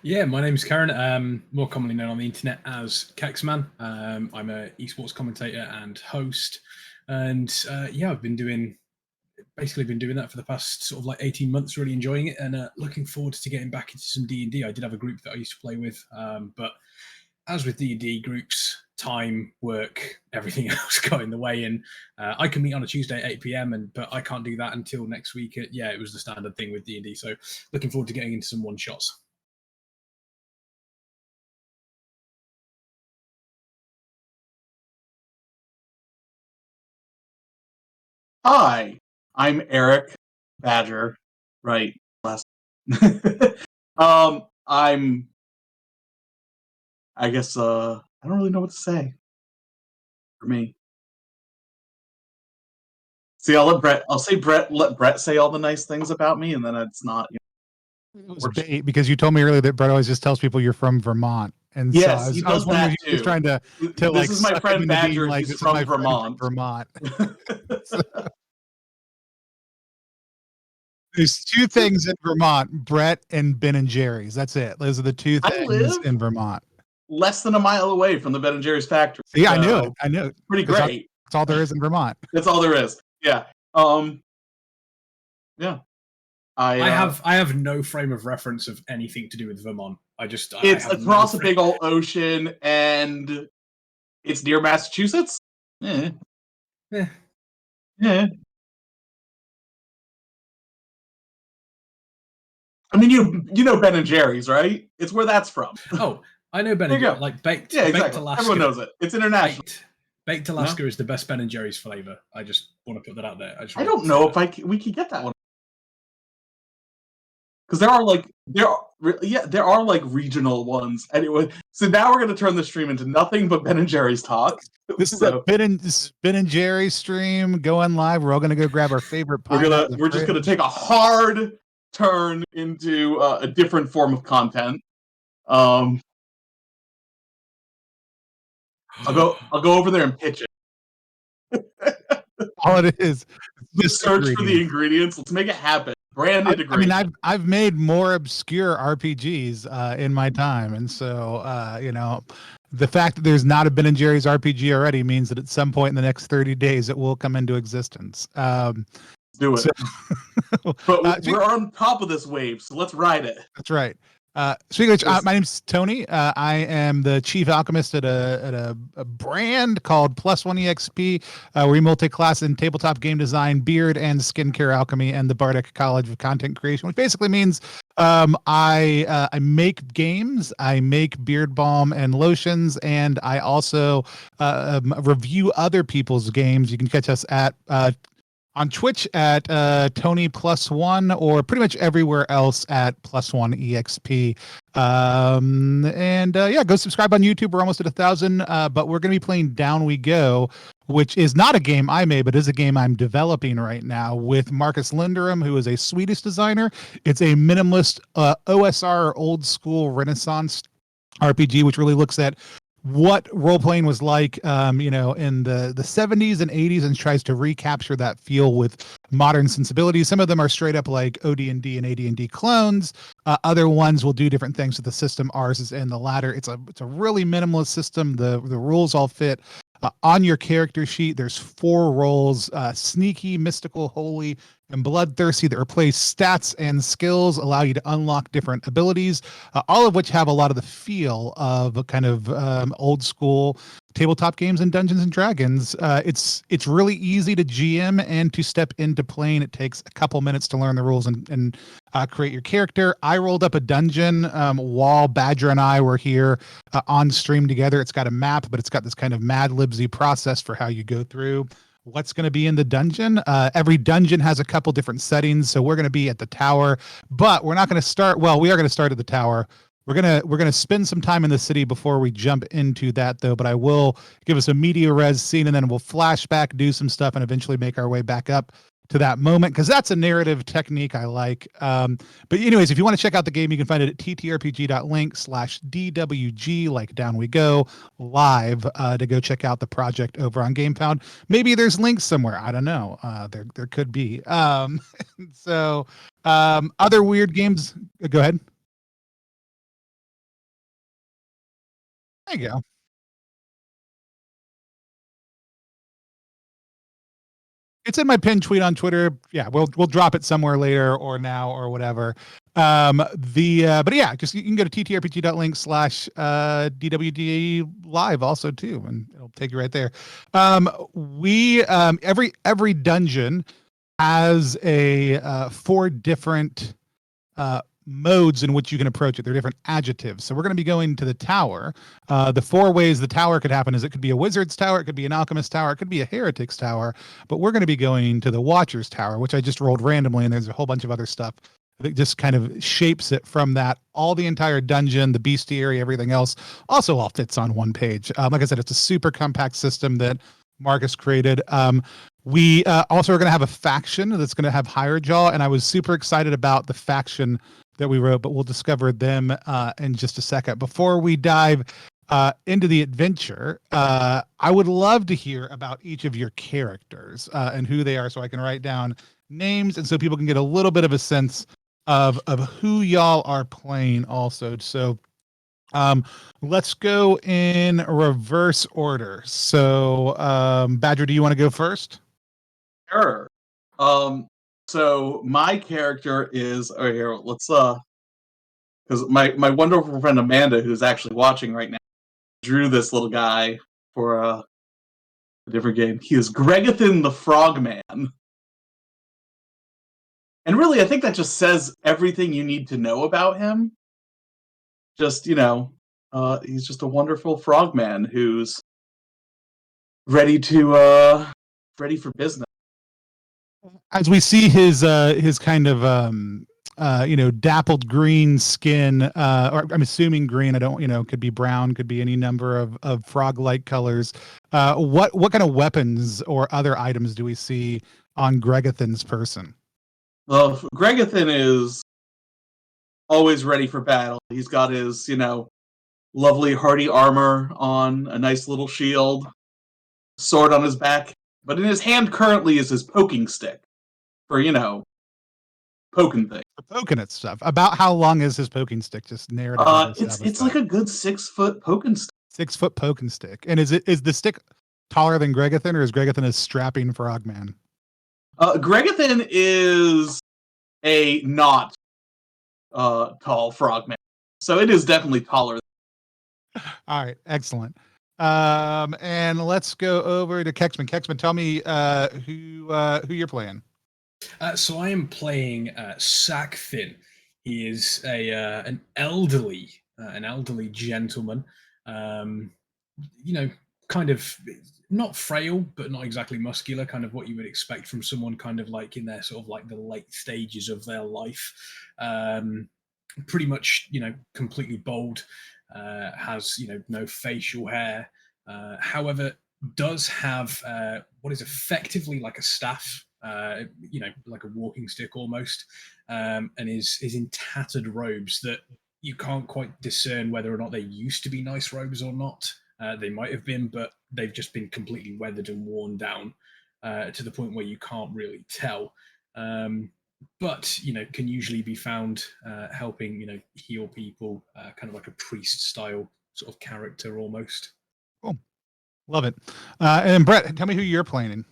Yeah, my name's Kerren, more commonly known on the internet as Kexman. I'm a esports commentator and host, and yeah, I've been doing basically been doing that for the past sort of like 18 months, really enjoying it, and looking forward to getting back into some D&D. I did have a group that I used to play with, but as with D&D groups, time, work, everything else got in the way, and I can meet on a Tuesday at 8 p.m. but I can't do that until next week. Yeah, it was the standard thing with D&D. So looking forward to getting into some one shots. Hi, I'm Eric Badger. Right, last. I'm. I guess. I don't really know what to say for me. See, I'll let Brett. I'll say Brett. Let Brett say all the nice things about me, and then it's not. It was bait because you told me earlier that Brett always just tells people you're from Vermont, and Yes, so he I was does wondering that if he was too. trying to This like is my suck him friend into being Badger. like, He's this is from my friend Vermont. from Vermont. So, there's two things in Vermont: Brett and Ben and Jerry's. That's it. Those are the two I things live in Vermont. less than a mile away from the Ben and Jerry's factory. Yeah, I knew it. I knew it. Pretty great. That's all there is in Vermont. That's all there is. Yeah. Yeah. I have no frame of reference of anything to do with Vermont. It's I have across no a big old ocean, and it's near Massachusetts. Yeah. Yeah. I mean, you know Ben and Jerry's, right? It's where that's from. Oh, I know Ben and Jerry's. Like baked. Yeah, exactly. Baked Alaska. Everyone knows it. It's international. Baked Alaska is the best Ben and Jerry's flavor. I just want to put that out there. I don't know if we can get that one, because there are like regional ones. Anyway, so now we're gonna turn the stream into nothing but Ben and Jerry's talk. This is a Ben and Jerry's stream going live. We're all gonna go grab our favorite pie. We're just gonna take a hard turn into a different form of content. I'll go over there and pitch it. All it is. Just search for the ingredients. Let's make it happen. Brand integration. I mean, I've made more obscure RPGs in my time, and so you know, the fact that there's not a Ben and Jerry's RPG already means that at some point in the next 30 days it will come into existence. Do it. But we're on top of this wave, so let's ride it. That's right. Speaking of which, my name's Tony. I am the chief alchemist at a brand called Plus One EXP. We multi-class in tabletop game design, beard and skincare alchemy, and the Bardic College of Content Creation, which basically means I make games, I make beard balm and lotions, and I also review other people's games. You can catch us at on Twitch at Tony Plus One, or pretty much everywhere else at Plus One EXP. Yeah, go subscribe on YouTube. We're almost at 1,000, but we're going to be playing Down We Go, which is not a game I made, but is a game I'm developing right now with Marcus Linderum, who is a Swedish designer. It's a minimalist OSR, old school Renaissance RPG, which really looks at what role playing was like, you know, in the 70s and 80s, and tries to recapture that feel with modern sensibilities. Some of them are straight up like OD&D and AD&D clones. Other ones will do different things with the system. Ours is in the latter. It's a really minimalist system. The rules all fit. On your character sheet, there's 4 roles: sneaky, mystical, holy, and bloodthirsty, that replace stats and skills, allow you to unlock different abilities, all of which have a lot of the feel of a kind of old school tabletop games and Dungeons and Dragons. It's really easy to GM and to step into playing. It takes a couple minutes to learn the rules and create your character. I rolled up a dungeon while Badger and I were here on stream together. It's got a map, but it's got this kind of Mad Libsy process for how you go through what's going to be in the dungeon. Every dungeon has a couple different settings, so we're going to be at the tower, but we're not going to start. Well, we are going to start at the tower. We're gonna spend some time in the city before we jump into that, though. But I will give us a media res scene, and then we'll flashback, do some stuff, and eventually make our way back up to that moment, because that's a narrative technique I like. But anyways, if you want to check out the game, you can find it at ttrpg.link/DWG, like Down We Go live, to go check out the project over on GamePound. Maybe there's links somewhere. I don't know. There could be. So other weird games. Go ahead. There you go. It's in my pinned tweet on Twitter. Yeah, we'll drop it somewhere later or now or whatever. But yeah, just you can go to ttrpg.link/DWD live also too, and it'll take you right there. Every dungeon has a 4 different modes in which you can approach it. They're different adjectives. So we're going to be going to the tower. The 4 ways the tower could happen is it could be a wizard's tower, it could be an alchemist tower, it could be a heretic's tower, but we're going to be going to the watcher's tower, which I just rolled randomly, and there's a whole bunch of other stuff that just kind of shapes it from that. All the entire dungeon, the bestiary, everything else also all fits on one page. Like I said, it's a super compact system that Marcus created. We also are going to have a faction that's going to have Higher Jaw, and I was super excited about the faction that we wrote, but we'll discover them in just a second. Before we dive into the adventure, I would love to hear about each of your characters and who they are, so I can write down names and so people can get a little bit of a sense of who y'all are playing also. So let's go in reverse order. So Badger, do you want to go first? Sure. So my character is here. Let's because my wonderful friend Amanda, who's actually watching right now, drew this little guy for a different game. He is Gregathan the Frogman. And really, I think that just says everything you need to know about him. Just, he's just a wonderful frogman who's ready for business. As we see his kind of dappled green skin, or I'm assuming green, I don't, could be brown, could be any number of frog-like colors. What kind of weapons or other items do we see on Gregathan's person? Well, Gregathan is always ready for battle. He's got his, lovely hardy armor on, a nice little shield, sword on his back, but in his hand currently is his poking stick for, poking things. For poking at stuff. About how long is his poking stick? Just narrative. It's like a good 6-foot poking stick. 6-foot poking stick. And is the stick taller than Gregathan, or is Gregathan a strapping frogman? Gregathan is a not tall frogman, so it is definitely taller. All right, excellent. And let's go over to Kexman. Kexman, tell me who you're playing. So I am playing Sack Finn. He is an elderly gentleman. Kind of not frail, but not exactly muscular. Kind of what you would expect from someone kind of like in their sort of like the late stages of their life. Pretty much, completely bald. Has no facial hair. However, does have what is effectively like a staff. Like a walking stick almost, and is in tattered robes that you can't quite discern whether or not they used to be nice robes or not. They might have been, but they've just been completely weathered and worn down to the point where you can't really tell. But can usually be found helping heal people, kind of like a priest style sort of character almost. Cool, love it. And Brett, tell me who you're playing.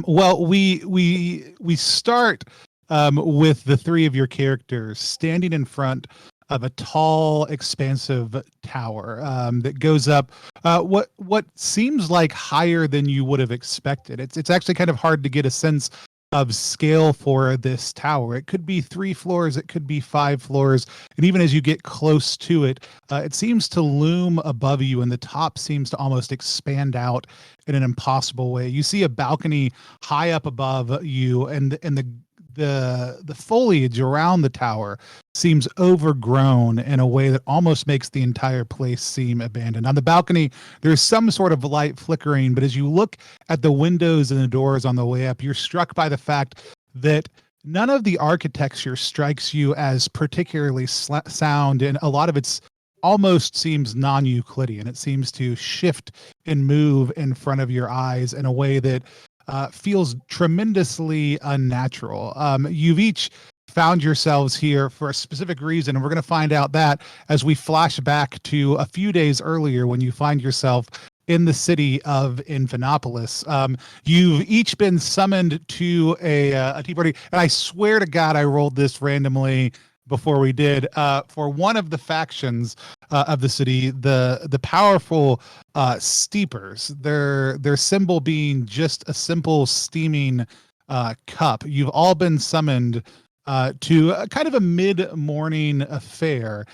Well, we start with the 3 of your characters standing in front of a tall, expansive tower that goes up what seems like higher than you would have expected. It's actually kind of hard to get a sense of scale for this tower. It could be 3 floors, it could be 5 floors, and even as you get close to it, it seems to loom above you, and the top seems to almost expand out in an impossible way. You see a balcony high up above you, and the foliage around the tower seems overgrown in a way that almost makes the entire place seem abandoned. On the balcony, there's some sort of light flickering, but as you look at the windows and the doors on the way up, you're struck by the fact that none of the architecture strikes you as particularly sound, and a lot of it's almost seems non-Euclidean. It seems to shift and move in front of your eyes in a way that feels tremendously unnatural. You've each found yourselves here for a specific reason, and we're going to find out that as we flash back to a few days earlier when you find yourself in the city of Infinitopolis. You've each been summoned to a tea party, and I swear to God I rolled this randomly before we did for one of the factions of the city, the powerful steepers, their symbol being just a simple steaming cup. You've all been summoned to a kind of a mid-morning affair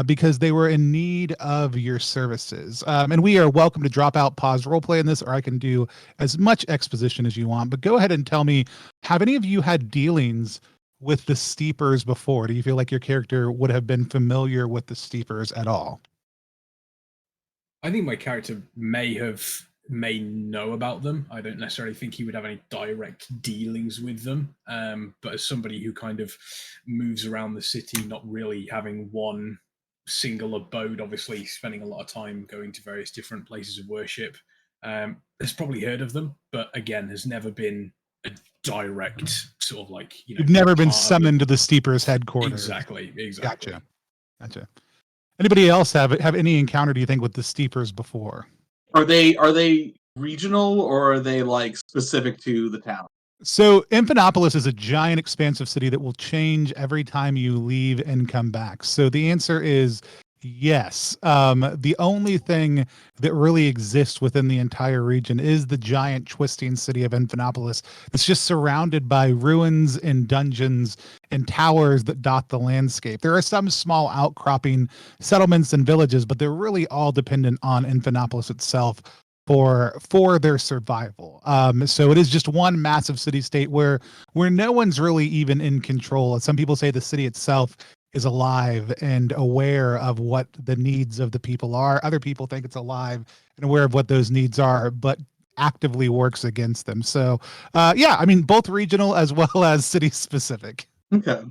because they were in need of your services. And we are welcome to drop out, pause, roleplay in this, or I can do as much exposition as you want. But go ahead and tell me, have any of you had dealings with the steepers before? Do you feel like your character would have been familiar with the steepers at all? I think my character may know about them. I don't necessarily think he would have any direct dealings with them. But as somebody who kind of moves around the city, not really having one single abode, obviously spending a lot of time going to various different places of worship, has probably heard of them, but again, has never been a direct sort of like, You've never been summoned to the steepers headquarters. Exactly. Gotcha. Anybody else have any encounter, do you think, with the steepers before? Are they regional, or are they like specific to the town? So Infinitopolis is a giant expansive city that will change every time you leave and come back. So the answer is yes. The only thing that really exists within the entire region is the giant twisting city of Infinitopolis. It's just surrounded by ruins and dungeons and towers that dot the landscape. There are some small outcropping settlements and villages, but they're really all dependent on Infinitopolis itself for their survival. So it is just one massive city state where no one's really even in control. Some people say the city itself is alive and aware of what the needs of the people are. Other people think it's alive and aware of what those needs are, but actively works against them. So yeah, I mean, both regional as well as city specific. Okay.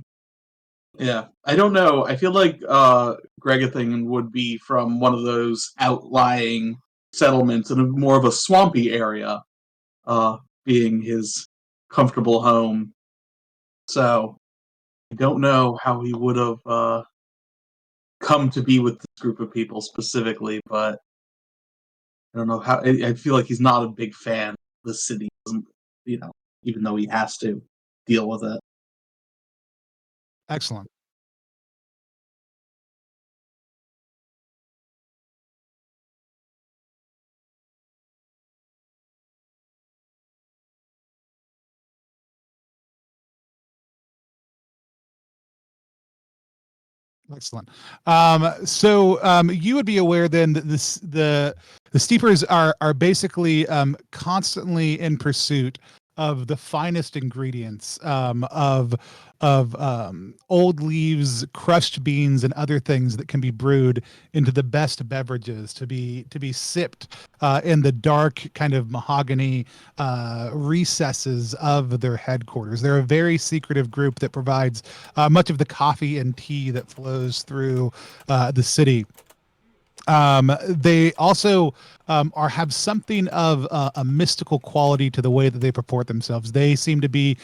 Yeah, I don't know. I feel like Gregathan would be from one of those outlying settlements in more of a swampy area, being his comfortable home. So I don't know how he would have come to be with this group of people specifically, but I don't know how. I feel like he's not a big fan of the city, even though he has to deal with it. Excellent. Excellent. So you would be aware then that the steepers are basically constantly in pursuit of the finest ingredients of old leaves, crushed beans, and other things that can be brewed into the best beverages to be sipped in the dark kind of mahogany recesses of their headquarters. They're a very secretive group that provides much of the coffee and tea that flows through the city. They also have something of a mystical quality to the way that they purport themselves. They seem to be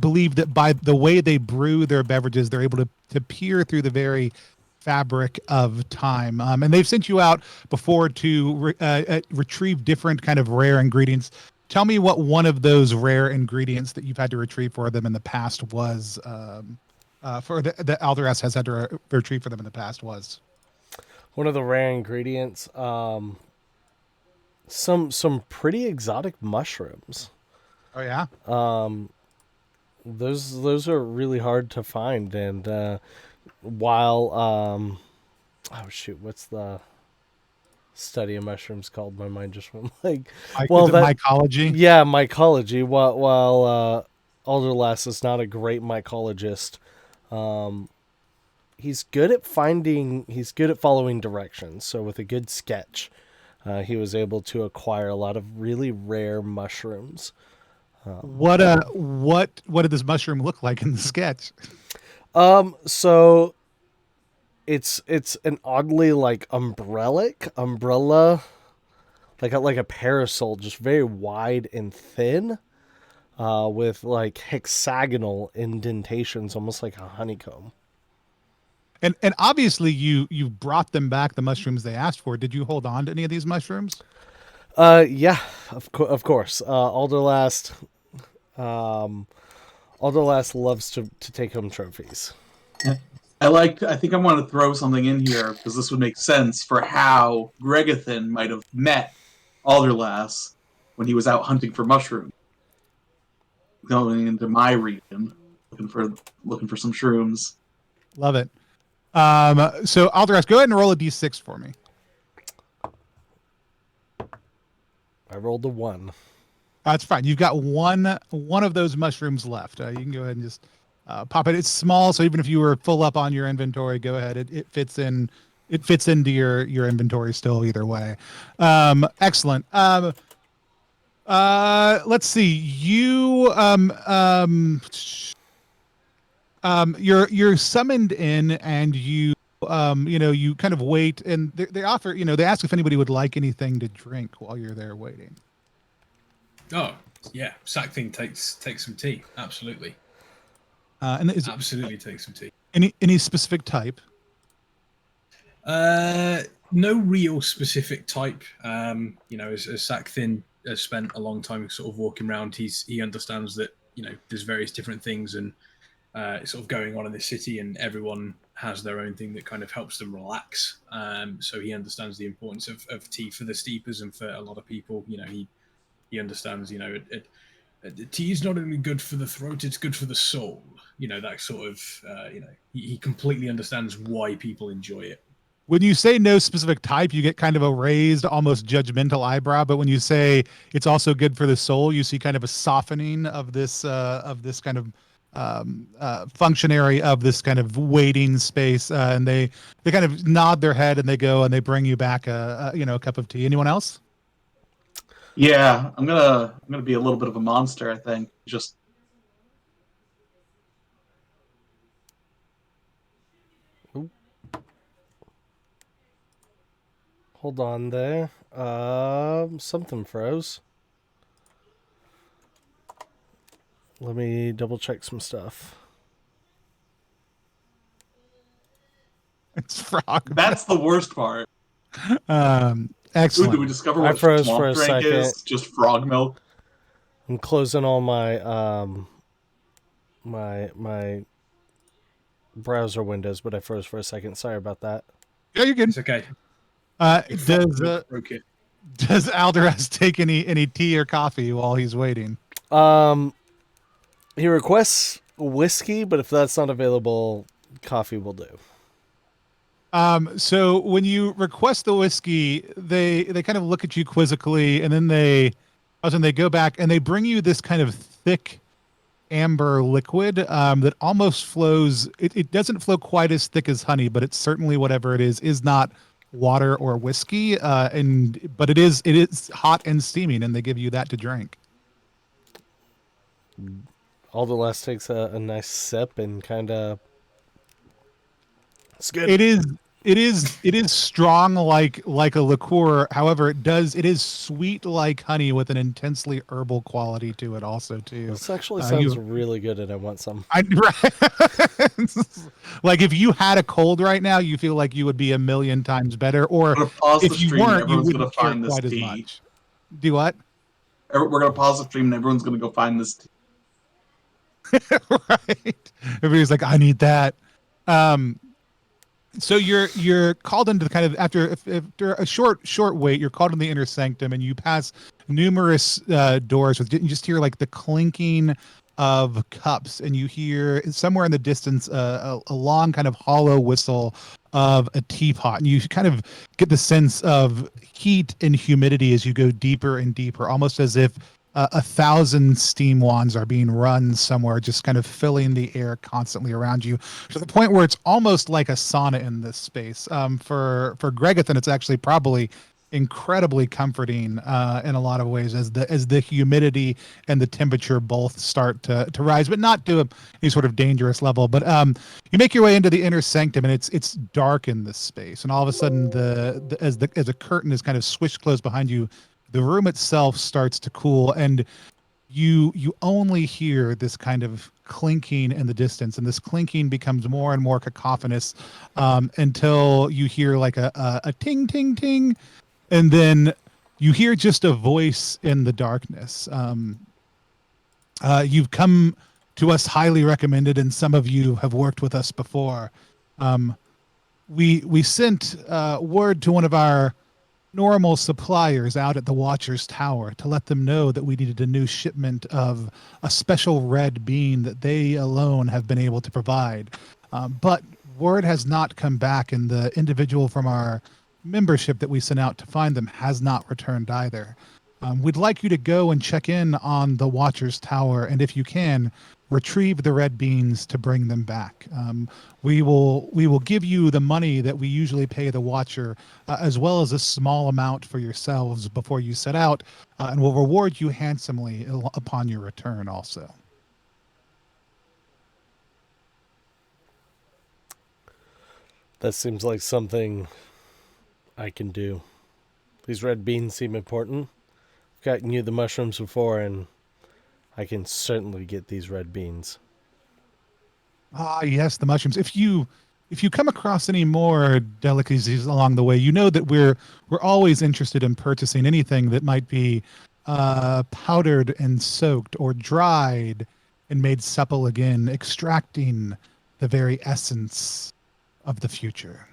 believe that by the way they brew their beverages, they're able to peer through the very fabric of time. And they've sent you out before to retrieve different kind of rare ingredients. Tell me what one of those rare ingredients that you've had to retrieve for them in the past was. for the Alderess has had to retrieve for them in the past was? One of the rare ingredients, some pretty exotic mushrooms. Oh yeah. Those are really hard to find, and while oh shoot, what's the study of mushrooms called? My mind just went like, Is it mycology? Yeah, mycology. While Alderlass is not a great mycologist, he's good at following directions. So with a good sketch, he was able to acquire a lot of really rare mushrooms. What did this mushroom look like in the sketch? So it's an oddly like umbrella, like a parasol, just very wide and thin, with like hexagonal indentations, almost like a honeycomb. And obviously you brought them back the mushrooms they asked for. Did you hold on to any of these mushrooms? Yeah, of course. Alderlast loves to take home trophies. I think I want to throw something in here because this would make sense for how Gregathan might have met Alderlass when he was out hunting for mushrooms, going into my region looking for some shrooms. Love it. So Alderess, go ahead and roll a d6 for me. I rolled a 1. That's fine. You've got one of those mushrooms left. You can go ahead and just pop it. It's small, so even if you were full up on your inventory, go ahead. It fits in. It fits into your inventory still either way. Excellent. Let's see. You're summoned in, and you you kind of wait, and they offer, they ask if anybody would like anything to drink while you're there waiting. Oh, yeah. Sack thing takes some tea. Absolutely. Absolutely takes some tea. Any specific type? No real specific type. As Sakthin has spent a long time sort of walking around, he understands that, there's various different things and sort of going on in the city, and everyone has their own thing that kind of helps them relax. So he understands the importance of tea for the steepers, and for a lot of people, he understands, tea is not only good for the throat, it's good for the soul. That sort of, he completely understands why people enjoy it. When you say no specific type, you get kind of a raised, almost judgmental eyebrow. But when you say it's also good for the soul, you see kind of a softening of this kind of functionary of this kind of waiting space, and they kind of nod their head and they go and they bring you back a cup of tea. Anyone else? Yeah, I'm gonna be a little bit of a monster, I think. Just Hold on there. Something froze. Let me double check some stuff. It's frog. that's the worst part. Excellent. Ooh, did we discover I what froze swamp for a drink second. is? Just frog milk. I'm closing all my my browser windows, but I froze for a second. Sorry about that. Yeah, you're good. It's okay. Does Alderess take any tea or coffee while he's waiting? He requests whiskey, but if that's not available, coffee will do. So when you request the whiskey, they kind of look at you quizzically, and then they go back and they bring you this kind of thick amber liquid that almost flows. It doesn't flow quite as thick as honey, but it's certainly, whatever it is not water or whiskey. But it is hot and steaming, and they give you that to drink. Alderless takes a nice sip and kind of. It's good. It is strong like a liqueur. However, it is sweet like honey with an intensely herbal quality to it also too. This actually sounds really good, and I want some. Like if you had a cold right now, you feel like you would be a million times better. Or if you weren't, you wouldn't care quite as much. Do what? We're gonna pause the stream, and everyone's gonna go find this tea. Right. Everybody's like, I need that. Um, so you're called into the kind of after a short wait, you're called into the inner sanctum, and you pass numerous doors with you just hear like the clinking of cups, and you hear somewhere in the distance a long kind of hollow whistle of a teapot, and you kind of get the sense of heat and humidity as you go deeper and deeper, almost as if 1,000 steam wands are being run somewhere, just kind of filling the air constantly around you, to the point where it's almost like a sauna in this space. For Gregothan, it's actually probably incredibly comforting in a lot of ways as the humidity and the temperature both start to rise, but not to any sort of dangerous level. But you make your way into the inner sanctum, and it's dark in this space, and all of a sudden as a curtain is kind of swished closed behind you, the room itself starts to cool, and you only hear this kind of clinking in the distance, and this clinking becomes more and more cacophonous until you hear like a ting ting ting, and then you hear just a voice in the darkness. You've come to us highly recommended, and some of you have worked with us before. We sent word to one of our normal suppliers out at the Watcher's Tower to let them know that we needed a new shipment of a special red bean that they alone have been able to provide. But word has not come back, and the individual from our membership that we sent out to find them has not returned either. We'd like you to go and check in on the Watcher's Tower, and if you can, retrieve the red beans to bring them back. We will give you the money that we usually pay the Watcher, as well as a small amount for yourselves before you set out, and we'll reward you handsomely upon your return also. That seems like something I can do. These red beans seem important. I've gotten you the mushrooms before, and I can certainly get these red beans. Ah, yes, the mushrooms. If you come across any more delicacies along the way, you know that we're always interested in purchasing anything that might be powdered and soaked or dried and made supple again, extracting the very essence of the future.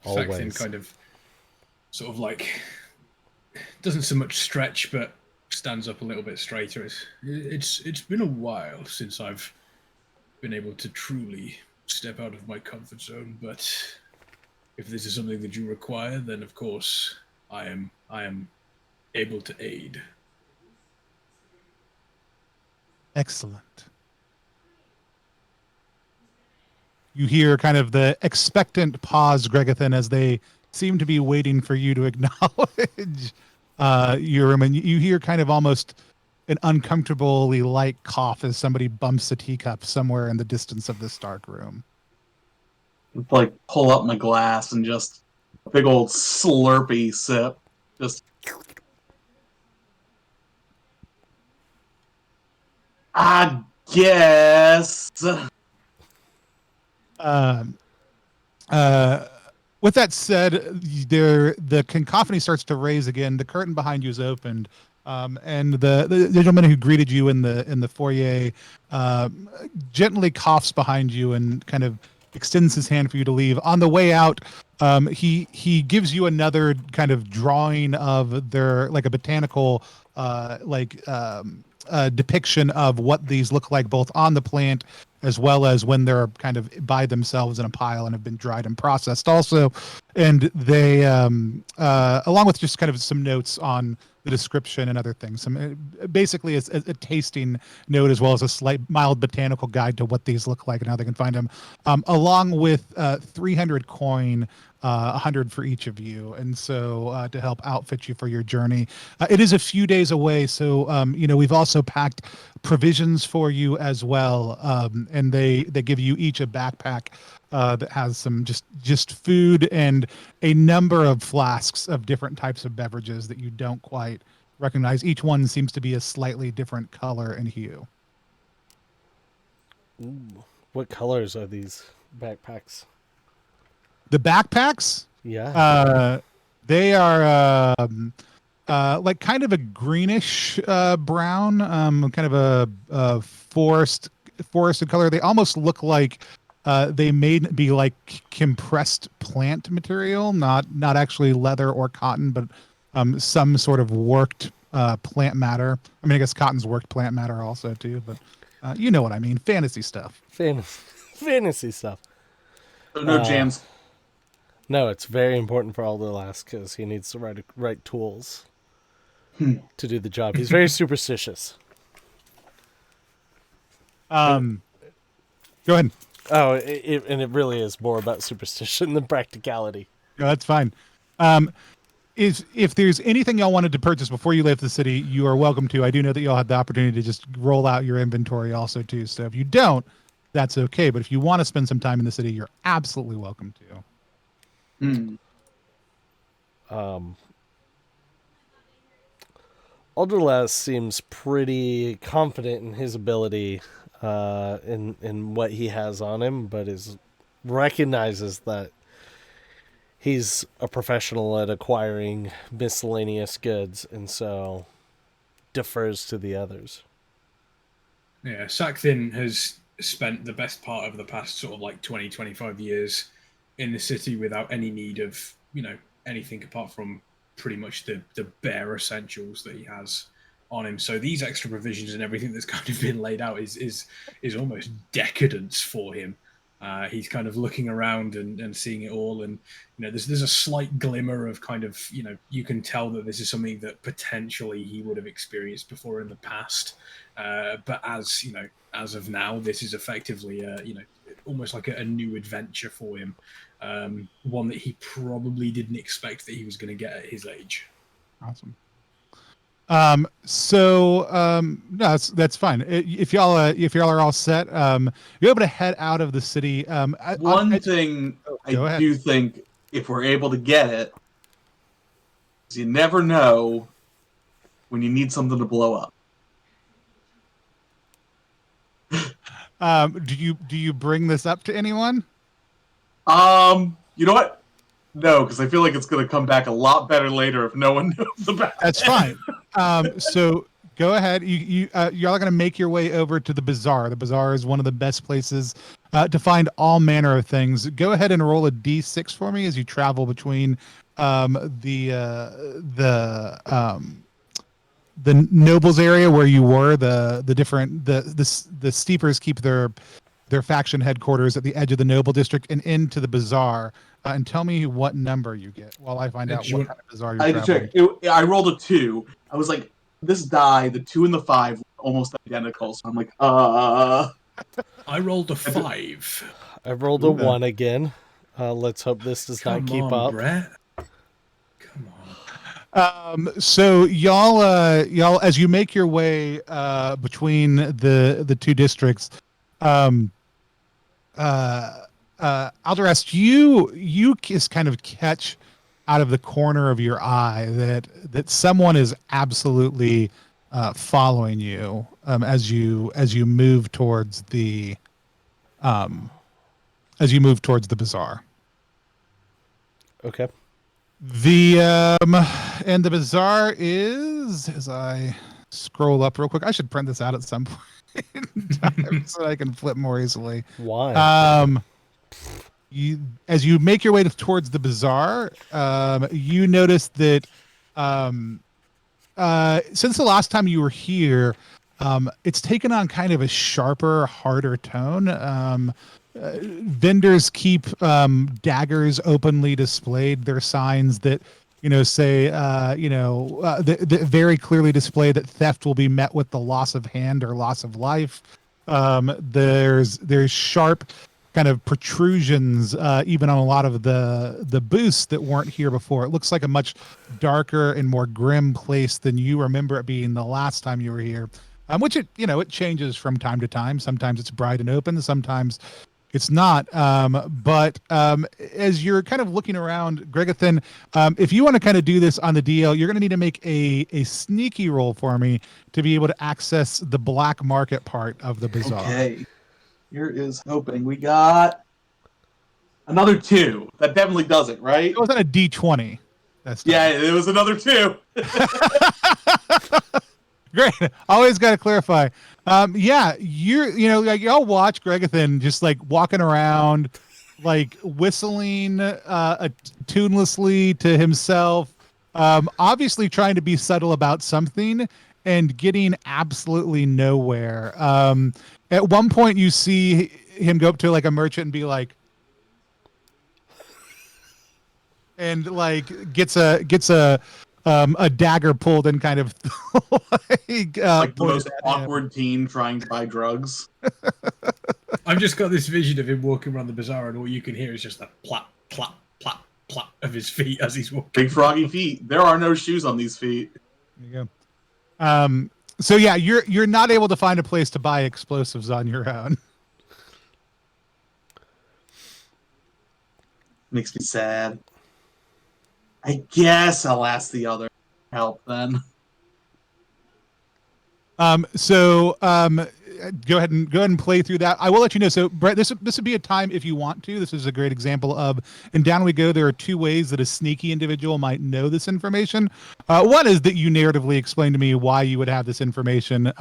Saxon kind of sort of like doesn't so much stretch, but stands up a little bit straighter. It's been a while since I've been able to truly step out of my comfort zone, but if this is something that you require, then of course I am able to aid. Excellent. You hear kind of the expectant pause, Gregothan, as they seem to be waiting for you to acknowledge your room, and you hear kind of almost an uncomfortably light cough as somebody bumps a teacup somewhere in the distance of this dark room. Like pull up my glass and just a big old slurpy sip. Just I guess. With that said, the cacophony starts to raise again. The curtain behind you is opened, and the gentleman who greeted you in the foyer gently coughs behind you and kind of extends his hand for you to leave. On the way out, he gives you another kind of drawing of their like a botanical depiction of what these look like both on the plant as well as when they're kind of by themselves in a pile and have been dried and processed also. And they along with just kind of some notes on the description and other things, some basically it's a tasting note as well as a slight mild botanical guide to what these look like and how they can find them, along with 300 coin, 100 for each of you, and so to help outfit you for your journey. It is a few days away, so we've also packed provisions for you as well, and they give you each a backpack that has some just food and a number of flasks of different types of beverages that you don't quite recognize. Each one seems to be a slightly different color and hue. Ooh, what colors are these backpacks? The backpacks? Yeah. They are like kind of a greenish brown, kind of a forested color. They almost look like they may be like compressed plant material, not actually leather or cotton, but some sort of worked plant matter. I mean, I guess cotton's worked plant matter also too, but you know what I mean. Fantasy stuff. Fantasy stuff. So no jams. No, it's very important for Alderlass because he needs the right tools to do the job. He's very superstitious. Go ahead. Oh, and it really is more about superstition than practicality. No, that's fine. If there's anything y'all wanted to purchase before you left the city, you are welcome to. I do know that y'all had the opportunity to just roll out your inventory also too. So if you don't, that's okay. But if you want to spend some time in the city, you're absolutely welcome to. Alderlass seems pretty confident in his ability, in what he has on him, but recognizes that he's a professional at acquiring miscellaneous goods, and so defers to the others. Yeah, Sakthin has spent the best part of the past sort of like 20, 25 years in the city without any need of, anything apart from pretty much the bare essentials that he has on him. So these extra provisions and everything that's kind of been laid out is almost decadence for him. He's kind of looking around and seeing it all, and there's a slight glimmer of kind of you can tell that this is something that potentially he would have experienced before in the past, but as of now, this is effectively almost like a new adventure for him, one that he probably didn't expect that he was going to get at his age. Awesome. No, that's fine. If y'all are all set, you're able to head out of the city. One thing I do think, if we're able to get it, is you never know when you need something to blow up. Do you bring this up to anyone? You know what? No, because I feel like it's going to come back a lot better later if no one knows about it. That's fine. So go ahead. Y'all are going to make your way over to the bazaar. The bazaar is one of the best places to find all manner of things. Go ahead and roll a d6 for me as you travel between the nobles area where you were. The steepers keep their faction headquarters at the edge of the noble district and into the bazaar. And tell me what number you get while I find out what kind of bazaar you're traveling. I rolled a 2. I was like, this die, the 2 and the 5 were almost identical. So I'm like, I rolled a 5. I rolled a 1 again. Let's hope this does not keep up. Brett. Come on. So y'all, as you make your way between the two districts, Alderest, you just kind of catch out of the corner of your eye that someone is absolutely following you as you move towards the bazaar. Okay. And the bazaar is, as I scroll up real quick, I should print this out at some point in time so I can flip more easily. Why? As you make your way towards the bazaar, you notice that since the last time you were here, it's taken on kind of a sharper, harder tone. Vendors keep daggers openly displayed. There are signs that say that very clearly display that theft will be met with the loss of hand or loss of life. There's sharp kind of protrusions even on a lot of the booths that weren't here before. It looks like a much darker and more grim place than you remember it being the last time you were here. Which it changes from time to time. Sometimes it's bright and open, sometimes it's not. But as you're kind of looking around, Gregathan, if you want to kind of do this on the DL, you're going to need to make a sneaky roll for me to be able to access the black market part of the bazaar. Okay. Here is hoping. We got another 2. That definitely does it, right? It was on a D20. That's Yeah, it was another 2. Great. Always got to clarify. Yeah, like y'all watch Gregathan just like walking around, like whistling tunelessly to himself, obviously trying to be subtle about something and getting absolutely nowhere. At one point, you see him go up to like a merchant and be like, and like gets a dagger pulled and kind of like Like the pointed most at him. awkward teen trying to buy drugs. I've just got this vision of him walking around the bazaar, and all you can hear is just the plop, plop, plop, plop of his feet as he's walking. Big froggy feet. There are no shoes on these feet. There you go. So yeah, you're not able to find a place to buy explosives on your own. Makes me sad. I guess I'll ask the other help then. Go ahead and play through that. I will let you know. So, Brett, this would be a time if you want to. This is a great example of, and down we go. There are 2 ways that a sneaky individual might know this information. One is that you narratively explain to me why you would have this information,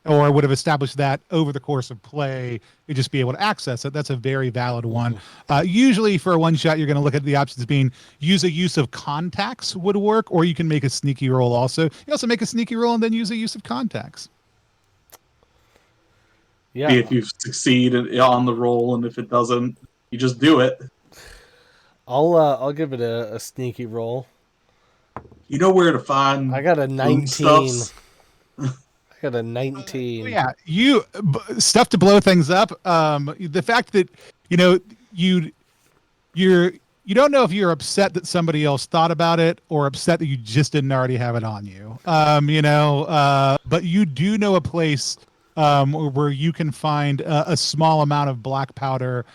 or would have established that over the course of play. You'd just be able to access it. That's a very valid one. Usually, for a one shot, you're going to look at the options being use of contacts would work, or you can make a sneaky roll. Also, you also make a sneaky roll and then use a use of contacts. Yeah. If you succeed on the roll, and if it doesn't, you just do it. I'll give it a sneaky roll. You know where to find. I got a 19. stuffs. I got a 19. Yeah, stuff to blow things up. The fact that you don't know if you're upset that somebody else thought about it or upset that you just didn't already have it on you. But you do know a place where you can find a small amount of black powder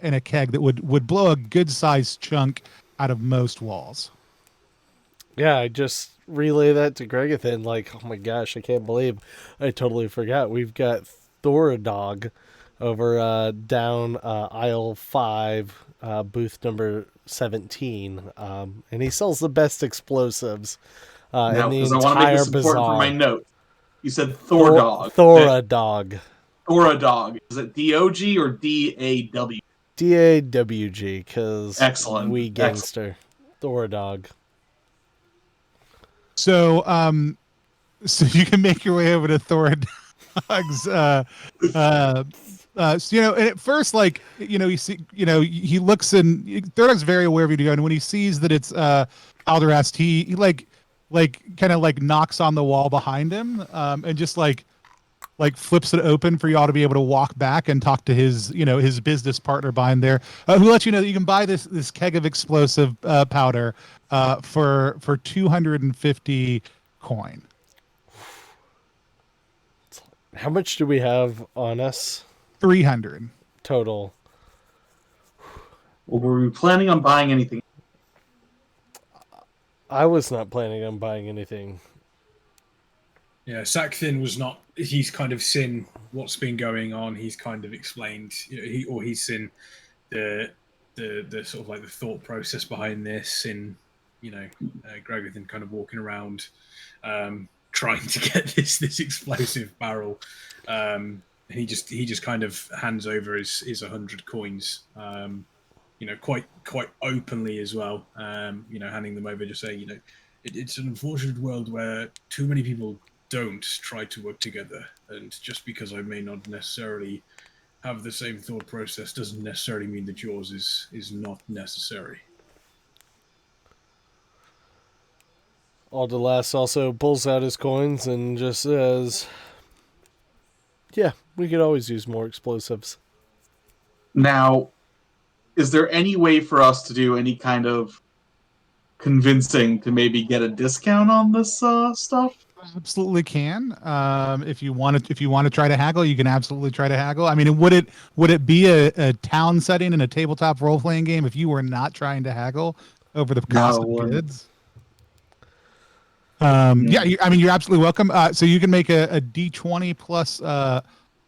in a keg that would blow a good sized chunk out of most walls. Yeah, I just relay that to Gregathan. Like, oh my gosh, I can't believe I totally forgot. We've got Thoradog over down aisle 5, booth number 17, and he sells the best explosives Now, in the because I want to make entire this important for my bazaar. notes. You said Thoradog. Thoradog. Thoradog. Is it D-O-G or D-A-W? D-A-W-G, because Excellent. we gangster. Thoradog. So you can make your way over to Thoradog's. And at first, you see, he looks and Thoradog's very aware of you to go, and when he sees that it's Alderast, he kind of knocks on the wall behind him, and just like flips it open for y'all to be able to walk back and talk to his business partner behind there, who lets you know that you can buy this keg of explosive powder for 250 coin. How much do we have on us? 300 total. Well, were we planning on buying anything? I was not planning on buying anything. Yeah, Sakthin was not. He's kind of seen what's been going on. He's kind of explained, he's seen the sort of like the thought process behind this. In Gregathan kind of walking around, trying to get this explosive barrel. He just kind of hands over his 100 coins. Quite openly as well. Handing them over, just saying, it's an unfortunate world where too many people don't try to work together, and just because I may not necessarily have the same thought process doesn't necessarily mean that yours is not necessary. Aldelas also pulls out his coins and just says, yeah, we could always use more explosives. Now, is there any way for us to do any kind of convincing to maybe get a discount on this stuff? Absolutely can. If you want to try to haggle, you can absolutely try to haggle. I mean, would it be a town setting in a tabletop role playing game if you were not trying to haggle over the cost of goods? You're absolutely welcome. So you can make a D20 plus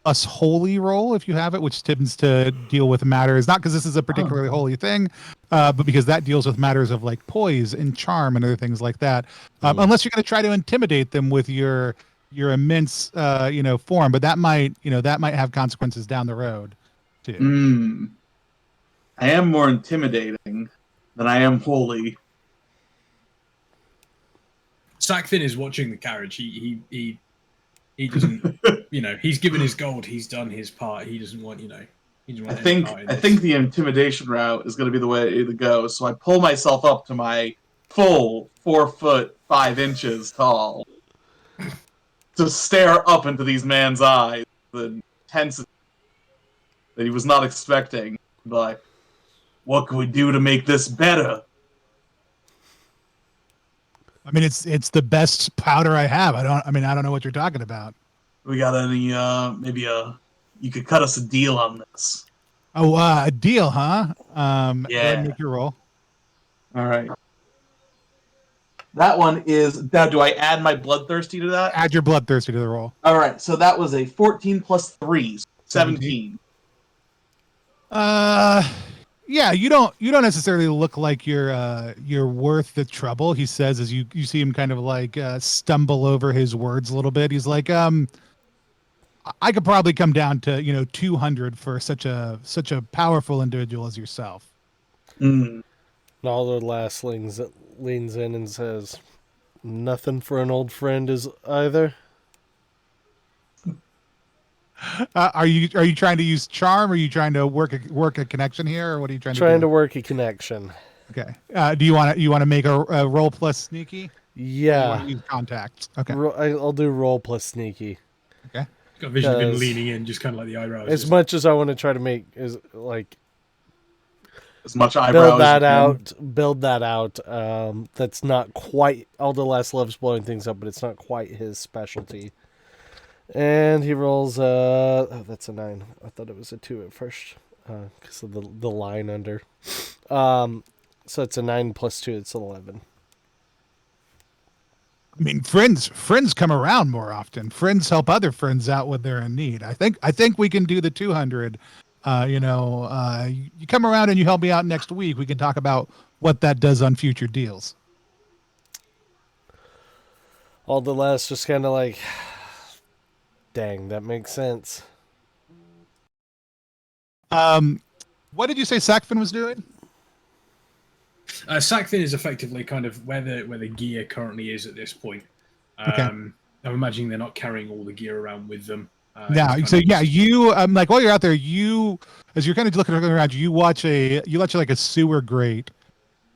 plus holy roll if you have it, which tends to deal with matters, not because this is a particularly holy thing, but because that deals with matters of like poise and charm and other things like that. Unless you're going to try to intimidate them with your immense form, but that might have consequences down the road too. I am more intimidating than I am holy. Sackfin is watching the carriage. He doesn't, he's given his gold. He's done his part. He doesn't want, he doesn't want any part in I this. think the intimidation route is going to be the way to go. So I pull myself up to my full 4'5" tall to stare up into these man's eyes, the intensity that he was not expecting. Like, what can we do to make this better? I mean, it's the best powder I have. I don't know what you're talking about. We got any, you could cut us a deal on this. Oh, a deal, huh? Go ahead and make your roll. All right. That one is, now do I add my bloodthirsty to that? Add your bloodthirsty to the roll. All right, so that was a 14 plus 3, 17. Yeah, you don't necessarily look like you're worth the trouble. He says as you see him kind of like stumble over his words a little bit. He's like, I could probably come down to 200 for such a powerful individual as yourself. Mm. And all the last leans in and says, "Nothing for an old friend is either." Are you trying to use charm? Or are you trying to work a connection here, or what are you trying to do? Trying to work a connection. Okay. Do you want to make a roll plus sneaky? Yeah. You want to use contact. Okay. I'll do roll plus sneaky. Okay. Got a vision of him leaning in, just kind of like the eyebrows. As much as I want to try to make is like as much eyebrows. Build that out. That's not quite. Alderlast loves blowing things up, but it's not quite his specialty. And he rolls. That's a 9. I thought it was a 2 at first, because of the line under. So it's a 9 plus 2. It's 11. I mean, friends come around more often. Friends help other friends out when they're in need. I think we can do the 200. You come around and you help me out next week. We can talk about what that does on future deals. Alderlast just kind of like, dang, that makes sense. What did you say Sackfin was doing? Sackfin is effectively kind of where the gear currently is at this point. Okay. I'm imagining they're not carrying all the gear around with them. You like while you're out there, as you're kind of looking around, you watch like a sewer grate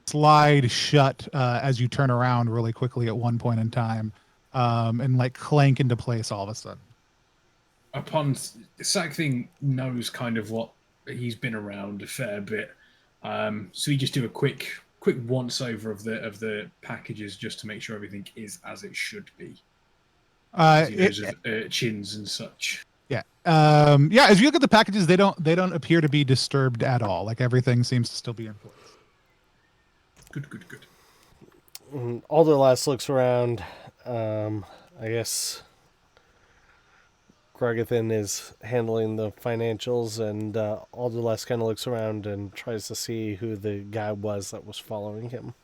slide shut as you turn around really quickly at one point in time, and like clank into place all of a sudden. Sackfin knows kind of what he's been around a fair bit, so he just do a quick once over of the packages just to make sure everything is as it should be. Urchins and such. Yeah. As you look at the packages, they don't appear to be disturbed at all. Like everything seems to still be in place. Good. Alderlast looks around. I guess Gregathan is handling the financials, and Alderlast kind of looks around and tries to see who the guy was that was following him.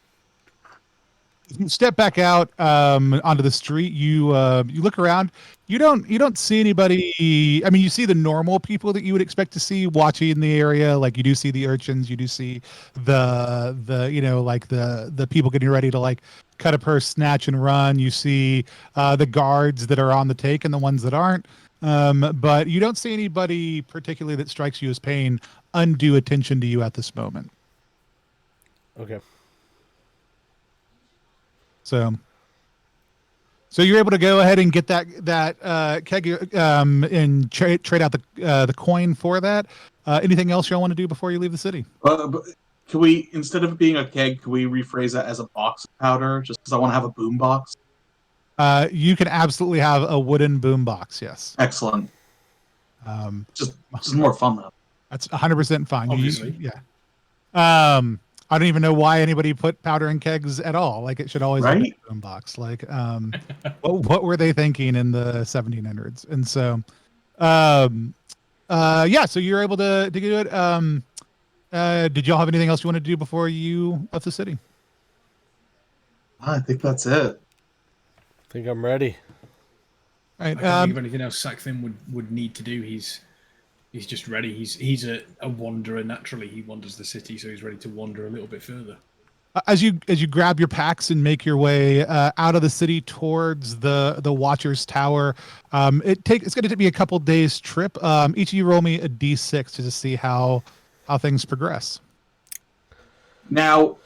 You step back out onto the street. You look around. You don't see anybody. I mean, you see the normal people that you would expect to see watching the area. Like you do see the urchins. You do see the people getting ready to like cut a purse, snatch, and run. You see the guards that are on the take and the ones that aren't. But you don't see anybody particularly that strikes you as paying undue attention to you at this moment. Okay. So you're able to go ahead and get that keg and trade out the coin for that. Anything else y'all want to do before you leave the city? Can we, instead of it being a keg, can we rephrase that as a box of powder? Just because I want to have a boom box. You can absolutely have a wooden boom box. Yes. Excellent. Just more fun though. That's 100% fine. Obviously. I don't even know why anybody put powder in kegs at all. Like it should always be a boom box. Like, what were they thinking in the 1700s? And so, Yeah, so you're able to do it. Did y'all have anything else you want to do before you left the city? I think that's it. I think I'm ready. All right. I can't think of anything else Sackfin would need to do. He's just ready. He's a wanderer naturally. He wanders the city, so he's ready to wander a little bit further. As you grab your packs and make your way out of the city towards the Watcher's Tower, it's going to be a couple days trip. Each of you roll me a d6 to just see how things progress. Now,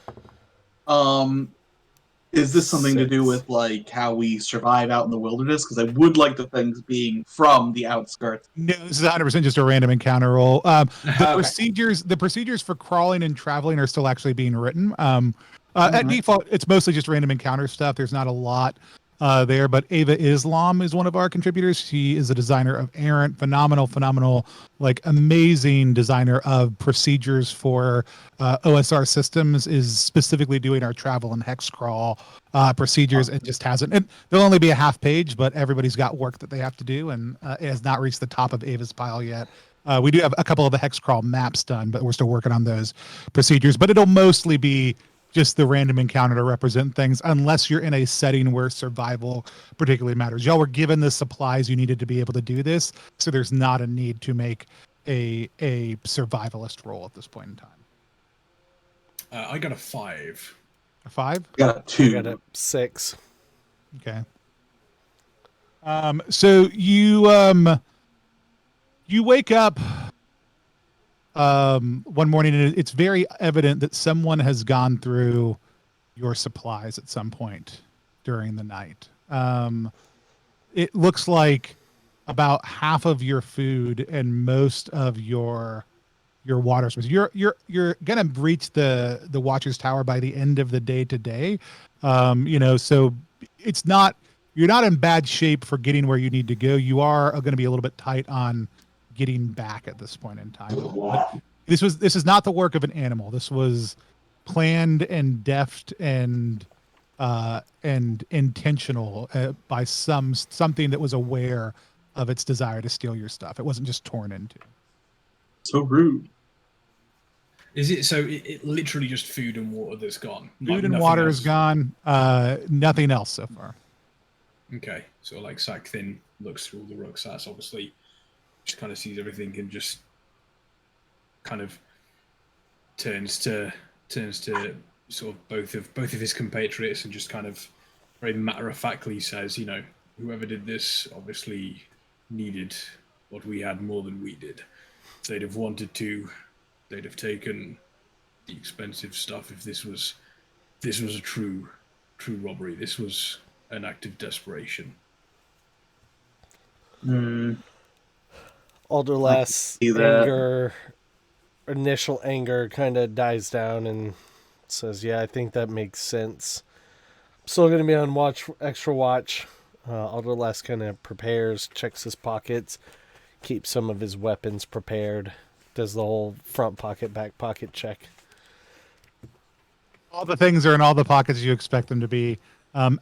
is this something to do 6. with like how we survive out in the wilderness? Because I would like the things being from the outskirts. No, this is 100% just a random encounter roll. The Okay. procedures for crawling and traveling are still actually being written. At Alright. default, it's mostly just random encounter stuff. There's not a lot there, but Ava Islam is one of our contributors. She is a designer of Errant, phenomenal, like amazing designer of procedures for OSR systems. Is specifically doing our travel and hex crawl procedures, and just hasn't. And there'll only be a half page, but everybody's got work that they have to do, and it has not reached the top of Ava's pile yet. We do have a couple of the hex crawl maps done, but we're still working on those procedures. But it'll mostly be just the random encounter to represent things, unless you're in a setting where survival particularly matters. Y'all were given the supplies you needed to be able to do this, so there's not a need to make a survivalist roll at this point in time. I got a 5. A 5? Got a I 2. got a 6. Okay. So you wake up one morning, and it's very evident that someone has gone through your supplies at some point during the night. It looks like about half of your food and most of your water source. You're gonna breach the Watcher's Tower by the end of the day today. So it's not, you're not in bad shape for getting where you need to go. You are going to be a little bit tight on getting back at this point in time. But this is not the work of an animal. This was planned and deft and intentional by something that was aware of its desire to steal your stuff. It wasn't just torn into. So rude. Is it so? It literally just food and water that's gone. Food and water is gone. Nothing else so far. Okay, so like Sackfin looks through all the rucksacks, obviously, just kind of sees everything and just kind of turns to sort of both of his compatriots and just kind of very matter of factly says, whoever did this obviously needed what we had more than we did. If they'd have wanted to, they'd have taken the expensive stuff. If this was a true robbery, this was an act of desperation. Alderlass initial anger kind of dies down and says, "Yeah, I think that makes sense. I'm still going to be on extra watch." Alderlass kind of prepares, checks his pockets, keeps some of his weapons prepared, does the whole front pocket, back pocket check. All the things are in all the pockets you expect them to be,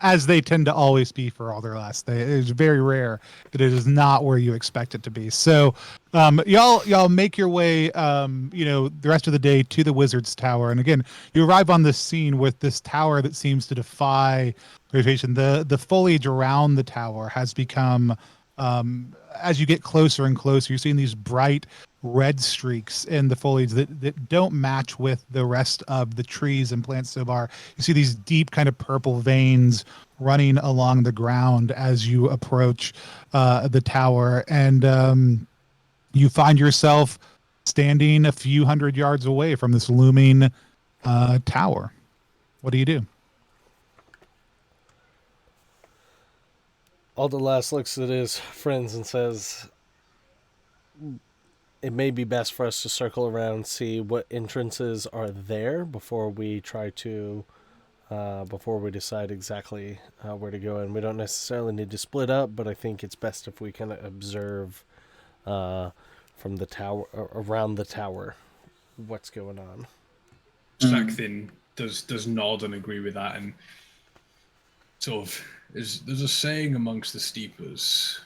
as they tend to always be for Alderlass. It's very rare that it is not where you expect it to be. So, y'all make your way, the rest of the day to the Wizard's Tower, and again, you arrive on this scene with this tower that seems to defy gravitation. The foliage around the tower has become, as you get closer and closer, you're seeing these bright red streaks in the foliage that don't match with the rest of the trees and plants so far. You see these deep kind of purple veins running along the ground as you approach the tower, and you find yourself standing a few hundred yards away from this looming tower. What do you do? Alderlass looks at his friends and says, "It may be best for us to circle around, see what entrances are there before we decide exactly where to go. And we don't necessarily need to split up, but I think it's best if we kind of observe from the tower, around the tower, what's going on." Sackfin does nod and agree with that, and sort of there's a saying amongst the steepers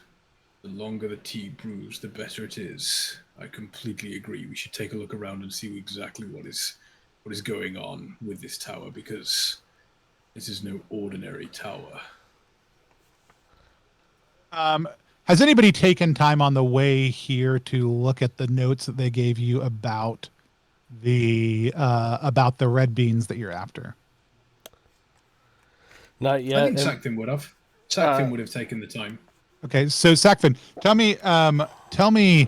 The longer the tea brews, the better it is. I completely agree. We should take a look around and see exactly what is going on with this tower, because this is no ordinary tower. Has anybody taken time on the way here to look at the notes that they gave you about the red beans that you're after? Not yet. I think Sackfin would have. Sackfin would have taken the time. Okay, so Sackfin, tell me,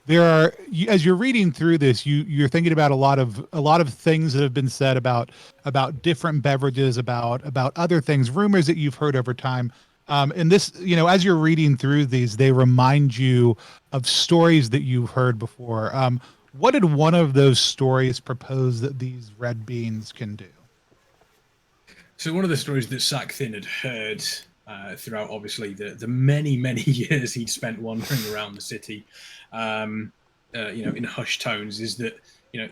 there are, as you're reading through this, you're thinking about a lot of things that have been said about different beverages, about other things, rumors that you've heard over time. And this, as you're reading through these, they remind you of stories that you've heard before. What did one of those stories propose that these red beans can do? So one of the stories that Sackfin had heard throughout, obviously, the many, many years he'd spent wandering around the city, in hushed tones, is that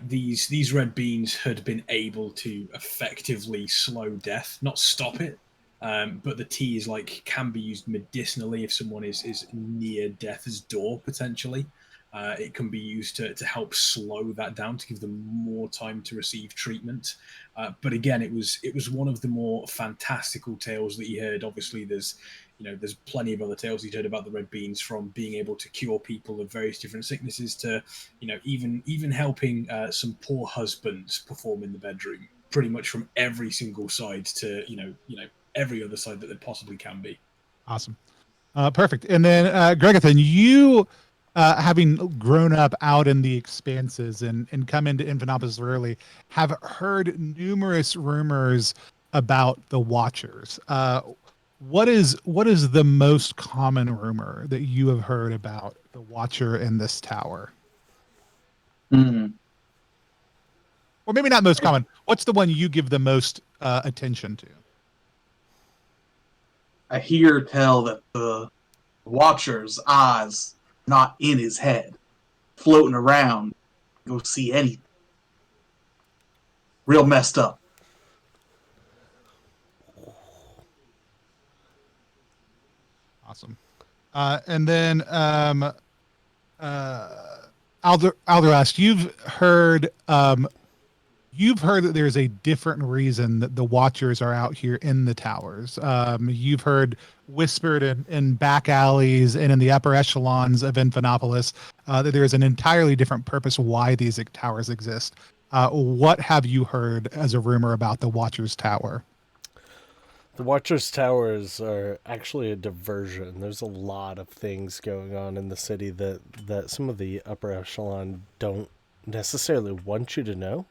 these red beans had been able to effectively slow death, not stop it. But the tea is can be used medicinally if someone is near death's door, potentially. It can be used to help slow that down, to give them more time to receive treatment. But again, it was one of the more fantastical tales that he heard. Obviously, there's plenty of other tales he'd heard about the red beans, from being able to cure people of various different sicknesses to even helping some poor husbands perform in the bedroom, pretty much from every single side to every other side that there possibly can be. Awesome. Perfect. And then Gregathan, you having grown up out in the expanses and come into Infernopolis early, have heard numerous rumors about the Watchers. What is the most common rumor that you have heard about the Watcher in this tower? Mm. Or maybe not most common. What's the one you give the most attention to? I hear tell that the Watcher's eyes not in his head, floating around, go see anything. Real messed up. Awesome. And then Alderast, you've heard that there's a different reason that the Watchers are out here in the towers. You've heard whispered in back alleys and in the upper echelons of Infernopolis that there is an entirely different purpose why these towers exist. What have you heard as a rumor about the Watchers Tower? The Watchers Towers are actually a diversion. There's a lot of things going on in the city that some of the upper echelon don't necessarily want you to know.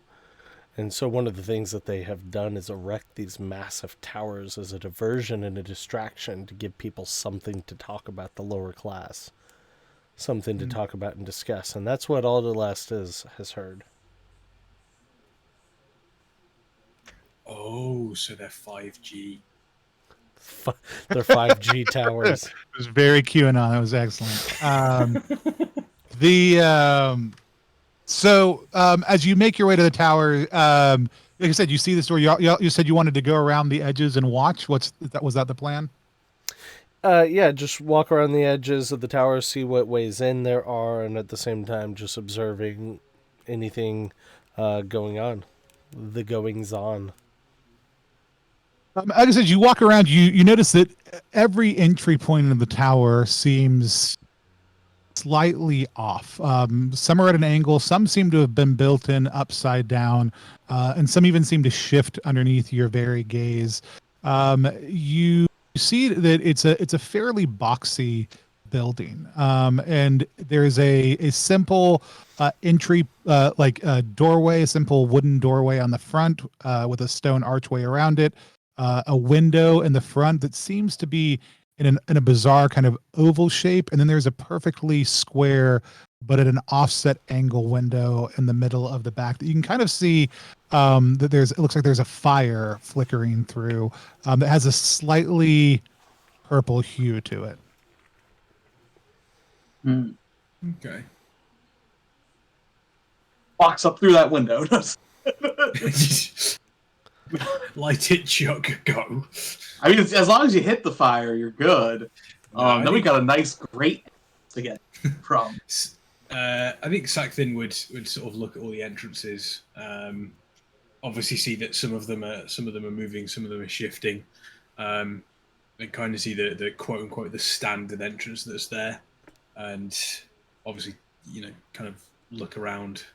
And so one of the things that they have done is erect these massive towers as a diversion and a distraction to give people something to talk about, the lower class. Something to talk about and discuss. And that's what Alderlast has heard. Oh, so they're 5G. They're 5G towers. It was very QAnon. It was excellent. So as you make your way to the tower, like I said, you see the story. You said you wanted to go around the edges and watch. Was that the plan? Yeah, just walk around the edges of the tower, see what ways in there are, and at the same time just observing anything going on, the goings on. Like I said, you walk around, you notice that every entry point in the tower seems slightly off. Some are at an angle, some seem to have been built in upside down, and some even seem to shift underneath your very gaze. You see that it's a fairly boxy building, and there's a simple entry, like a doorway, a simple wooden doorway on the front with a stone archway around it. A window in the front that seems to be in a bizarre kind of oval shape, and then there's a perfectly square but at an offset angle window in the middle of the back that you can kind of see that it looks like there's a fire flickering through that has a slightly purple hue to it. Mm. Okay. Walks up through that window. Light it, Chuck, go. I mean, as long as you hit the fire, you're good. Then we got a nice, great to get from. I think Sakthin would sort of look at all the entrances. Obviously, see that some of them are moving, some of them are shifting. And kind of see the quote unquote the standard entrance that's there, and obviously, kind of look around.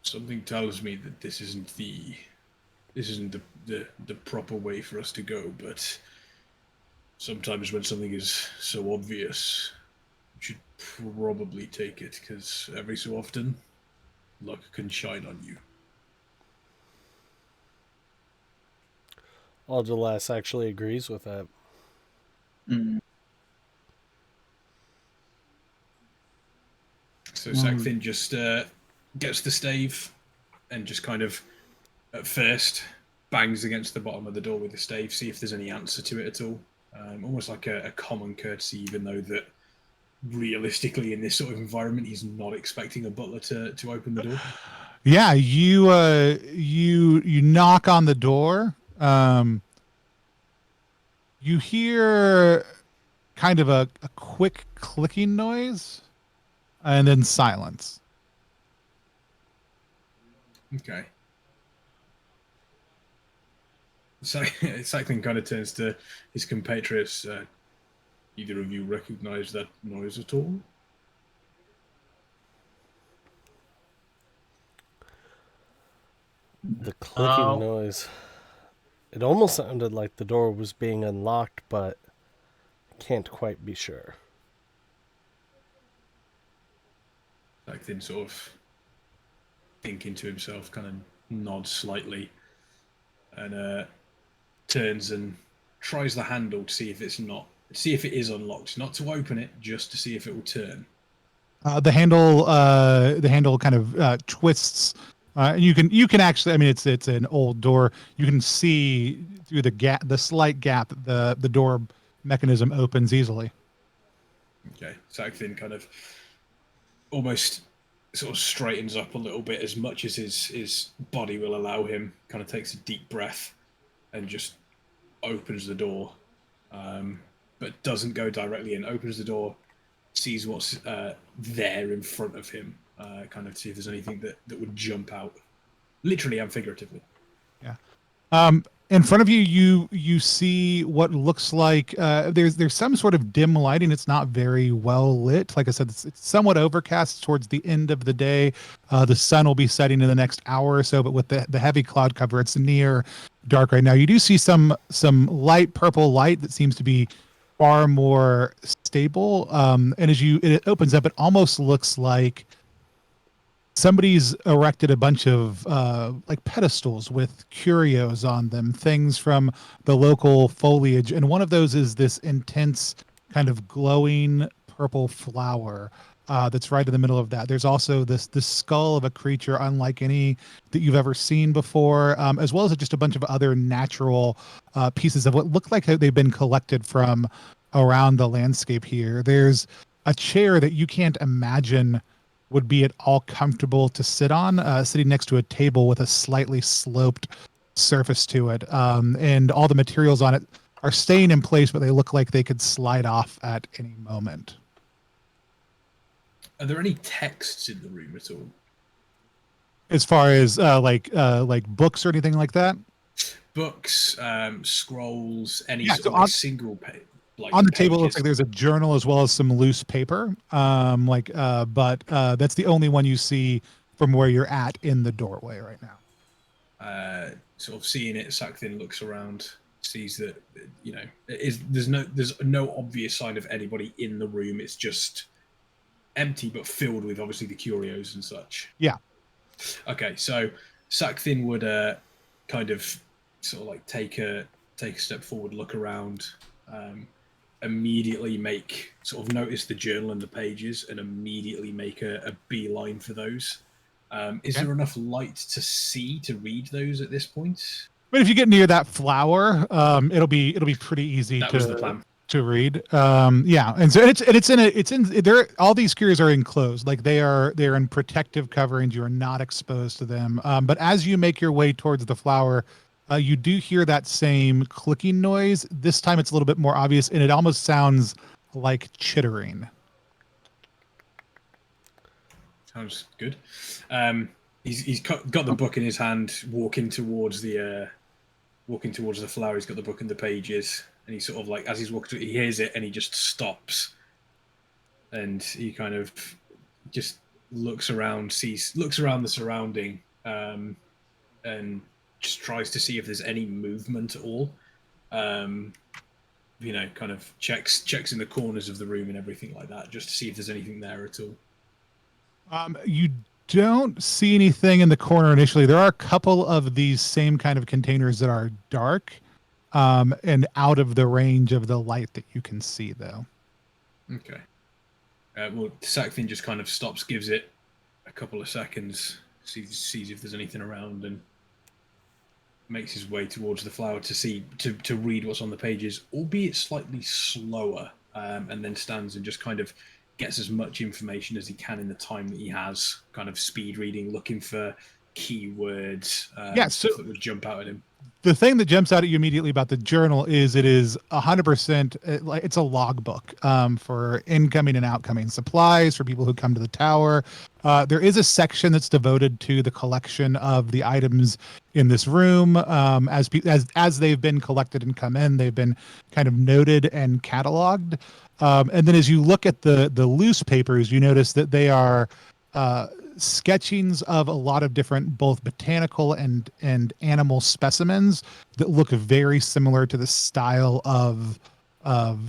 Something tells me that this isn't the proper way for us to go, but sometimes when something is so obvious, you should probably take it, because every so often, luck can shine on you. Alderlass actually agrees with that. Mm. So Sakthin just gets the stave and just kind of, at first, bangs against the bottom of the door with the stave, see if there's any answer to it at all. Almost like a common courtesy, even though that realistically in this sort of environment, he's not expecting a butler to open the door. Yeah, you knock on the door. You hear kind of a quick clicking noise, and then silence. Okay. Sakthin kind of turns to his compatriots. Either of you recognize that noise at all? The clicking noise. It almost sounded like the door was being unlocked, but can't quite be sure. Sakthin sort of thinking to himself, kind of nods slightly, and turns and tries the handle to see if it is unlocked, not to open it, just to see if it will turn. The handle kind of twists. You can actually, I mean, it's an old door. You can see through the slight gap, the door mechanism opens easily. Okay, Sakthin kind of almost sort of straightens up a little bit, as much as his body will allow him. Kind of takes a deep breath and just opens the door, but doesn't go directly in. Opens the door, sees what's there in front of him, kind of see if there's anything that would jump out, literally and figuratively. Yeah. In front of you see what looks like there's some sort of dim lighting. It's not very well lit. Like I said, it's somewhat overcast towards the end of the day. The sun will be setting in the next hour or so, but with the heavy cloud cover, it's near dark right now. You do see some light purple light that seems to be far more stable. And as it opens up, it almost looks like somebody's erected a bunch of like pedestals with curios on them, things from the local foliage, and one of those is this intense kind of glowing purple flower that's right in the middle of that. There's also this skull of a creature unlike any that you've ever seen before, as well as just a bunch of other natural pieces of what look like they've been collected from around the landscape here. There's a chair that you can't imagine would be at all comfortable to sit on, sitting next to a table with a slightly sloped surface to it. And all the materials on it are staying in place, but they look like they could slide off at any moment. Are there any texts in the room at all? As far as like books or anything like that? Books, scrolls, any Yeah, sort so of single page. Like on the table, it looks pages. like there's a journal as well as some loose paper. But that's the only one you see from where you're at in the doorway right now. Sort of seeing it, Sakthin looks around, sees that there's no obvious sign of anybody in the room. It's just empty, but filled with obviously the curios and such. Yeah. Okay, so Sakthin would kind of sort of like take a step forward, look around. Immediately notice the journal and the pages, and immediately make a beeline for those. Is there enough light to read those at this point? But if you get near that flower, it'll be pretty easy That was the plan. To read. Yeah, and so it's in there. All these curios are enclosed, like they're in protective coverings. You are not exposed to them. But as you make your way towards the flower, you do hear that same clicking noise. This time it's a little bit more obvious, and it almost sounds like chittering. Sounds good. He's got the book in his hand, walking towards the flower. He's got the book and the pages, and he's sort of like, as he's walking through, he hears it and he just stops, and he kind of just looks around the surrounding, and just tries to see if there's any movement at all. Kind of checks in the corners of the room and everything like that, just to see if there's anything there at all. You don't see anything in the corner initially. There are a couple of these same kind of containers that are dark, and out of the range of the light that you can see, though. Okay. Well, Sackfin just kind of stops, gives it a couple of seconds, sees if there's anything around, and makes his way towards the flower to read what's on the pages, albeit slightly slower, and then stands and just kind of gets as much information as he can in the time that he has, kind of speed reading, looking for keywords, stuff that would jump out at him. The thing that jumps out at you immediately about the journal is it is 100%, it's a logbook for incoming and outgoing supplies for people who come to the tower. There is a section that's devoted to the collection of the items in this room. As they've been collected and come in, they've been kind of noted and cataloged. And then as you look at the loose papers, you notice that they are sketchings of a lot of different both botanical and animal specimens that look very similar to the style of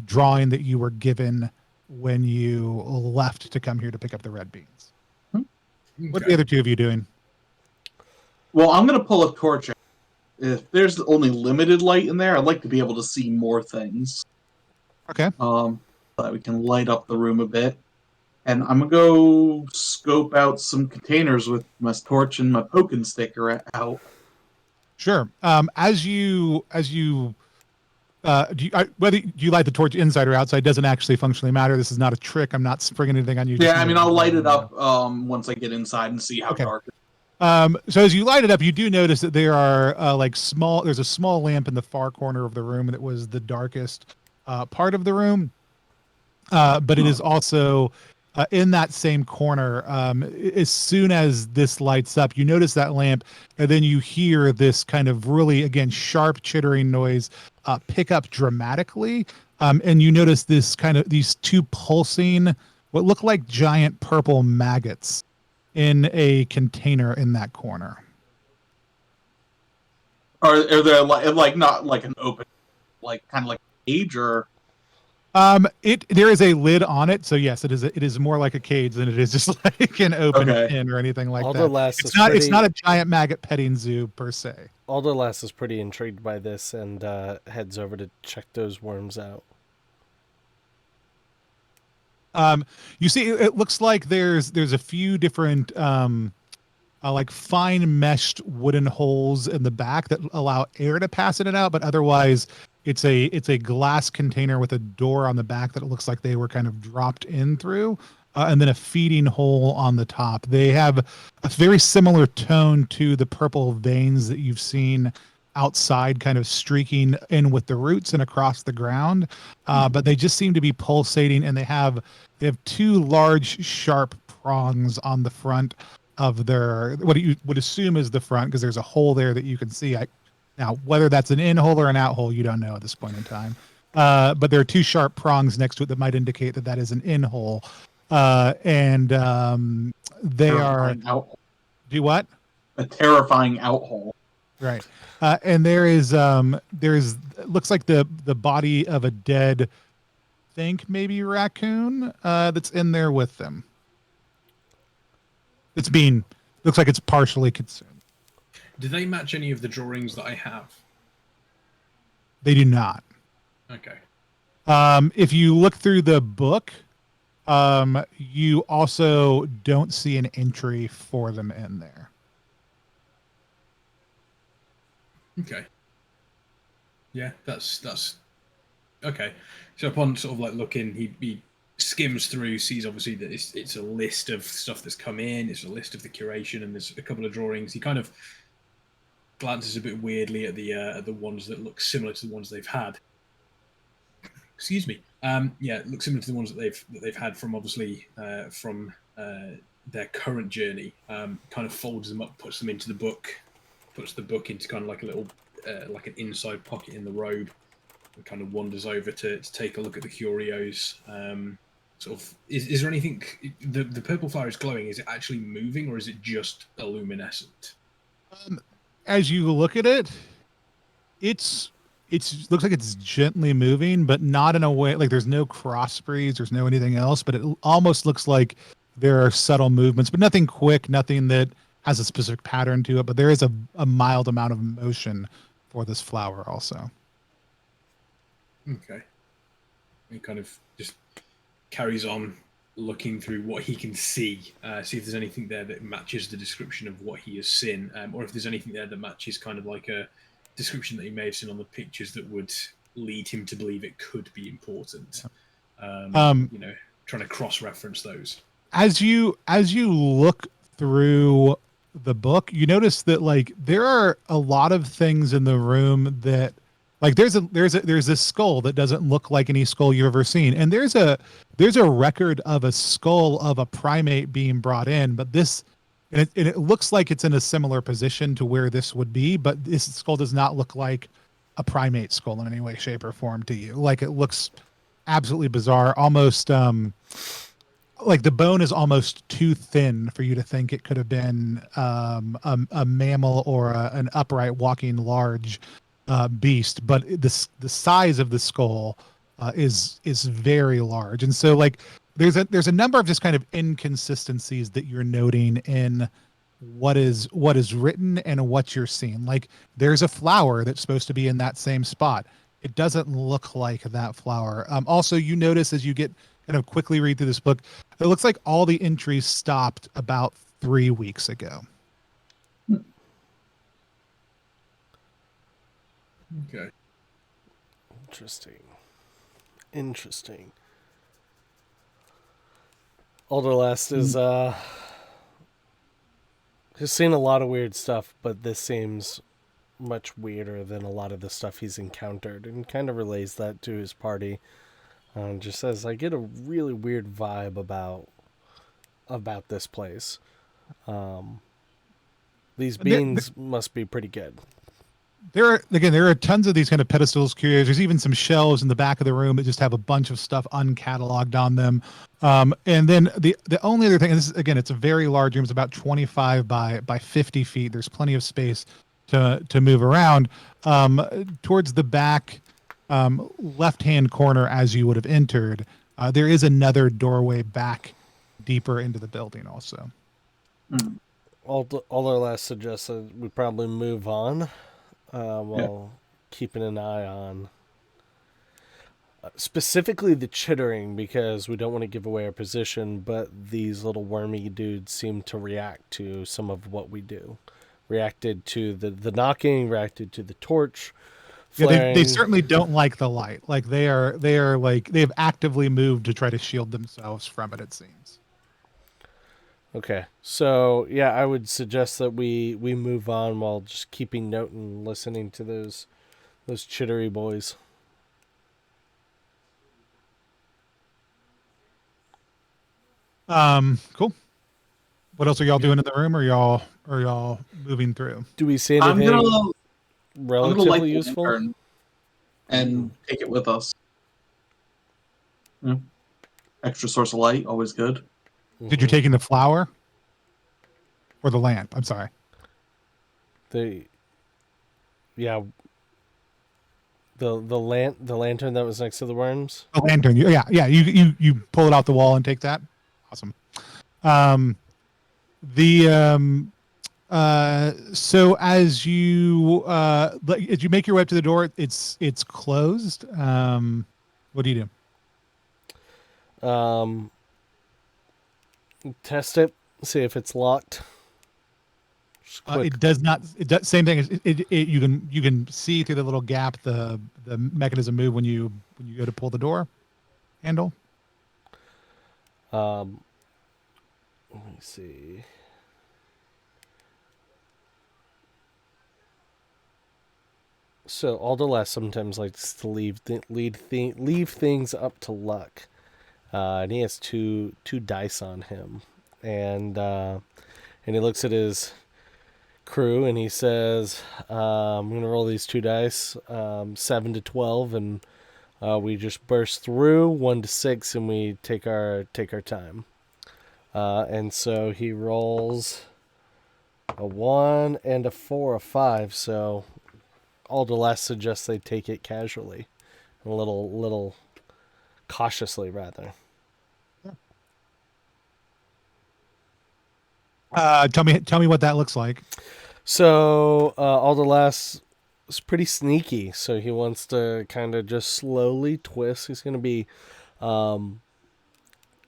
drawing that you were given when you left to come here to pick up the red beans. Okay. What are the other two of you doing? Well, I'm going to pull a torch out. If there's only limited light in there, I'd like to be able to see more things. Okay. So that we can light up the room a bit. And I'm going to go scope out some containers with my torch and my poking sticker out. Sure. As you whether you light the torch inside or outside doesn't actually functionally matter. This is not a trick. I'm not springing anything on you. Yeah, I mean, I'll light it up once I get inside and see how dark it is. So as you light it up, you do notice that there are there's a small lamp in the far corner of the room that was the darkest part of the room. But it is also in that same corner. As soon as this lights up, you notice that lamp, and then you hear this kind of really, again, sharp chittering noise pick up dramatically. And you notice these two pulsing, what look like giant purple maggots in a container in that corner. Are there like not like an open, like kind of like a cage or? There is a lid on it, so yes, it is more like a cage than it is just like an open tin or anything like that. It's not a giant maggot petting zoo per se. Alderlass is pretty intrigued by this and heads over to check those worms out. You see, it looks like there's a few different like fine meshed wooden holes in the back that allow air to pass in and out, but otherwise it's a glass container with a door on the back that it looks like they were kind of dropped in through, and then a feeding hole on the top. They have a very similar tone to the purple veins that you've seen outside, kind of streaking in with the roots and across the ground, but they just seem to be pulsating, and they have two large sharp prongs on the front of their, what you would assume is the front, because there's a hole there that you can see. Now, whether that's an in hole or an out hole, you don't know at this point in time. But there are two sharp prongs next to it that might indicate that is an in hole. And they are... Do what? A terrifying out hole. Right. And there's it looks like the body of a dead, maybe raccoon, that's in there with them. Looks like it's partially consumed. Do they match any of the drawings that I have? They do not. Okay. If you look through the book, you also don't see an entry for them in there. Okay. Yeah, that's okay. So upon sort of like looking, he skims through, sees obviously that it's a list of stuff that's come in, it's a list of the curation, and there's a couple of drawings. He kind of glances a bit weirdly at the ones that look similar to the ones they've had. Excuse me. Yeah, it looks similar to the ones that they've had from obviously from their current journey. Kind of folds them up, puts them into the book, puts the book into kind of like a little like an inside pocket in the robe, and kind of wanders over to take a look at the curios. Sort of, is there anything? The purple flower is glowing. Is it actually moving, or is it just luminescent? As you look at it, it's looks like it's gently moving, but not in a way like there's no cross breeze, there's no anything else, but it almost looks like there are subtle movements, but nothing quick, nothing that has a specific pattern to it. But there is a mild amount of motion for this flower also. Okay. He kind of just carries on looking through what he can see, see if there's anything there that matches the description of what he has seen, or if there's anything there that matches kind of like a description that he may have seen on the pictures that would lead him to believe it could be important. You know, trying to cross-reference those. As you look through the book, you notice that like there are a lot of things in the room that like there's this skull that doesn't look like any skull you've ever seen, and there's a record of a skull of a primate being brought in, but this and it looks like it's in a similar position to where this would be, but this skull does not look like a primate skull in any way, shape, or form to you. Like it looks absolutely bizarre, almost like the bone is almost too thin for you to think it could have been a mammal or an upright walking large beast, but the size of the skull is very large, and so like there's a number of just kind of inconsistencies that you're noting in what is written and what you're seeing. Like there's a flower that's supposed to be in that same spot. It doesn't look like that flower. Also, you notice as you get kind of quickly read through this book, it looks like all the entries stopped about 3 weeks ago. Okay. Interesting. Alderlast is he's seen a lot of weird stuff, but this seems much weirder than a lot of the stuff he's encountered, and kind of relays that to his party. Just says, I get a really weird vibe about this place. These beans must be pretty good. There are tons of these kind of pedestals, curios. There's even some shelves in the back of the room that just have a bunch of stuff uncatalogued on them. And then the only other thing, and this is, again, it's a very large room. It's about 25 by 50 feet. There's plenty of space to move around. Towards the back left-hand corner as you would have entered, there is another doorway back deeper into the building also. Alderlast suggests that we probably move on. While keeping an eye on specifically the chittering, because we don't want to give away our position, but these little wormy dudes seem to react to some of what we do. Reacted to the knocking, reacted to the torch flaring. Yeah, they certainly don't like the light. Like they are like they have actively moved to try to shield themselves from it seems. Okay, so yeah, I would suggest that we move on while just keeping note and listening to those chittery boys. Cool. What else are y'all doing in the room? Or y'all moving through? Do we see anything relatively light the useful? lantern and take it with us. Yeah. Extra source of light, always good. Did you take in the flower or the lamp? I'm sorry. The lantern that was next to the worms. The lantern. Yeah. You pull it off the wall and take that. Awesome. So as you make your way up to the door, it's closed. What do you do? Test it, see if it's locked. It does not. It does, same thing. You can see through the little gap the mechanism move when you go to pull the door handle. Let me see. So Alderless sometimes likes to leave things up to luck, and he has two dice on him, and he looks at his crew and he says, "I'm gonna roll these 2 dice, 7 to 12, and we just burst through 1 to 6, and we take our time." And so he rolls a 1 and a 4, a 5. So Alderless suggests they take it casually, a little cautiously rather. Tell me what that looks like. So Alderless is pretty sneaky, so he wants to kind of just slowly twist. He's going to be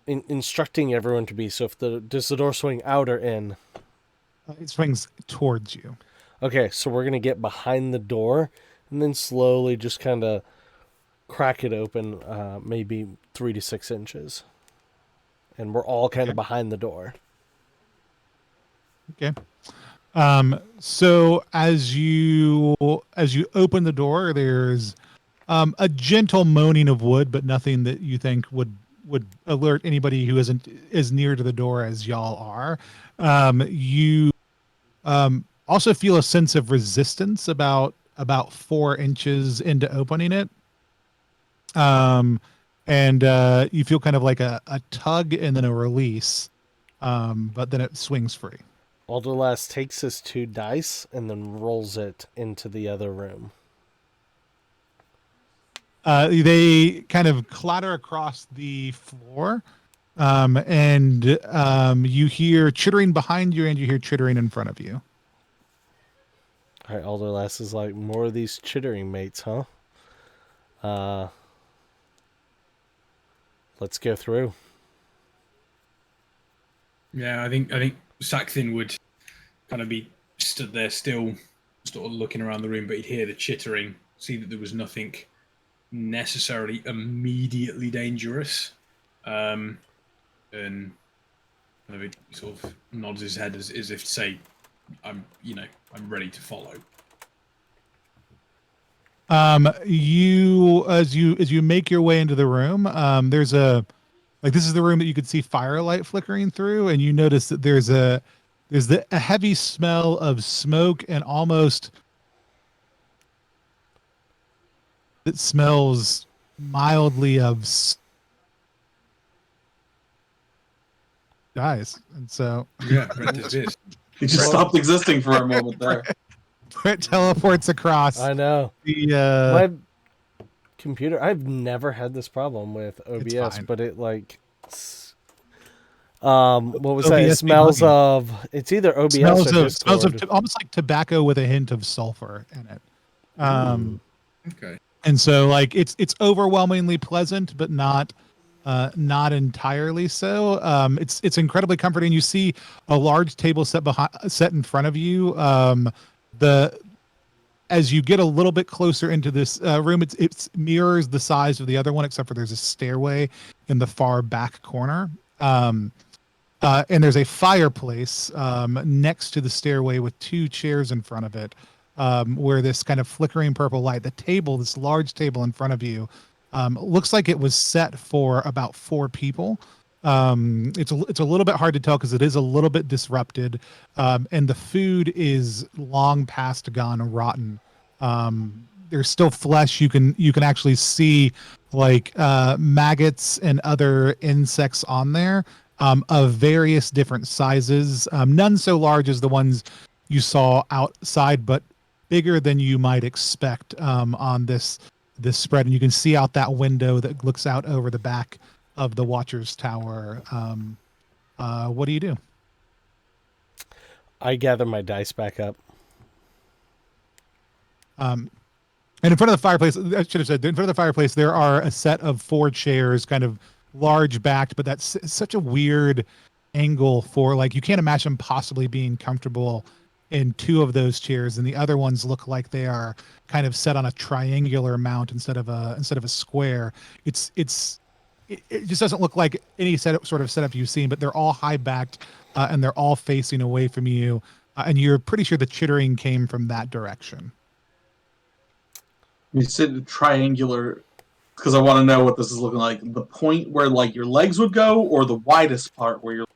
instructing everyone to be. So does the door swing out or in? It swings towards you. Okay, so we're going to get behind the door and then slowly just kind of crack it open, maybe 3 to 6 inches. And we're all kind of behind the door. Okay. So as you open the door, there's a gentle moaning of wood, but nothing that you think would alert anybody who isn't as near to the door as y'all are. You also feel a sense of resistance about 4 inches into opening it. And you feel kind of like a tug and then a release, but then it swings free. Alderless takes his 2 dice and then rolls it into the other room. They kind of clatter across the floor, and you hear chittering behind you, and you hear chittering in front of you. All right, Alderless is like, more of these chittering mates, huh? Let's go through. Yeah, I think Saxon would kind of be stood there still, sort of looking around the room, but he'd hear the chittering, see that there was nothing necessarily immediately dangerous, and kind of he sort of nods his head as if to say, I'm ready to follow. You as you make your way into the room, there's this is the room that you could see firelight flickering through, and you notice that there's a heavy smell of smoke, and almost it smells mildly of guys. And so Yeah, Brett is. He just stopped existing for a moment there. Brett teleports across. I know. My computer, I've never had this problem with OBS, but it like what was that? It smells of, it's either OBS or Discord. Smells of almost like tobacco with a hint of sulfur in it. Okay. And so like it's overwhelmingly pleasant, but not entirely so. It's incredibly comforting. You see a large table set in front of you. As you get a little bit closer into this room, it mirrors the size of the other one, except for there's a stairway in the far back corner. And there's a fireplace next to the stairway with 2 chairs in front of it, where this kind of flickering purple light, this large table in front of you, looks like it was set for about 4 people. It's a little bit hard to tell because it is a little bit disrupted, and the food is long past gone rotten. There's still flesh. You can actually see like maggots and other insects on there, of various different sizes. None so large as the ones you saw outside, but bigger than you might expect on this spread. And you can see out that window that looks out over the back of the Watcher's Tower. What do you do? I gather my dice back up. And in front of the fireplace, I should have said, in front of the fireplace, there are a set of 4 chairs, kind of large backed, but that's such a weird angle for, like, you can't imagine possibly being comfortable in 2 of those chairs, and the other ones look like they are kind of set on a triangular mount instead of a square. It just doesn't look like any sort of setup you've seen, but they're all high backed, and they're all facing away from you, and you're pretty sure the chittering came from that direction. You said triangular because I want to know what this is looking like. The point where like your legs would go, or the widest part where your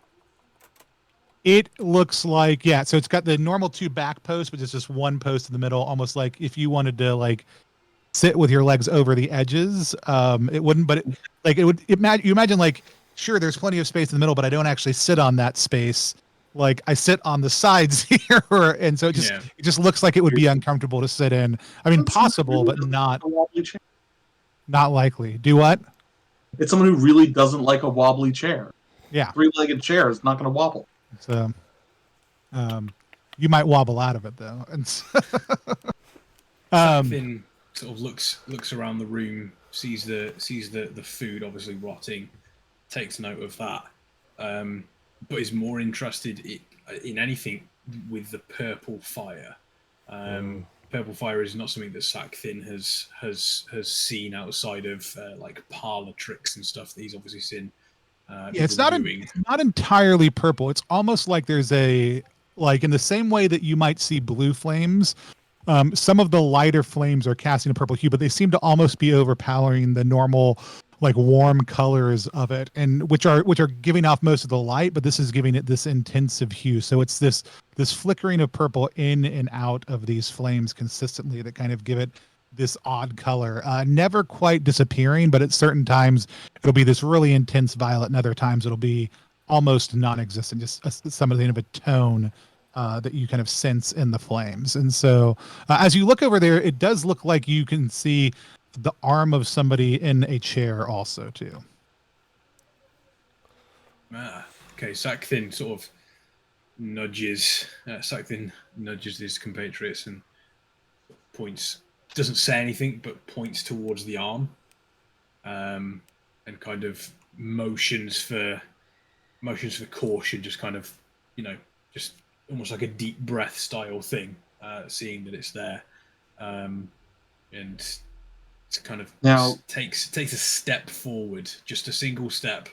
It looks like, yeah, so it's got the normal 2 back posts, but it's just 1 post in the middle, almost like if you wanted to like sit with your legs over the edges, it wouldn't, but you imagine like, sure, there's plenty of space in the middle, but I don't actually sit on that space. Like I sit on the sides here, and so it just looks like it would be uncomfortable to sit in. I mean, possible, but not likely. Do what? It's someone who really doesn't like a wobbly chair. Yeah. 3-legged chair is not going to wobble. So, you might wobble out of it though. And Finn sort of looks around the room, sees the food obviously rotting, takes note of that, but is more interested in anything with the purple fire. Purple fire is not something that Sack-Thin has seen outside of like parlor tricks and stuff that he's obviously seen. It's not entirely purple. It's almost like there's like in the same way that you might see blue flames. Some of the lighter flames are casting a purple hue, but they seem to almost be overpowering the normal, like warm colors of it, and which are giving off most of the light. But this is giving it this intensive hue. So it's this flickering of purple in and out of these flames consistently that kind of give it this odd color, never quite disappearing, but at certain times it'll be this really intense violet, and other times it'll be almost non-existent, just something of a tone that you kind of sense in the flames. And so as you look over there, it does look like you can see the arm of somebody in a chair also too. Okay, Sack-Thin sort of nudges his compatriots and points, doesn't say anything, but points towards the arm, and kind of motions for caution, just kind of, just almost like a deep breath style thing, seeing that it's there, and it's kind of now takes a step forward, just a single step,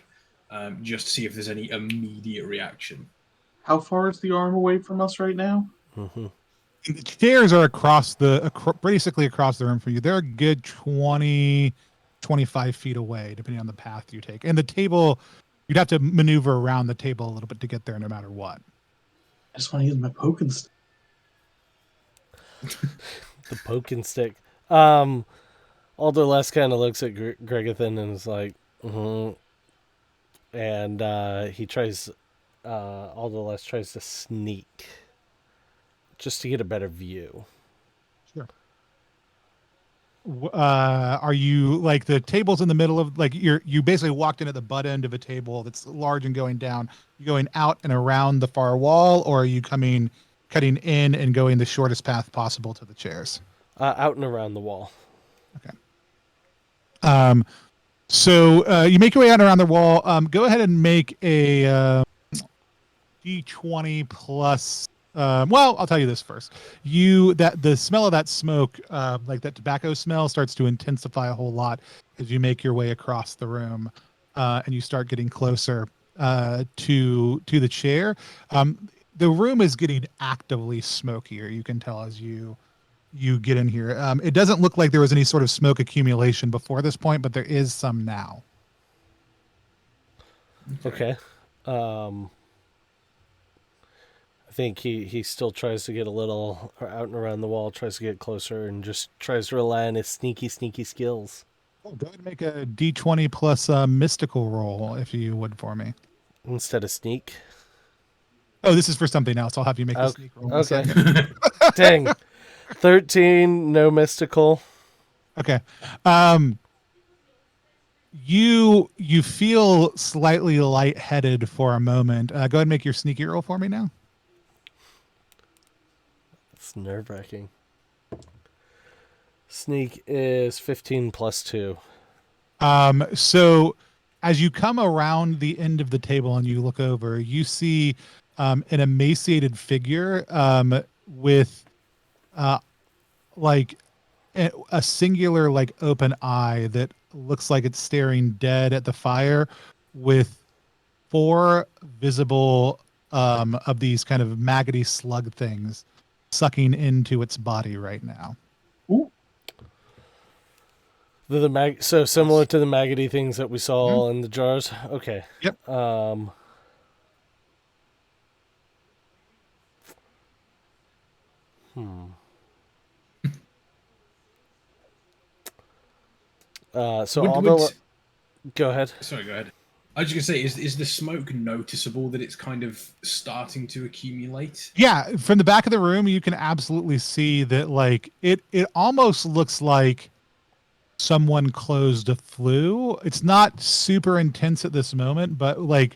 just to see if there's any immediate reaction. How far is the arm away from us right now? Mm-hmm. The chairs are basically across the room from you. They're a good 20, 25 feet away, depending on the path you take. And the table, you'd have to maneuver around the table a little bit to get there no matter what. I just want to use my poking stick. The poking stick. Alderless kind of looks at Gregathan and is like, and he tries, Alderless tries to sneak just to get a better view. Sure. Are you like the table's in the middle of like you basically walked in at the butt end of a table that's large and going down? You going out and around the far wall, or are you cutting in and going the shortest path possible to the chairs? Out and around the wall. Okay. So you make your way out around the wall. Go ahead and make a D20 plus. Well, I'll tell you this first. The smell of that smoke, like that tobacco smell, starts to intensify a whole lot as you make your way across the room, and you start getting closer to the chair. The room is getting actively smokier. You can tell as you get in here. It doesn't look like there was any sort of smoke accumulation before this point, but there is some now. Okay. I think he still tries to get a little out and around the wall, tries to get closer, and just tries to rely on his sneaky skills. Oh, go ahead and make a D20 plus mystical roll, if you would, for me. Instead of sneak? Oh, this is for something else. I'll have you make the sneak roll. Okay. Dang. 13, no mystical. Okay. You feel slightly lightheaded for a moment. Go ahead and make your sneaky roll for me now. It's nerve-wracking. Sneak is 15 plus 2. So as you come around the end of the table and you look over, you see an emaciated figure with like a singular like open eye that looks like it's staring dead at the fire, with 4 visible of these kind of maggoty slug things sucking into its body right now. Ooh. They're the so similar to the maggoty things that we saw in the jars. Okay. Yep. So go ahead. Sorry, go ahead. I was just gonna say, is the smoke noticeable that it's kind of starting to accumulate? Yeah, from the back of the room, you can absolutely see that. Like it almost looks like someone closed a flue. It's not super intense at this moment, but like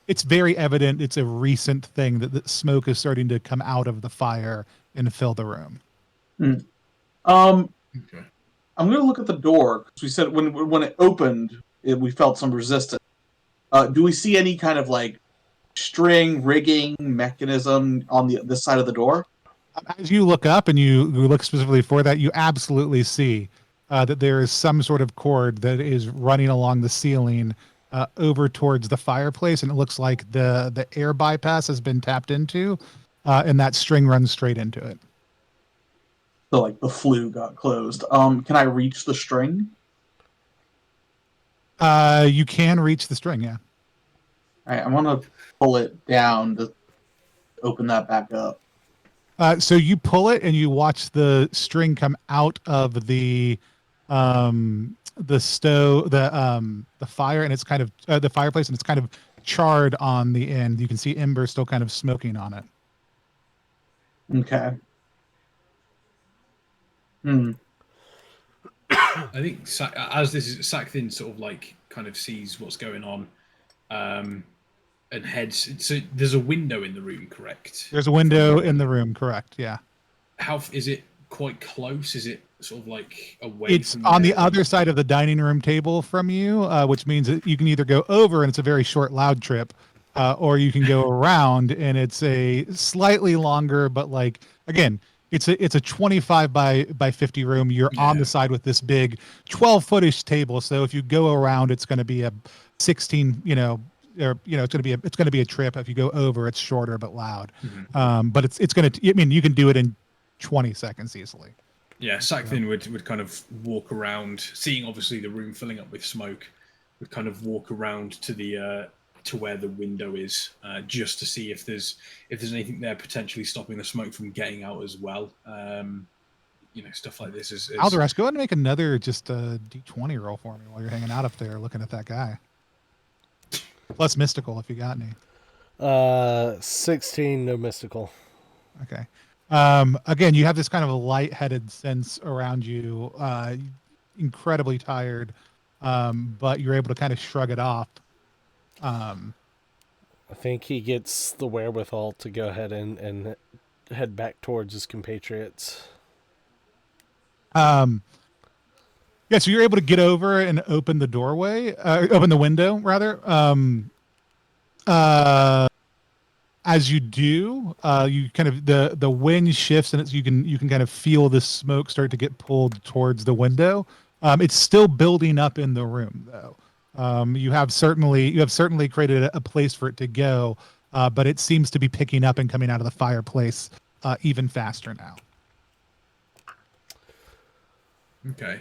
it's very evident. It's a recent thing that the smoke is starting to come out of the fire and fill the room. Okay. I'm going to look at the door because we said when it opened, we felt some resistance. Do we see any kind of like string rigging mechanism on this side of the door? As you look up and you look specifically for that, you absolutely see that there is some sort of cord that is running along the ceiling over towards the fireplace, and it looks like the air bypass has been tapped into, and that string runs straight into it. So like the flue got closed. Can I reach the string? You can reach the string, yeah. All right, I want to pull it down to open that back up. So you pull it and you watch the string come out of the stove, the fire, and it's kind of the fireplace, and it's kind of charred on the end. You can see ember still kind of smoking on it. Okay. I think as this is Sakthin sort of like kind of sees what's going on, and heads. So there's a window in the room, correct? There's a window in the room, correct? Yeah. How is it? Quite close? Is it sort of like away? It's on the other side of the dining room table from you, which means that you can either go over and it's a very short, loud trip, or you can go around and it's a slightly longer, but like again, it's a 25 by 50 room. You're on the side with this big 12-footish table. So if you go around, it's going to be a 16, it's going to be a trip. If you go over, it's shorter but loud. But it's going to. I mean, you can do it in 20 seconds easily. Yeah, Sakthin would kind of walk around, seeing obviously the room filling up with smoke, would kind of walk around to the to where the window is, just to see if there's anything there potentially stopping the smoke from getting out as well. Stuff like this is. Alderus, go ahead and make another just a D20 roll for me while you're hanging out up there looking at that guy. Plus mystical if you got any. 16, no mystical. Okay. Again, you have this kind of a lightheaded sense around you, incredibly tired, but you're able to kind of shrug it off. I think he gets the wherewithal to go ahead and head back towards his compatriots. Yeah, so you're able to get over and open the doorway, open the window rather. As you do, you kind of the wind shifts and you can kind of feel the smoke start to get pulled towards the window. It's still building up in the room though. You have certainly created a place for it to go, but it seems to be picking up and coming out of the fireplace even faster now. Okay.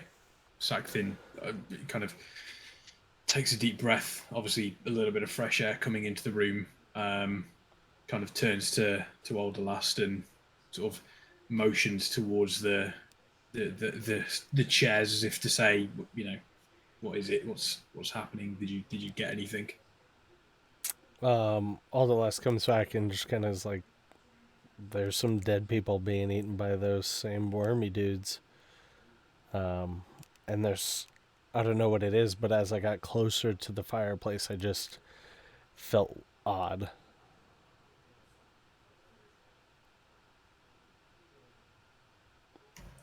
Sakthin kind of takes a deep breath. Obviously, a little bit of fresh air coming into the room. Kind of turns to Alderlast and sort of motions towards the chairs as if to say, what is it? What's happening? Did you get anything? Alderlast comes back and just kind of is like, there's some dead people being eaten by those same wormy dudes. And there's, I don't know what it is, but as I got closer to the fireplace, I just felt odd.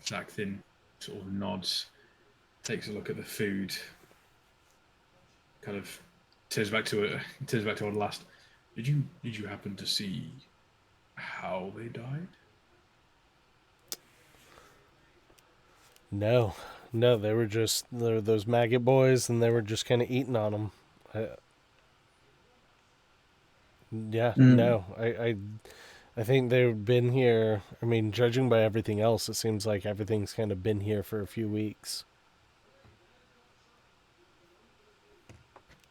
Sakthin sort of nods, takes a look at the food, kind of turns back to Alderlast. Did you happen to see how they died? No, they were those maggot boys, and they were just kind of eating on them. No, I think they've been here. I mean, judging by everything else, it seems like everything's kind of been here for a few weeks.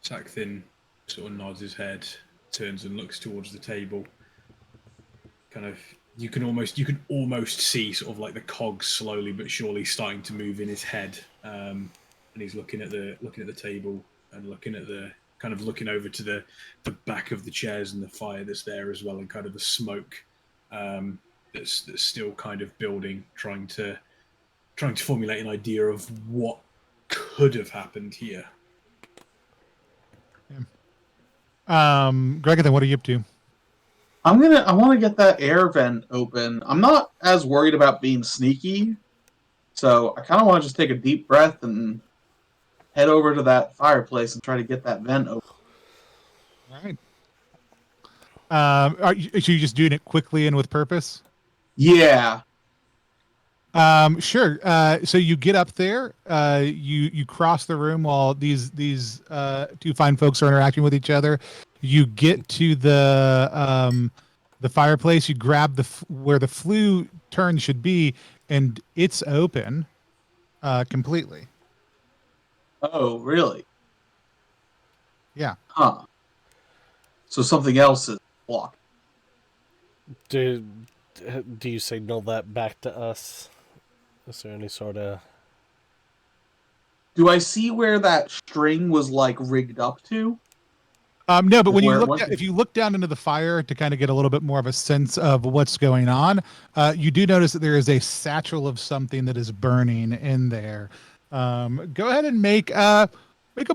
Sakthin sort of nods his head, turns and looks towards the table. Kind of, you can almost see sort of like the cogs slowly but surely starting to move in his head, and he's looking at the table and looking over to the back of the chairs and the fire that's there as well, and kind of the smoke that's still kind of building, trying to formulate an idea of what could have happened here. Greg, then what are you up to? I want to get that air vent open. I'm not as worried about being sneaky, so I kind of want to just take a deep breath and head over to that fireplace and try to get that vent open. All right. So you're just doing it quickly and with purpose? Yeah. Sure. So you get up there, you cross the room while these two fine folks are interacting with each other. You get to the fireplace, you grab where the flue turn should be, and it's open completely. Oh, really? Yeah. Huh. So something else is blocked. Do you signal that back to us? Is there any sort of... Do I see where that string was like rigged up to? No, but when you if if you look down into the fire to kind of get a little bit more of a sense of what's going on, you do notice that there is a satchel of something that is burning in there. Go ahead and make a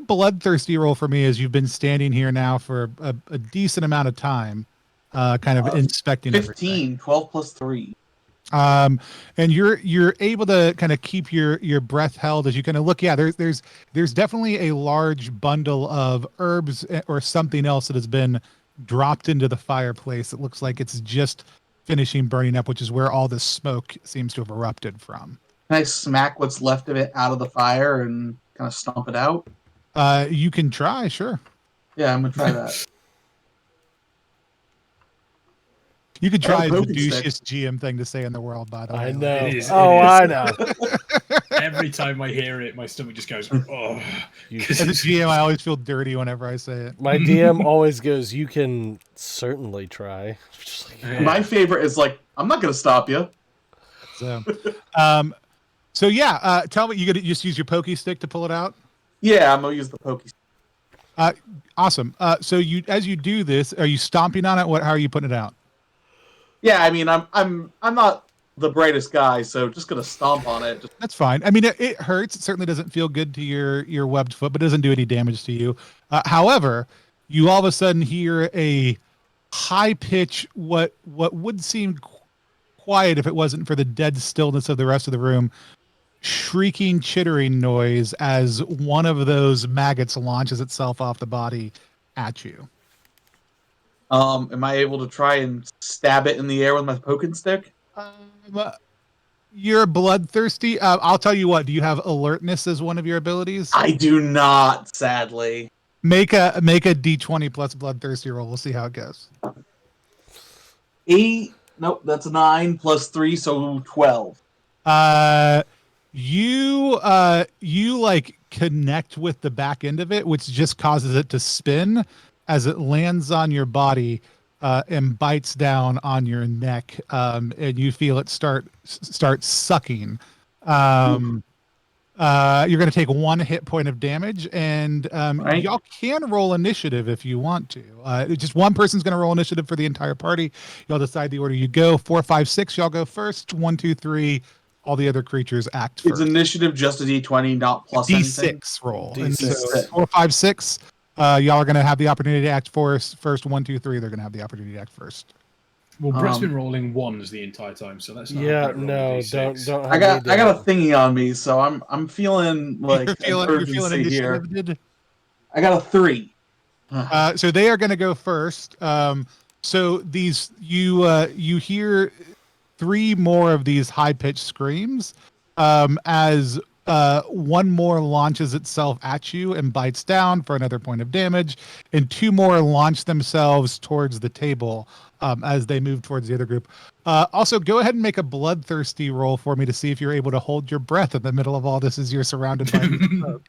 bloodthirsty roll for me, as you've been standing here now for a decent amount of time, kind of inspecting 15, everything. 12 plus 3. And you're able to kind of keep your breath held as you kind of look. Yeah, there's definitely a large bundle of herbs or something else that has been dropped into the fireplace. It looks like it's just finishing burning up, which is where all this smoke seems to have erupted from. Can I smack what's left of it out of the fire and kind of stomp it out? You can try, sure. Yeah, I'm gonna try that. You could try the poking douchiest GM thing to say in the world, by the way. I know. It is, I know. Every time I hear it, my stomach just goes, oh. As a GM, I always feel dirty whenever I say it. My DM always goes, you can certainly try. Just like, Yeah. My favorite is like, I'm not gonna stop you. So, tell me, you gonna just use your pokey stick to pull it out? Yeah, I'm gonna use the pokey. Awesome. So as you do this, are you stomping on it? How are you putting it out? Yeah, I mean, I'm not the brightest guy, so just gonna stomp on it. That's fine. I mean, it hurts. It certainly doesn't feel good to your webbed foot, but it doesn't do any damage to you. However, you all of a sudden hear a high pitch, what would seem quiet if it wasn't for the dead stillness of the rest of the room, shrieking, chittering noise as one of those maggots launches itself off the body at you. Am I able to try and stab it in the air with my poking stick? You're bloodthirsty. I'll tell you what. Do you have alertness as one of your abilities? I do not, sadly. Make a D20 plus bloodthirsty roll. We'll see how it goes. 8. Nope, that's 9 plus 3, so 12. You like connect with the back end of it, which just causes it to spin as it lands on your body and bites down on your neck, and you feel it start sucking. You're going to take 1 hit point of damage, and Right. Y'all can roll initiative if you want to. Just one person's going to roll initiative for the entire party. Y'all decide the order you go. 4, 5, 6. Y'all go first. 1, 2, 3. All the other creatures act first. Is initiative just a D20, not plus D6 anything? roll. D6. And so 4, 5, 6. Y'all are going to have the opportunity to act first. 1, 2, 3. They're going to have the opportunity to act first. Well, Brett's been rolling 1s the entire time, so that's not. yeah, no, don't. I got a thingy on me, so I'm feeling like you're feeling here. initiative. I got a 3. So they are going to go first. So these you hear 3 more of these high pitched screams as one more launches itself at you and bites down for another point of damage, and 2 more launch themselves towards the table as they move towards the other group. Also, go ahead and make a bloodthirsty roll for me to see if you're able to hold your breath in the middle of all this as you're surrounded by smoke.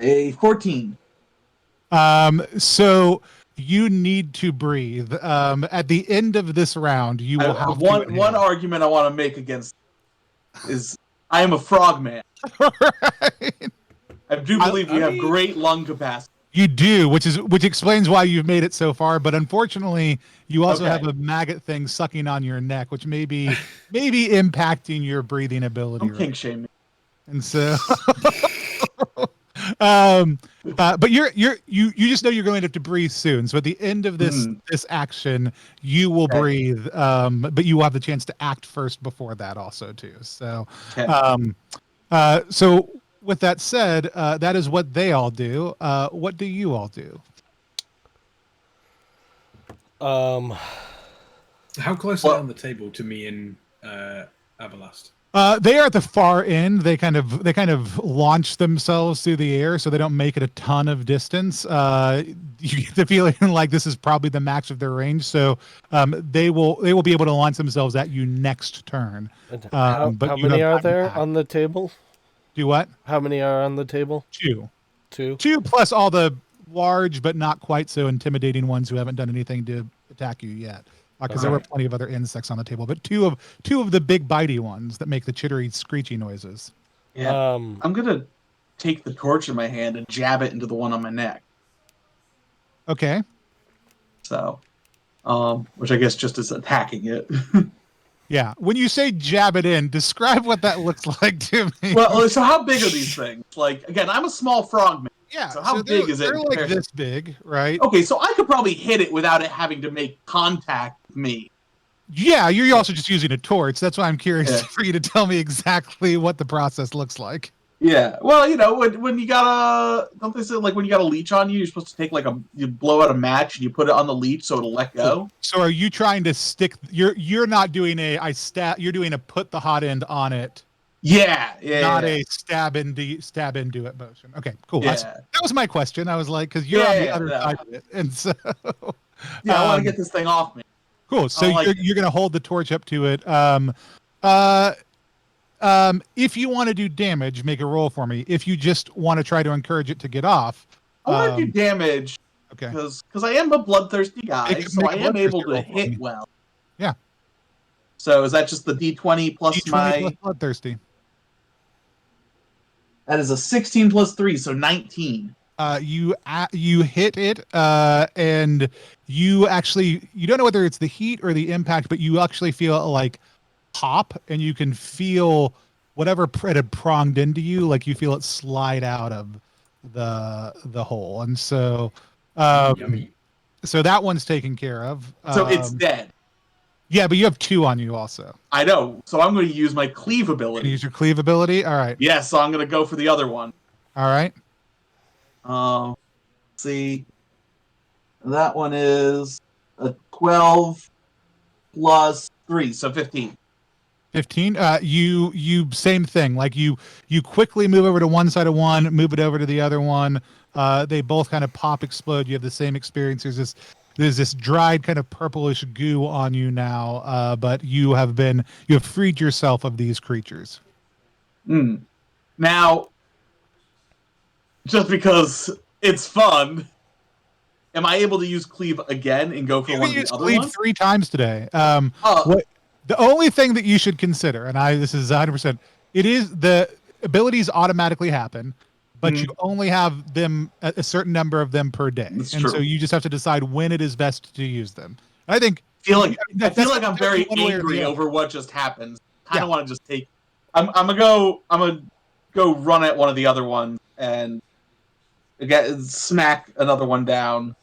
A 14. So you need to breathe. At the end of this round, you will have one argument I want to make against is I am a frogman. Right. I do believe we I have mean- great lung capacity. You do, which explains why you've made it so far. But unfortunately, you also Okay. have a maggot thing sucking on your neck, which may be impacting your breathing ability. Don't kink shame me. And so, but you just know you're going to have to breathe soon. So at the end of this action, you will Okay. breathe. But you will have the chance to act first before that also too. So, Okay. so with that said, that is what they all do. What do you all do? How close are they on the table to me and Abalast? They are at the far end. They kind of launch themselves through the air, so they don't make it a ton of distance. You get the feeling like this is probably the max of their range. So they will be able to launch themselves at you next turn. How many are there on the table? Do what? How many are on the table? 2. 2? 2 plus all the large but not quite so intimidating ones who haven't done anything to attack you yet. Because there were plenty of other insects on the table, but two of the big bitey ones that make the chittery, screechy noises. Yeah. I'm gonna take the torch in my hand and jab it into the one on my neck. Okay. So, which I guess just is attacking it. Yeah. When you say jab it in, describe what that looks like to me. Well, so how big are these things? Like, again, I'm a small frogman. Yeah. So how big is it? They're like this big, right? Okay, so I could probably hit it without it having to make contact with me. Yeah, you're also just using a torch. That's why I'm curious for you to tell me exactly what the process looks like. Yeah, well, when you got don't they say like when you got a leech on you, you're supposed to take you blow out a match and you put it on the leech so it'll let go. So are you trying to stick? You're not doing you're doing a put the hot end on it. Yeah. Not a stab into it motion. Okay, cool. Yeah. That was my question. I was like, because you're on the other side of it, and so I want to get this thing off me. Cool. So you're gonna hold the torch up to it. If you want to do damage, make a roll for me. If you just want to try to encourage it to get off, I want to do damage. Okay. Because I am a bloodthirsty guy, so I am able to hit well. Yeah. So is that just the D20 plus D20 plus bloodthirsty? That is a 16 plus 3, so 19. You hit it, and you don't know whether it's the heat or the impact, but you actually feel like pop, and you can feel whatever it had pronged into you, like you feel it slide out of the hole, and so so that one's taken care of. So it's dead. Yeah, but you have 2 on you also. I know. So I'm going to use my cleave ability. Use your cleave ability? All right. Yeah, so I'm going to go for the other one. All right. Let's see. That one is a 12 plus 3, so 15. 15. You same thing. Like you quickly move over to one side of one, move it over to the other one. They both kind of pop, explode. You have the same experience. There's this dried kind of purplish goo on you now, but you have freed yourself of these creatures. Now, just because it's fun, am I able to use cleave again and go for one of the other ones? 3 times today. The only thing that you should consider, and this is 100%, it is the abilities automatically happen, but you only have them a certain number of them per day. That's and true. so you just have to decide when it is best to use them. I think I feel like I'm very angry over what just happened. I don't want to just take. I'm gonna go run at one of the other ones and again smack another one down.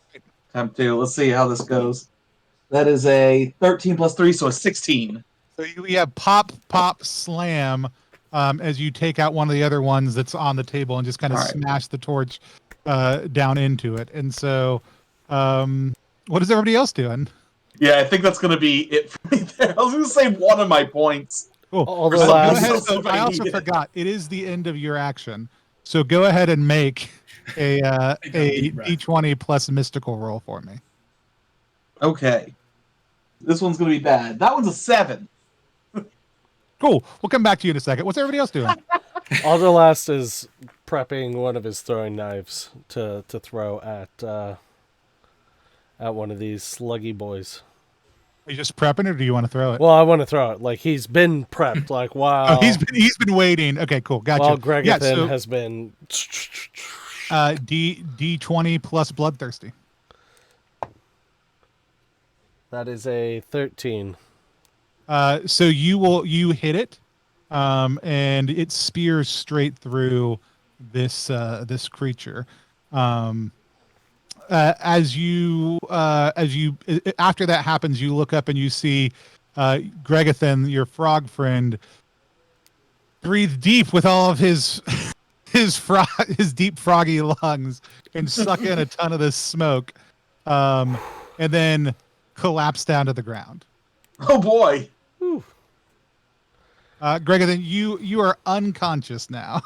Attempt to. Let's see how this goes. That is a 13 plus 3, so a 16. So you have pop, slam as you take out one of the other ones that's on the table and just kind of smash the torch down into it. And so, what is everybody else doing? Yeah, I think that's going to be it for me there. I was going to say one of my points. Cool. I also forgot. It is the end of your action. So go ahead and make a D20 plus mystical roll for me. Okay. This one's going to be bad. That one's a 7. Cool. We'll come back to you in a second. What's everybody else doing? Alderlast is prepping one of his throwing knives to throw at one of these sluggy boys. Are you just prepping it, or do you want to throw it? Well, I want to throw it. Like, he's been prepped. Like, wow. Oh, he's been waiting. Okay, cool, gotcha. While Gregathan so, has been. D20 plus bloodthirsty. That is a 13. So you hit it, and it spears straight through this creature. As you after that happens, you look up and you see Gregathan, your frog friend, breathe deep with all of his his deep froggy lungs and suck in a ton of this smoke, and then collapse down to the ground. Oh boy. Gregathan, you are unconscious now.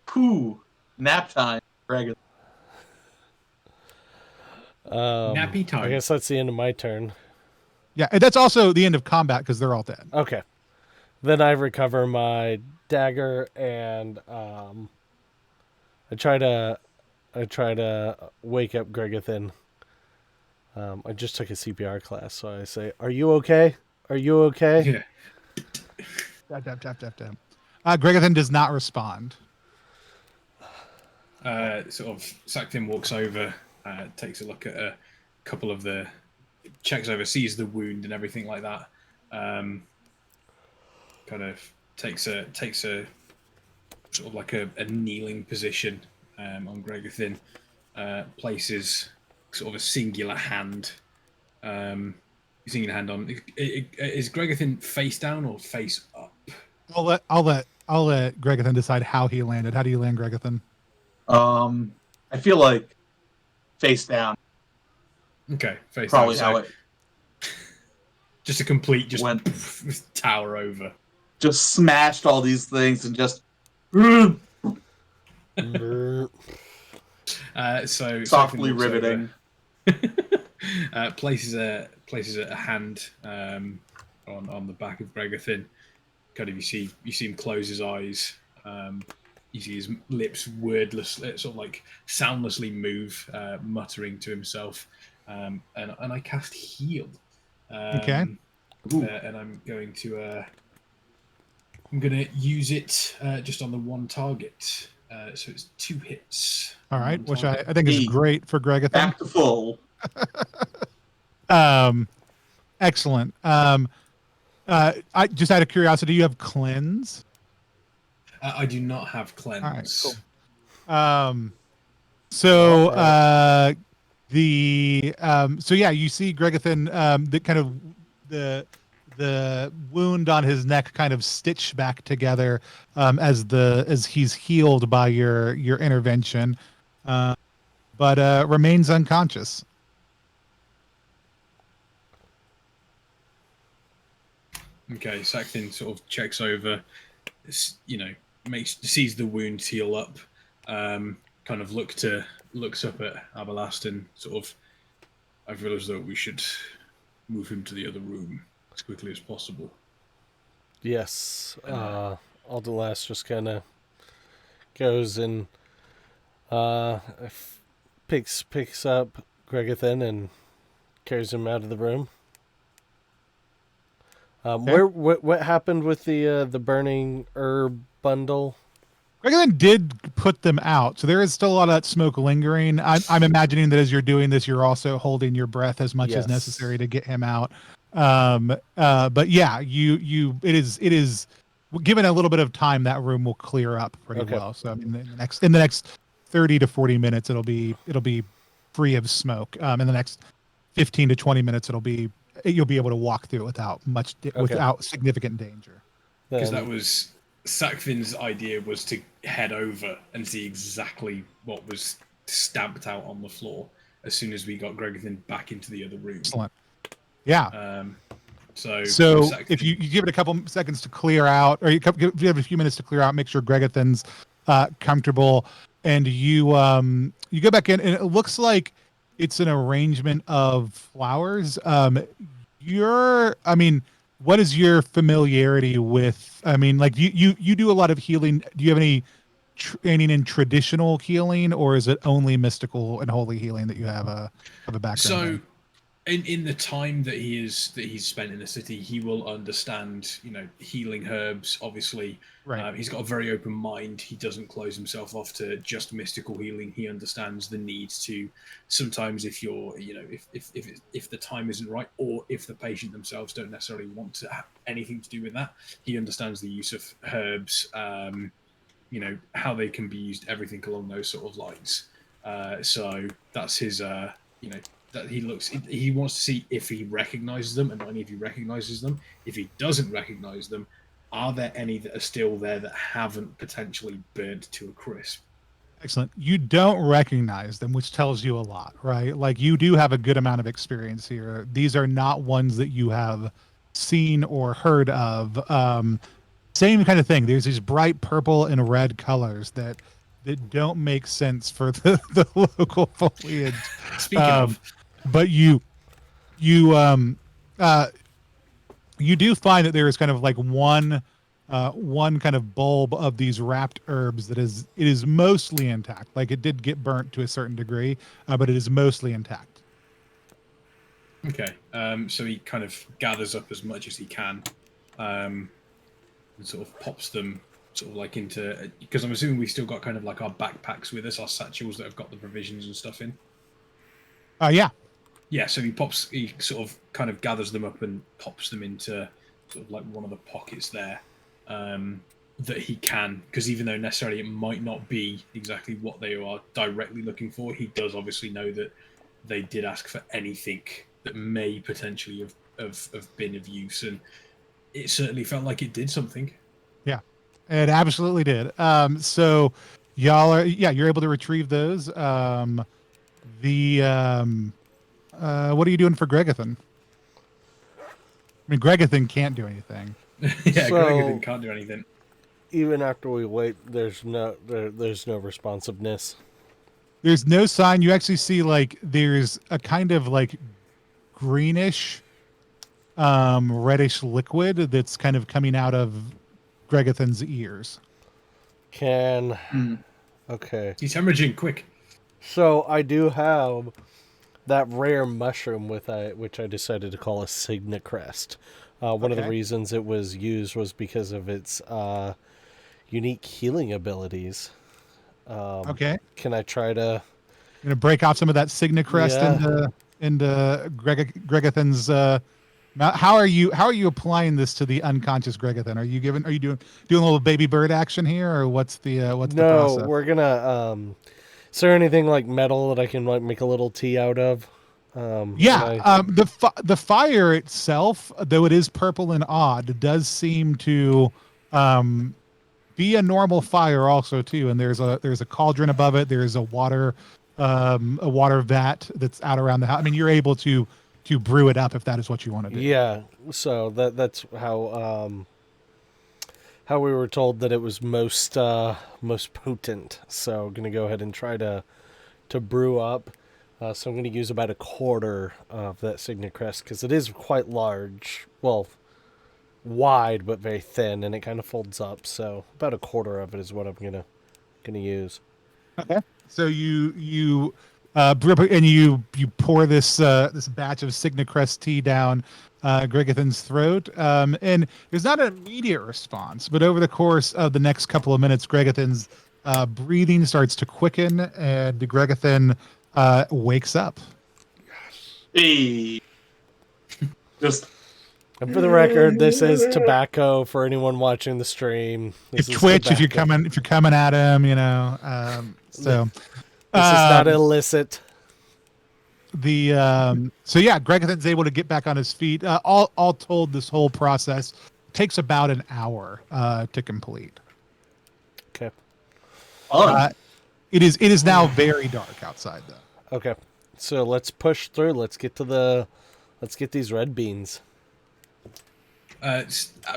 Pooh. Nap time, Greg. Nappy time. I guess that's the end of my turn. Yeah, and that's also the end of combat because they're all dead. Okay. Then I recover my dagger and I try to wake up Gregathan. I just took a CPR class, so I say, "Are you okay? Are you okay?" Yeah. Tap. Gregathan does not respond. Sort of Sackton walks over, takes a look at a couple of the, checks over, sees the wound and everything like that. Kind of takes a sort of like a kneeling position on Gregathan. Places sort of a singular hand on. Is Gregathan face down or face up? I'll let Gregathan decide how he landed. How do you land, Gregathan? I feel like face down. Okay, face Probably down. how it Just a complete went. Tower over. Just smashed all these things and just So softly riveting. Places a hand on the back of Gregathan. Kind of you see him close his eyes. You see his lips wordlessly, sort of like soundlessly move, muttering to himself. And I cast heal. Okay. And I'm going to use it just on the one target. So it's 2 hits. All right, which I think is great for Gregathan. Back to full. Excellent. I just out of curiosity, do you have cleanse? I do not have cleanse. All right, cool. So you see Gregathan, the kind of the wound on his neck kind of stitched back together as he's healed by your intervention, but remains unconscious. Okay, Sackton sort of checks over, sees the wound heal up, kind of looks up at Aberlast and sort of, I feel as though we should move him to the other room as quickly as possible. Yes. Alderlast just kind of goes and picks up Gregathan and carries him out of the room. Okay. What happened with the burning herb bundle? Gregathan did put them out, so there is still a lot of that smoke lingering. I'm imagining that as you're doing this, you're also holding your breath as much as necessary to get him out. But yeah, it is given a little bit of time, that room will clear up pretty well. So I mean, in the next 30 to 40 minutes, it'll be free of smoke. In the next 15 to 20 minutes, you'll be able to walk through it without significant danger. Because that was Sackfin's idea, was to head over and see exactly what was stamped out on the floor as soon as we got Gregathan back into the other room. Excellent. Yeah. So if you give it a couple seconds to clear out, or you have a few minutes to clear out, make sure Gregathan's comfortable, and you go back in, and it looks like it's an arrangement of flowers. What is your familiarity with? I mean, like you do a lot of healing. Do you have any training in traditional healing, or is it only mystical and holy healing that you have a background So, in? in the time that he's spent in the city, he will understand, healing herbs. Obviously, Right. he's got a very open mind. He doesn't close himself off to just mystical healing. He understands the need to sometimes, if you're, if the time isn't right, or if the patient themselves don't necessarily want to have anything to do with that, he understands the use of herbs. How they can be used, everything along those sort of lines. So that's his, that he wants to see if he recognizes them, and not only if he recognizes them, if he doesn't recognize them, are there any that are still there that haven't potentially burnt to a crisp? Excellent. You don't recognize them, which tells you a lot, right? Like, you do have a good amount of experience here. These are not ones that you have seen or heard of. Same kind of thing. There's these bright purple and red colors that don't make sense for the local foliage. Speaking of, But you do find that there is kind of like one kind of bulb of these wrapped herbs it is mostly intact. Like, it did get burnt to a certain degree, but it is mostly intact. okay, so he kind of gathers up as much as he can, and sort of pops them sort of like into, because I'm assuming we've still got kind of like our backpacks with us, our satchels that have got the provisions and stuff in. Yeah. Yeah, so he sort of kind of gathers them up and pops them into sort of like one of the pockets there, that he can, because even though necessarily it might not be exactly what they are directly looking for, he does obviously know that they did ask for anything that may potentially have been of use, and it certainly felt like it did something. Yeah, it absolutely did. So you're able to retrieve those. What are you doing for Gregathan? I mean, Gregathan can't do anything. Yeah, So- Gregathan can't do anything. Even after we wait, there's no responsiveness. There's no sign. You actually see like there's a kind of like greenish, reddish liquid that's kind of coming out of Gregathan's ears. Okay. He's hemorrhaging quick. So I do have that rare mushroom which I decided to call a Signa Crest. One of the reasons it was used was because of its unique healing abilities. Can I try to... You're gonna break off some of that Signa Crest into Gregathan's how are you applying this to the unconscious Gregathan? Are you doing a little baby bird action here, or what's the process? No, we're gonna is there anything like metal that I can like make a little tea out of? The fire itself, though it is purple and odd, does seem to be a normal fire also too. And there's a cauldron above it. There's a water vat that's out around the house. I mean, you're able to brew it up if that is what you want to do. Yeah, so that's how we were told that it was most potent. So I'm gonna go ahead and try to brew up. So I'm going to use about a quarter of that Signa Crest because it is quite large. Well, wide but very thin, and it kind of folds up. So about a quarter of it is what I'm gonna use. Okay. So you brew up and you pour this batch of Signa Crest tea down Gregathan's throat, and there's not an immediate response, but over the course of the next couple of minutes, Gregathan's breathing starts to quicken, and Gregathan wakes up. Hey. Just. And for the record, this is tobacco for anyone watching the stream. If Twitch, if you're coming at him, so this is not illicit. So yeah, Gregathan's able to get back on his feet. All told, this whole process takes about an hour to complete. Okay. It is now very dark outside though. Okay, so let's push through. Let's get these red beans.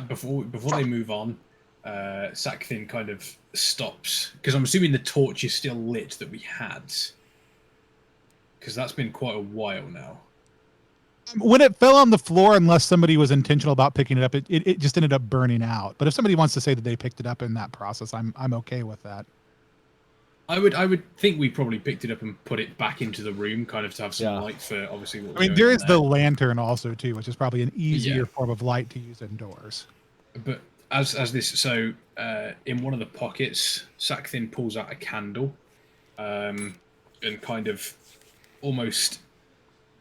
Before they move on, Sakathin kind of stops, because I'm assuming the torch is still lit that we had, because that's been quite a while now. When it fell on the floor, unless somebody was intentional about picking it up, it just ended up burning out. But if somebody wants to say that they picked it up in that process, I'm okay with that. I would think we probably picked it up and put it back into the room, kind of to have some light for obviously what was going on. there is the lantern also too, which is probably an easier Yeah. form of light to use indoors. But as this, so in one of the pockets, Sakthin pulls out a candle, and kind of almost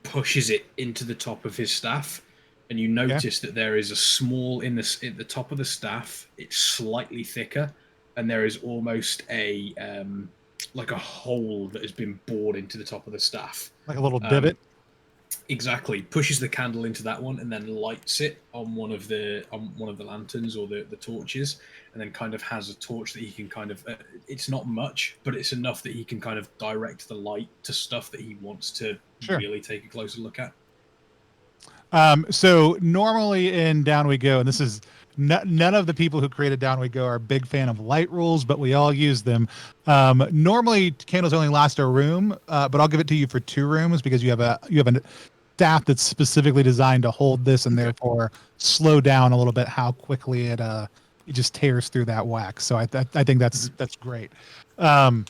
pushes it into the top of his staff, and you notice that there is a small at the top of the staff. It's slightly thicker, and there is almost a like a hole that has been bored into the top of the staff, like a little divot. Exactly. Pushes the candle into that one and then lights it on one of the lanterns or the torches, and then kind of has a torch that he can kind of it's not much, but it's enough that he can kind of direct the light to stuff that he wants to really take a closer look at. So normally in Down We Go, and this is none of the people who created Down We Go are a big fan of light rules, but we all use them. Normally candles only last a room, but I'll give it to you for 2 rooms because you have a staff that's specifically designed to hold this and therefore slow down a little bit how quickly it just tears through that wax. So I think that's great. So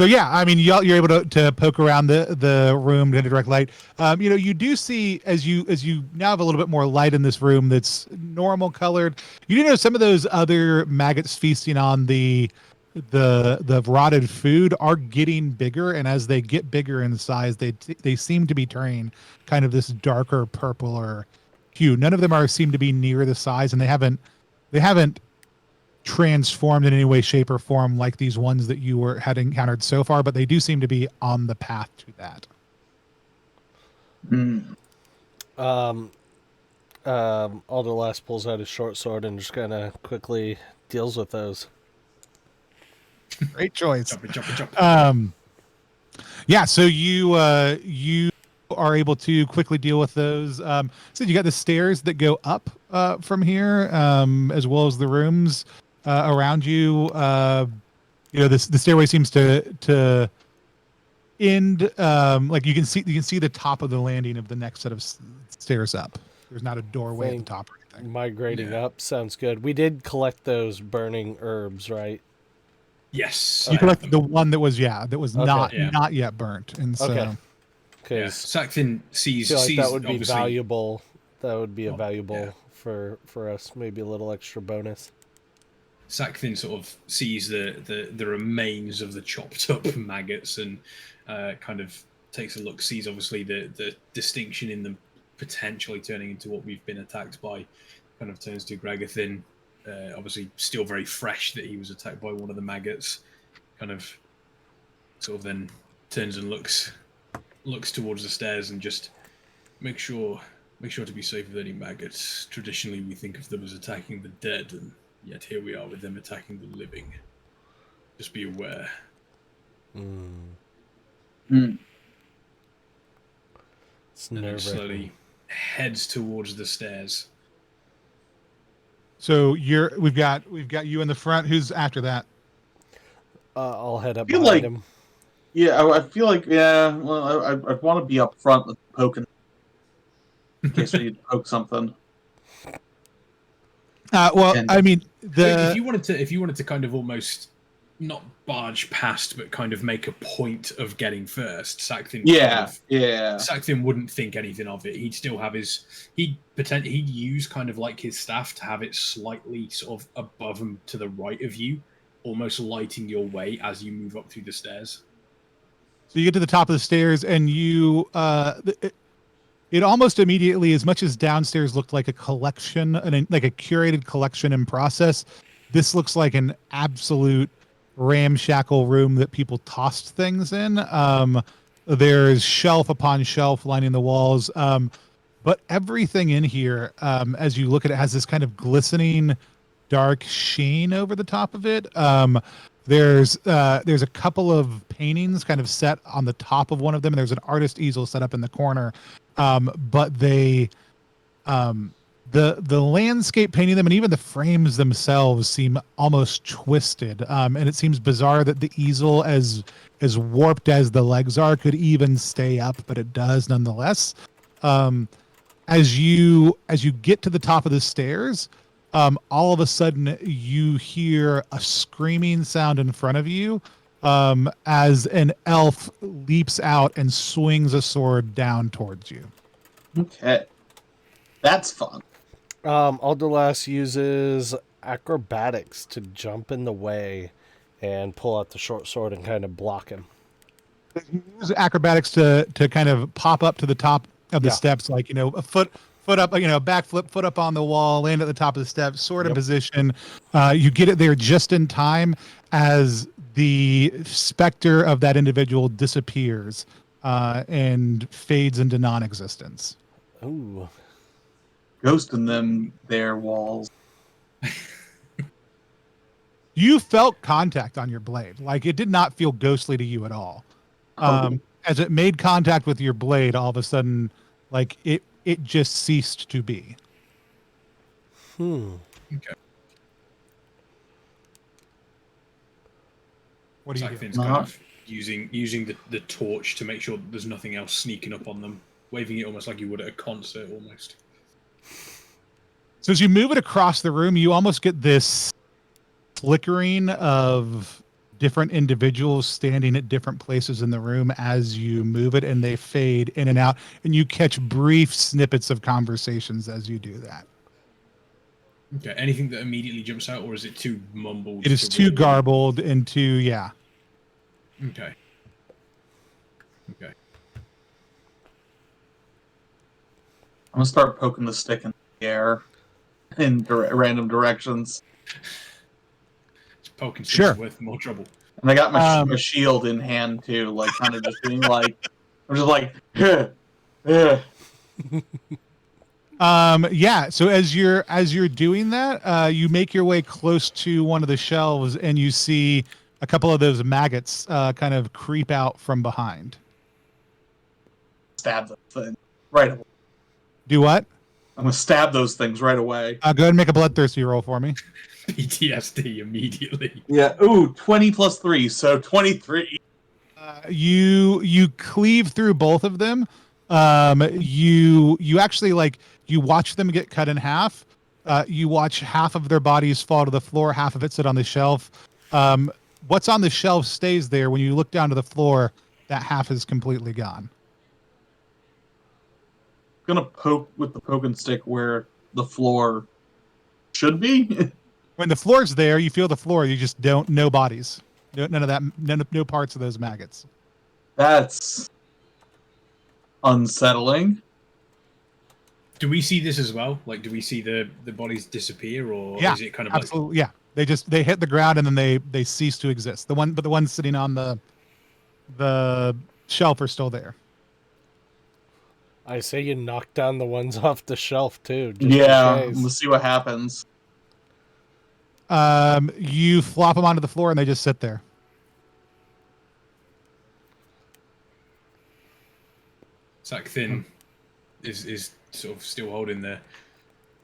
yeah, I mean, you're able to poke around the room to direct light. You do see as you now have a little bit more light in this room that's normal colored. You do know some of those other maggots feasting on the rotted food are getting bigger, and as they get bigger in size, they seem to be turning kind of this darker purpler hue. None of them seem to be near the size, and they haven't transformed in any way, shape, or form like these ones that you had encountered so far, but they do seem to be on the path to that. Alderlast pulls out his short sword and just kind of quickly deals with those. Great choice. Jump. Yeah, so you are able to quickly deal with those. So you got the stairs that go up from here, as well as the rooms around you. The stairway seems to end. Like you can see the top of the landing of the next set of stairs up. There's not a doorway at the top or anything. Migrating up sounds good. We did collect those burning herbs, right? Yes, you collected the one that was not yet burnt, and so. Okay. Yeah. Sakthin sees that would be valuable. That would be valuable for us. Maybe a little extra bonus. Sakthin sort of sees the remains of the chopped up maggots and kind of takes a look. Sees obviously the distinction in them potentially turning into what we've been attacked by. Kind of turns to Gregathin. Obviously, still very fresh that he was attacked by one of the maggots. Kind of, sort of then turns and looks towards the stairs and just make sure to be safe with any maggots. Traditionally, we think of them as attacking the dead, and yet here we are with them attacking the living. Just be aware. It's and then slowly heads towards the stairs. So we've got you in the front. Who's after that? I'll head up behind him. Yeah, I feel like I want to be up front with poking in case we need to poke something. I mean, if you wanted to kind of almost not barge past, but kind of make a point of getting first, Sakthin. Sakthin wouldn't think anything of it. He'd still have he'd use kind of like his staff to have it slightly sort of above and to the right of you, almost lighting your way as you move up through the stairs. So you get to the top of the stairs, and it almost immediately, as much as downstairs looked like a collection, like a curated collection in process, this looks like an absolute ramshackle room that people tossed things in. There's shelf upon shelf lining the walls, but everything in here, as you look at it, has this kind of glistening dark sheen over the top of it. There's a couple of paintings kind of set on the top of one of them, and there's an artist easel set up in the corner. But the landscape painting them and even the frames themselves seem almost twisted. And it seems bizarre that the easel, as warped as the legs are, could even stay up, but it does nonetheless. As you get to the top of the stairs, all of a sudden you hear a screaming sound in front of you, as an elf leaps out and swings a sword down towards you. Okay. That's fun. Alderlass uses acrobatics to jump in the way and pull out the short sword and kind of block him. Use acrobatics to kind of pop up to the top of the Yeah. steps, like, a foot up, backflip, foot up on the wall, land at the top of the steps, sword in Yep. position. You get it there just in time as the specter of that individual disappears and fades into non-existence. Ooh. Ghosting them their walls. You felt contact on your blade. Like, it did not feel ghostly to you at all. As it made contact with your blade, all of a sudden, like, it just ceased to be. Okay. What do you do? Sackfin's kind of using the torch to make sure that there's nothing else sneaking up on them, waving it almost like you would at a concert, almost. So as you move it across the room, you almost get this flickering of different individuals standing at different places in the room as you move it, and they fade in and out, and you catch brief snippets of conversations as you do that. Okay. Anything that immediately jumps out, or is it too mumbled? It is too garbled and too, yeah. Okay. Okay. I'm gonna start poking the stick in the air in random directions. It's poking sticks Sure. is worth more trouble. And I got my shield in hand too, like kind of just being like, I'm just like, yeah. So as you're doing that, you make your way close to one of the shelves, and you see a couple of those maggots kind of creep out from behind. stab the thing right away. Do what? I'm gonna stab those things right away. Go ahead and make a bloodthirsty roll for me. PTSD immediately. Yeah. Ooh, 20 plus 3, so 23. You cleave through both of them. You actually, like, you watch them get cut in half. You watch half of their bodies fall to the floor, half of it sit on the shelf. What's on the shelf stays there. When you look down to the floor, that half is completely gone. Gonna poke with the poking stick where the floor should be. When the floor's there, you feel the floor. You just don't. No bodies. None of that. No parts of those maggots. That's unsettling. Do we see this as well? Like, do we see the bodies disappear, or Yeah, is it kind of absolutely. Yeah, they hit the ground and then they cease to exist. The ones sitting on the shelf are still there. I say you knock down the ones off the shelf too. Just Yeah, in case. we'll see what happens. You flop them onto the floor and they just sit there. Sack Thin is sort of still holding the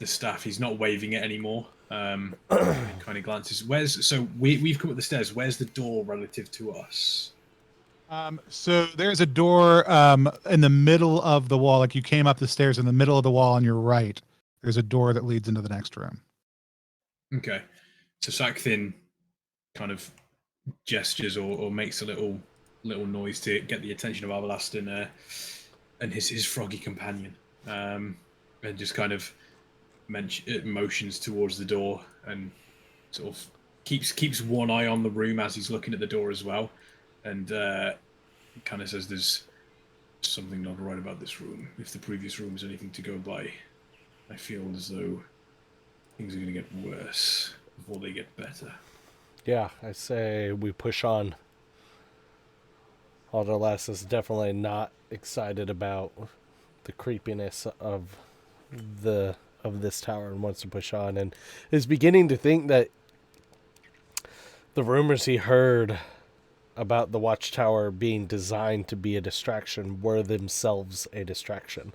staff. He's not waving it anymore. Kind of glances. We've come up the stairs. Where's the door relative to us? So there's a door in the middle of the wall. Like, you came up the stairs in the middle of the wall on your right. There's a door that leads into the next room. Okay. So Sack Thin kind of gestures or makes a little noise to get the attention of Avalast and his froggy companion, and just kind of motions towards the door and sort of keeps one eye on the room as he's looking at the door as well, and kind of says, "There's something not right about this room. If the previous room is anything to go by, I feel as though things are going to get worse before they get better." Yeah, I say we push on. Alderlass is definitely not excited about the creepiness of this tower and wants to push on, and is beginning to think that the rumors he heard about the watchtower being designed to be a distraction were themselves a distraction.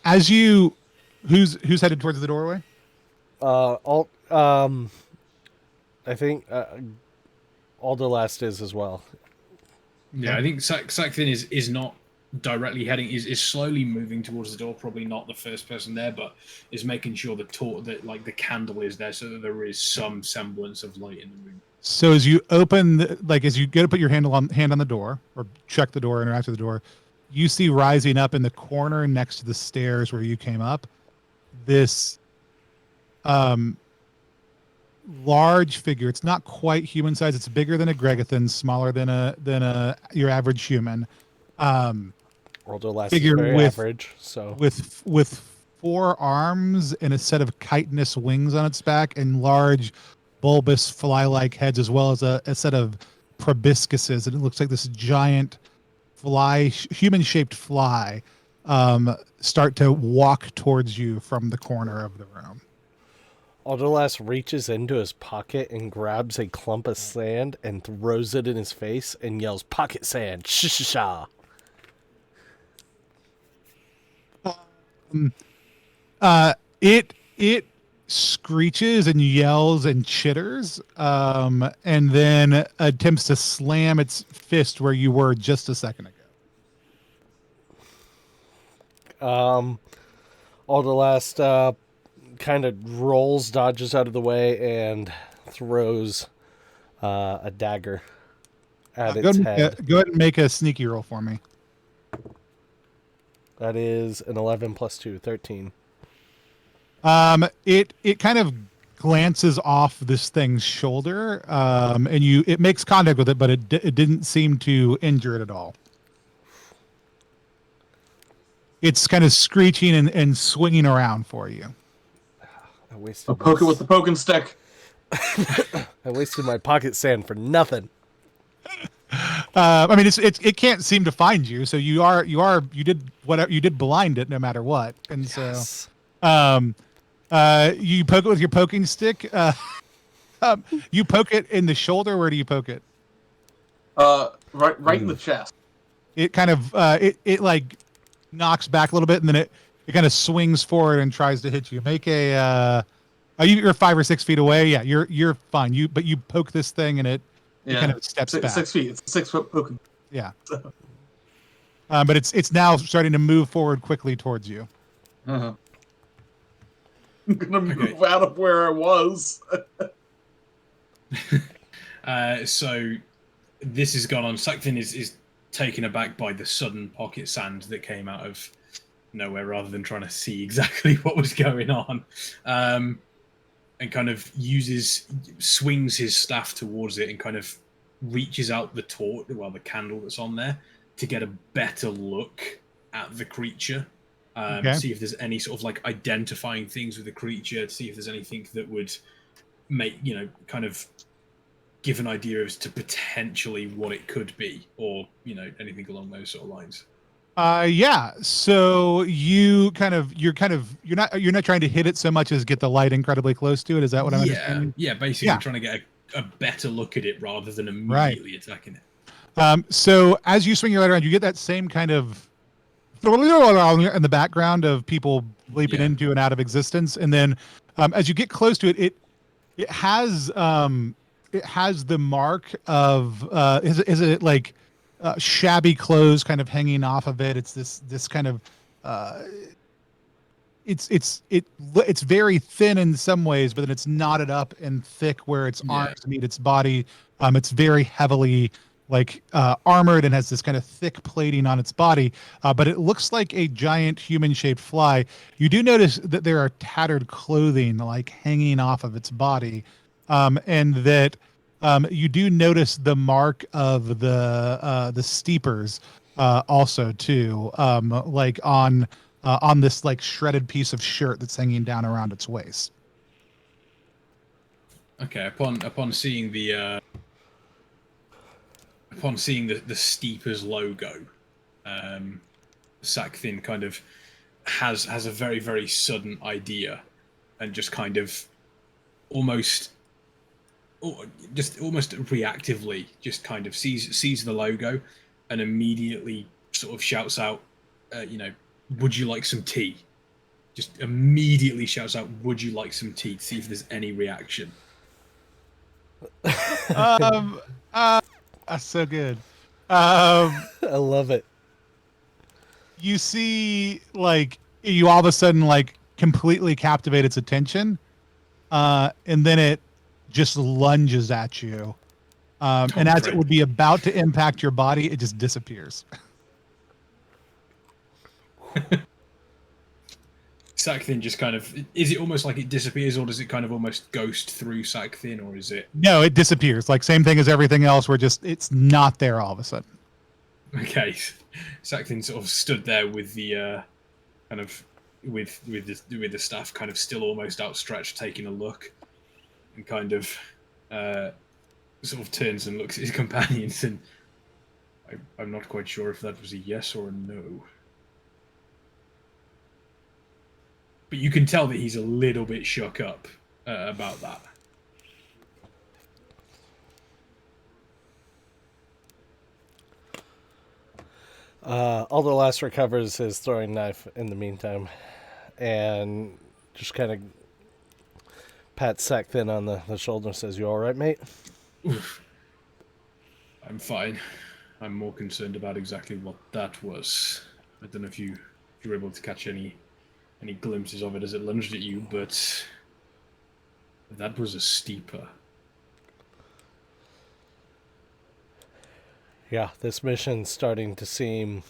As you, who's headed towards the doorway? I think Alderlast is as well. Yeah, I think Sack Thin is not directly heading is slowly moving towards the door. Probably not the first person there, but is making sure that like the candle is there so that there is some semblance of light in the room. So as you open, as you go to put your hand on the door or check the door, interact with the door, you see rising up in the corner next to the stairs where you came up, this large figure. It's not quite human size. It's bigger than a Gregathan, smaller than your average human. Alderlass is Figure very with average, so with 4 arms and a set of chitinous wings on its back and large bulbous fly-like heads, as well as a set of proboscises, and it looks like this giant human-shaped fly start to walk towards you from the corner of the room. Alderlass reaches into his pocket and grabs a clump of sand and throws it in his face and yells, "Pocket sand! Shh-shh-sha!" It screeches and yells and chitters, and then attempts to slam its fist where you were just a second ago. Alderlass kind of rolls, dodges out of the way, and throws a dagger at its head. Go ahead and make a sneaky roll for me. That is an 11 plus 2, 13. It kind of glances off this thing's shoulder, and it makes contact with it, but it didn't seem to injure it at all. It's kind of screeching and swinging around for you. I wasted Poke it with the poking stick. I wasted my pocket sand for nothing. I mean, it can't seem to find you, so you did blind it no matter what, and Yes. so you poke it with your poking stick. You poke it in the shoulder. Where do you poke it? Right in the chest. It kind of it like knocks back a little bit, and then it kind of swings forward and tries to hit you. Make a you're 5 or 6 feet away. Yeah, you're fine. But you poke this thing, and it kind of steps back. 6 feet. It's a 6 foot poking. Yeah. But it's now starting to move forward quickly towards you. Uh-huh. I'm gonna move out of where I was. So this has gone on. Saktin is taken aback by the sudden pocket sand that came out of nowhere, rather than trying to see exactly what was going on, and kind of swings his staff towards it and kind of reaches out the the candle that's on there to get a better look at the creature. See if there's any sort of like identifying things with the creature, to see if there's anything that would make, kind of give an idea as to potentially what it could be, or, anything along those sort of lines. Yeah. So you're not trying to hit it so much as get the light incredibly close to it. Is that what I'm understanding? Yeah, basically trying to get a better look at it rather than immediately attacking it. So as you swing your light around, you get that same kind of in the background of people leaping into and out of existence, and then as you get close to it, it has the mark of is it like shabby clothes kind of hanging off of it. It's this kind of it's very thin in some ways, but then it's knotted up and thick where its arms meet its body. It's very heavily armored and has this kind of thick plating on its body, but it looks like a giant human-shaped fly. You do notice that there are tattered clothing hanging off of its body, and that you do notice the mark of the steepers also too, on this shredded piece of shirt that's hanging down around its waist. Okay, upon seeing the Steepers logo, Sakthin kind of has a very, very sudden idea, and just kind of almost reactively just kind of sees the logo and immediately sort of shouts out, would you like some tea? Just immediately shouts out, would you like some tea, to see if there's any reaction. That's so good. I love it. you see, like, you all of a sudden, like, completely captivate its attention, and then it just lunges at you. And as it great. would be about to impact your body, it just disappears. Sakthin just kind of, is it almost like it disappears, or does it kind of almost ghost through Sakthin, or is it? No, it disappears. Like, same thing as everything else, where just it's not there all of a sudden. Okay, Sakthin sort of stood there with the kind of with the staff kind of still almost outstretched, taking a look, and kind of sort of turns and looks at his companions, and I'm not quite sure if that was a yes or a no. But you can tell that he's a little bit shook up about that. Alderlass recovers his throwing knife in the meantime, and just kind of pats Sakthin on the shoulder and says, "You all right, mate?" Oof. I'm fine. I'm more concerned about exactly what that was. I don't know if you were able to catch any glimpses of it as it lunged at you, but that was a steeper. Yeah, this mission's starting to seem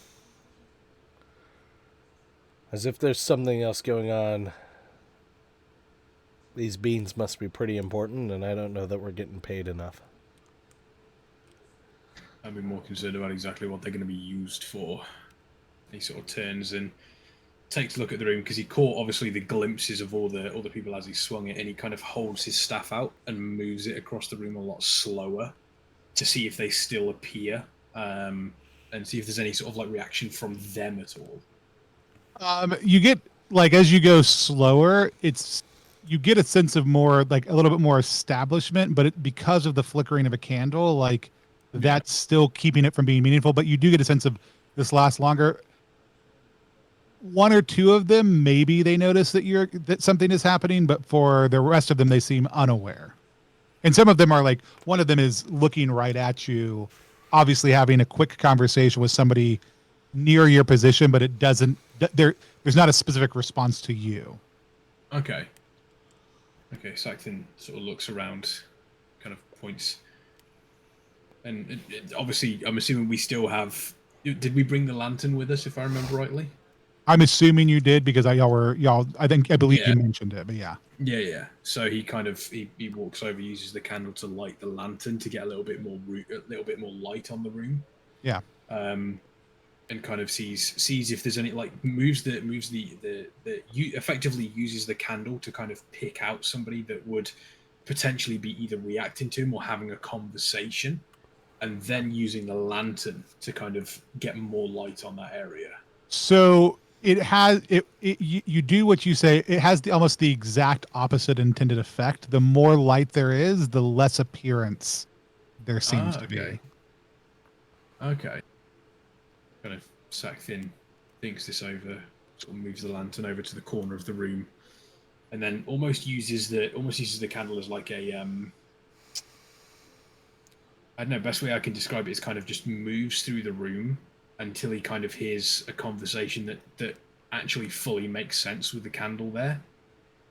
as if there's something else going on. These beans must be pretty important, and I don't know that we're getting paid enough. I'd be more concerned about exactly what they're going to be used for. He sort of turns and takes a look at the room, because he caught obviously the glimpses of all the people as he swung it, and he kind of holds his staff out and moves it across the room a lot slower to see if they still appear, and see if there's any sort of like reaction from them at all. You get, like, as you go slower, you get a sense of more, like, a little bit more establishment, but because of the flickering of a candle, like, that's still keeping it from being meaningful. But you do get a sense of this lasts longer. One or two of them, maybe they notice that something is happening, but for the rest of them, they seem unaware. And some of them are like, one of them is looking right at you, obviously having a quick conversation with somebody near your position, but it doesn't. There's not a specific response to you. Okay. Sakthin sort of looks around, kind of points, and obviously, I'm assuming we still have. Did we bring the lantern with us, if I remember rightly? I'm assuming you did, because I believe Yeah. you mentioned it, but yeah. Yeah. So he kind of he walks over, uses the candle to light the lantern to get a little bit more light on the room. Yeah. And kind of sees if there's any, like, effectively uses the candle to kind of pick out somebody that would potentially be either reacting to him or having a conversation, and then using the lantern to kind of get more light on that area. So you do what you say. It has almost the exact opposite intended effect. The more light there is, the less appearance there seems to be. Okay. Kind of Sakthin thinks this over, sort of moves the lantern over to the corner of the room, and then almost uses the candle as like a I don't know, best way I can describe it is kind of just moves through the room until he kind of hears a conversation that actually fully makes sense with the candle there.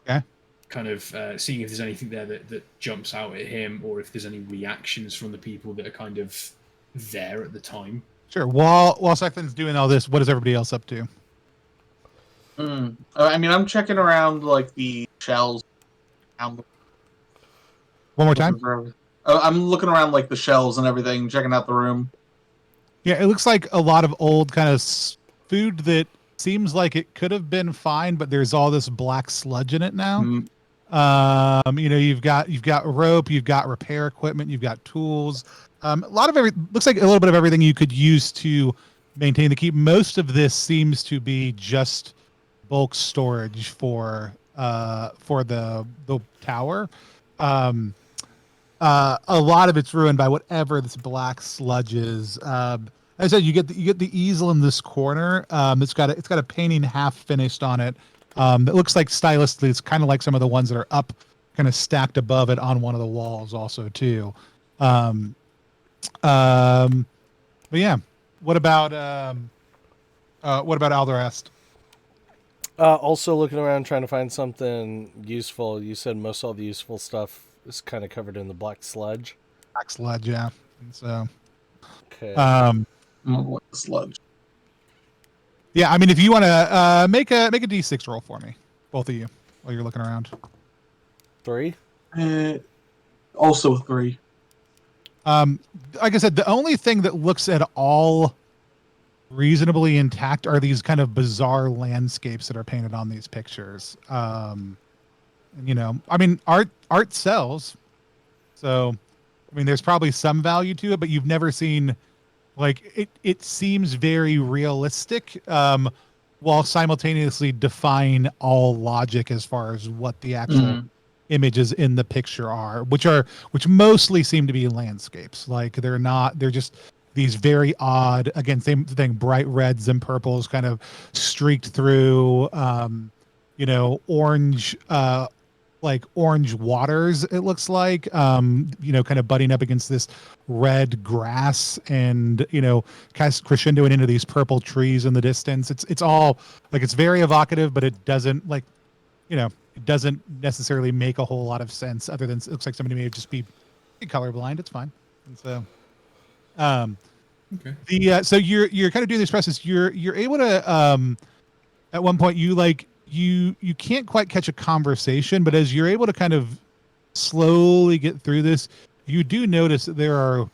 Okay. Kind of seeing if there's anything there that jumps out at him, or if there's any reactions from the people that are kind of there at the time. Sure. While Sakthin's doing all this, what is everybody else up to? I mean, I'm checking around, like, the shells. One more time? I'm looking around, like, the shelves and everything, checking out the room. Yeah, it looks like a lot of old kind of food that seems like it could have been fine, but there's all this black sludge in it now. You've got rope, you've got repair equipment, you've got tools. Looks like a little bit of everything you could use to maintain the keep. Most of this seems to be just bulk storage for the tower. A lot of it's ruined by whatever this black sludge is. As I said, you get the easel in this corner. It's got a painting half finished on it. That looks like stylistically, it's kind of like some of the ones that are up, kind of stacked above it on one of the walls, also too. But yeah, what about What about Alderest? Also looking around trying to find something useful. You said most all the useful stuff is kind of covered in the black sludge. Black sludge, yeah. And so, Okay. Sludge. yeah, I mean, if you want to make a D6 roll for me, both of you, while you're looking around. 3? Also 3. Like I said, the only thing that looks at all reasonably intact are these kind of bizarre landscapes that are painted on these pictures. You know, I mean, art sells, so I mean, there's probably some value to it, but you've never seen like it seems very realistic, while simultaneously defying all logic as far as what the actual images in the picture are, which mostly seem to be landscapes. Like they're just these very odd, again, same thing, bright reds and purples kind of streaked through, you know, orange, like orange waters, it looks like, you know, kind of butting up against this red grass, and, you know, kind of crescendoing into these purple trees in the distance. It's all like, it's very evocative, but it doesn't, like, you know, it doesn't necessarily make a whole lot of sense, other than it looks like somebody may just be colorblind. It's fine. And so, Okay. so you're kind of doing this process. You're able to, at one point, you can't quite catch a conversation, but as you're able to kind of slowly get through this, you do notice that there are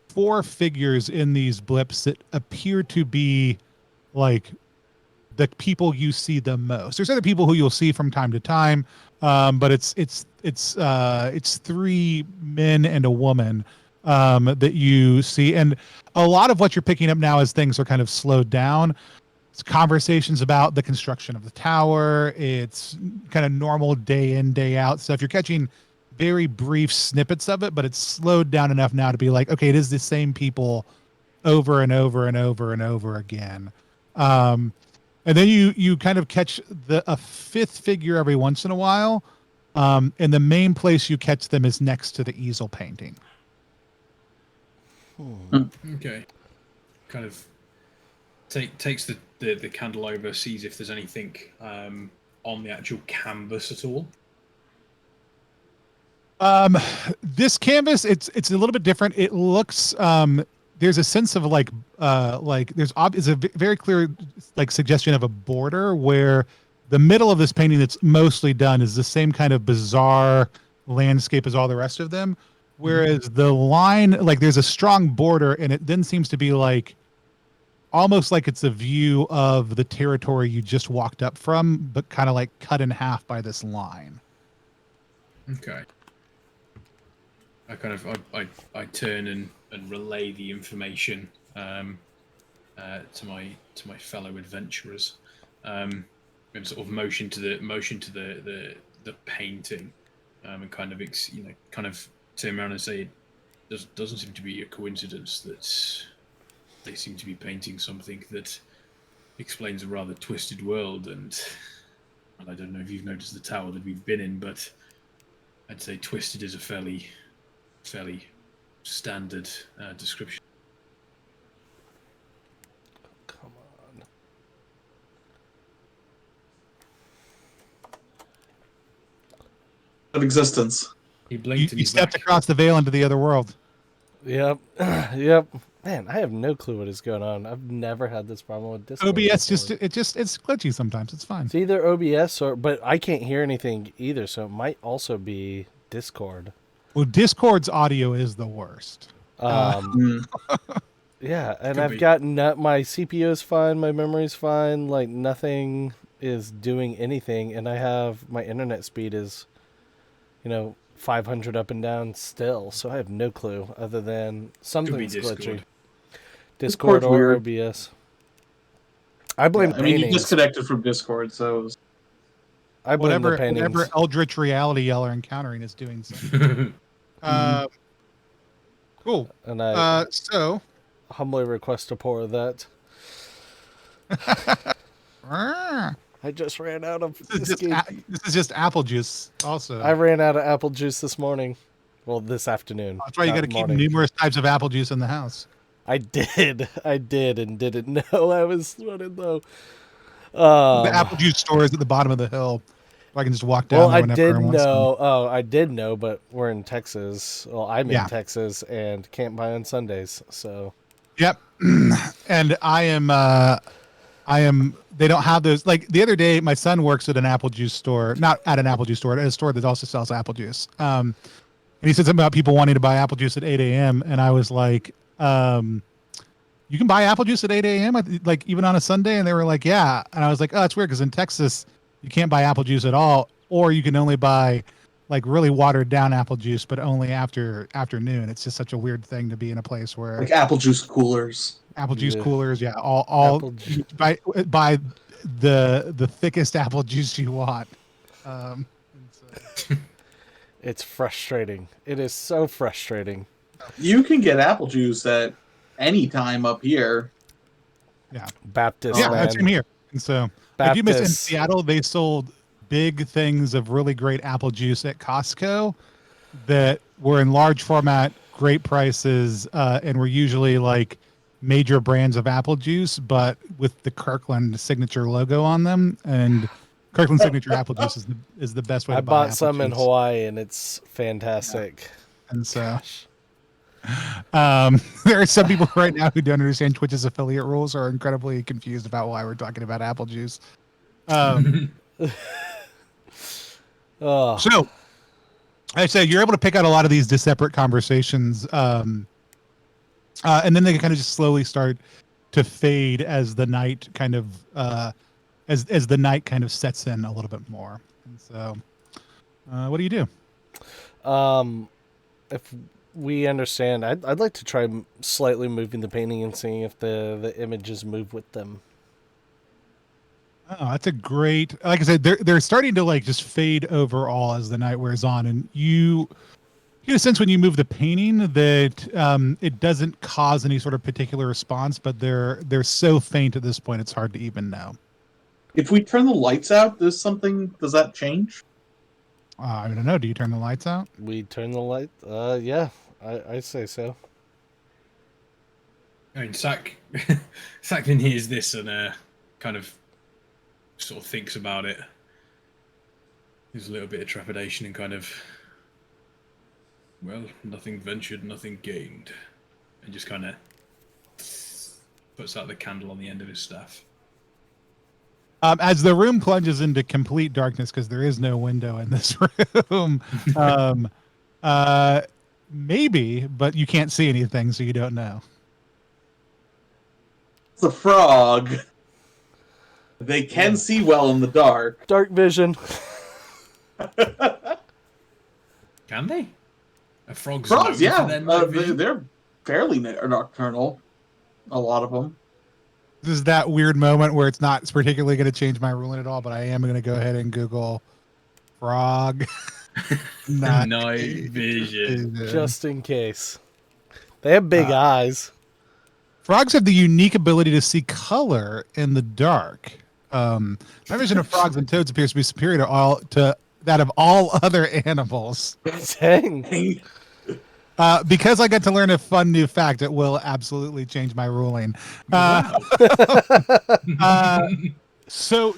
4 figures in these blips that appear to be like the people you see the most. There's other people who you'll see from time to time, but it's 3 men and a woman that you see, and a lot of what you're picking up now as things are kind of slowed down. It's conversations about the construction of the tower. It's kind of normal day in, day out stuff. You're catching very brief snippets of it, but it's slowed down enough now to be like, okay, it is the same people over and over and over and over again. And then you kind of catch a 5th figure every once in a while. And the main place you catch them is next to the easel painting. Okay. Kind of takes the candle over, sees if there's anything on the actual canvas at all. This canvas, it's a little bit different. It looks, there's a sense of like it's a very clear like suggestion of a border, where the middle of this painting that's mostly done is the same kind of bizarre landscape as all the rest of them. Whereas the line, like there's a strong border, and it then seems to be like almost like it's a view of the territory you just walked up from, but kind of like cut in half by this line. Okay. I turn and relay the information to my fellow adventurers, and sort of motion to the painting, and kind of turn around and say, it doesn't seem to be a coincidence that they seem to be painting something that explains a rather twisted world, and I don't know if you've noticed the tower that we've been in, but I'd say twisted is a fairly standard description. Come on. Of existence. He blinked and You he's stepped back. across the veil into the other world. Yep. Yep. Man, I have no clue what is going on. I've never had this problem with Discord. OBS before. it's glitchy sometimes. It's fine. It's either OBS but I can't hear anything either, so it might also be Discord. Well, Discord's audio is the worst. Yeah, and Could I've be. got my CPU is fine, my memory's fine, like nothing is doing anything, and I have my internet speed is, 500 up and down still, so I have no clue other than something's glitchy. Discord. Discord Discord's or weird. OBS. I blame I mean, you paintings. disconnected from Discord, so it was... I blame the Whatever paintings. eldritch reality y'all are encountering is doing something. Cool. And I So humbly request a pour of that. I just ran out of this whiskey. is just apple juice. Also, I ran out of apple juice this morning. Well, this afternoon. that's why you got to keep numerous types of apple juice in the house. I did, and didn't know I was running low. The apple juice store is at the bottom of the hill. I can just walk down there whenever I want some. Oh, I did know, but we're in Texas. Well, I'm in Yeah. Texas and can't buy on Sundays. So, Yep. And I am. They don't have those. Like the other day, my son works at an apple juice store, not at an apple juice store, at a store that also sells apple juice. And he said something about people wanting to buy apple juice at 8 a.m. And I was like, you can buy apple juice at 8 a.m. Like even on a Sunday. And they were like, yeah. And I was like, oh, that's weird because in Texas you can't buy apple juice at all, or you can only buy like really watered down apple juice, but only after afternoon. It's just such a weird thing to be in a place where Like apple juice coolers. apple juice Yeah. coolers, yeah, all Apple ju- buy the thickest apple juice you want. And so, it's frustrating. It is so frustrating. You can get apple juice at any time up here. yeah, Baptist yeah, man. same here. And so, I do miss in Baptist. Seattle. They sold big things of really great apple juice at Costco that were in large format, great prices, and were usually like major brands of apple juice, but with the Kirkland signature logo on them. And Kirkland signature apple juice is the best way I to buy bought apple some in juice. Hawaii and it's fantastic. And so, there are some people right now who don't understand Twitch's affiliate rules, are incredibly confused about why we're talking about apple juice. Oh, So, I said you're able to pick out a lot of these separate conversations, and then they kind of just slowly start to fade as the night kind of as the night kind of sets in a little bit more. And so, what do you do? if we understand, I'd like to try slightly moving the painting and seeing if the images move with them. Oh, that's a great. Like I said, they're starting to like just fade overall as the night wears on, and you get a sense when you move the painting that it doesn't cause any sort of particular response, but they're so faint at this point it's hard to even know. If we turn the lights out, does that change? I don't know. Do you turn the lights out? We turn the light. Yeah, I say so. I mean, Sackvin hears this and kind of sort of thinks about it. There's a little bit of trepidation and kind of, well, nothing ventured, nothing gained, and just kind of puts out the candle on the end of his staff. As the room plunges into complete darkness because there is no window in this room, maybe, but you can't see anything, so you don't know. It's a frog. They can see well in the dark. Dark vision. Can they? Frogs, Frogs, yeah. Vision? They're fairly nocturnal. A lot of them. This is that weird moment where it's not particularly going to change my ruling at all, but I am going to go ahead and Google frog night vision. Just in case. They have big eyes. Frogs have the unique ability to see color in the dark. My vision of frogs and toads appears to be superior to that of all other animals. Dang. Because I got to learn a fun new fact, it will absolutely change my ruling. Wow. So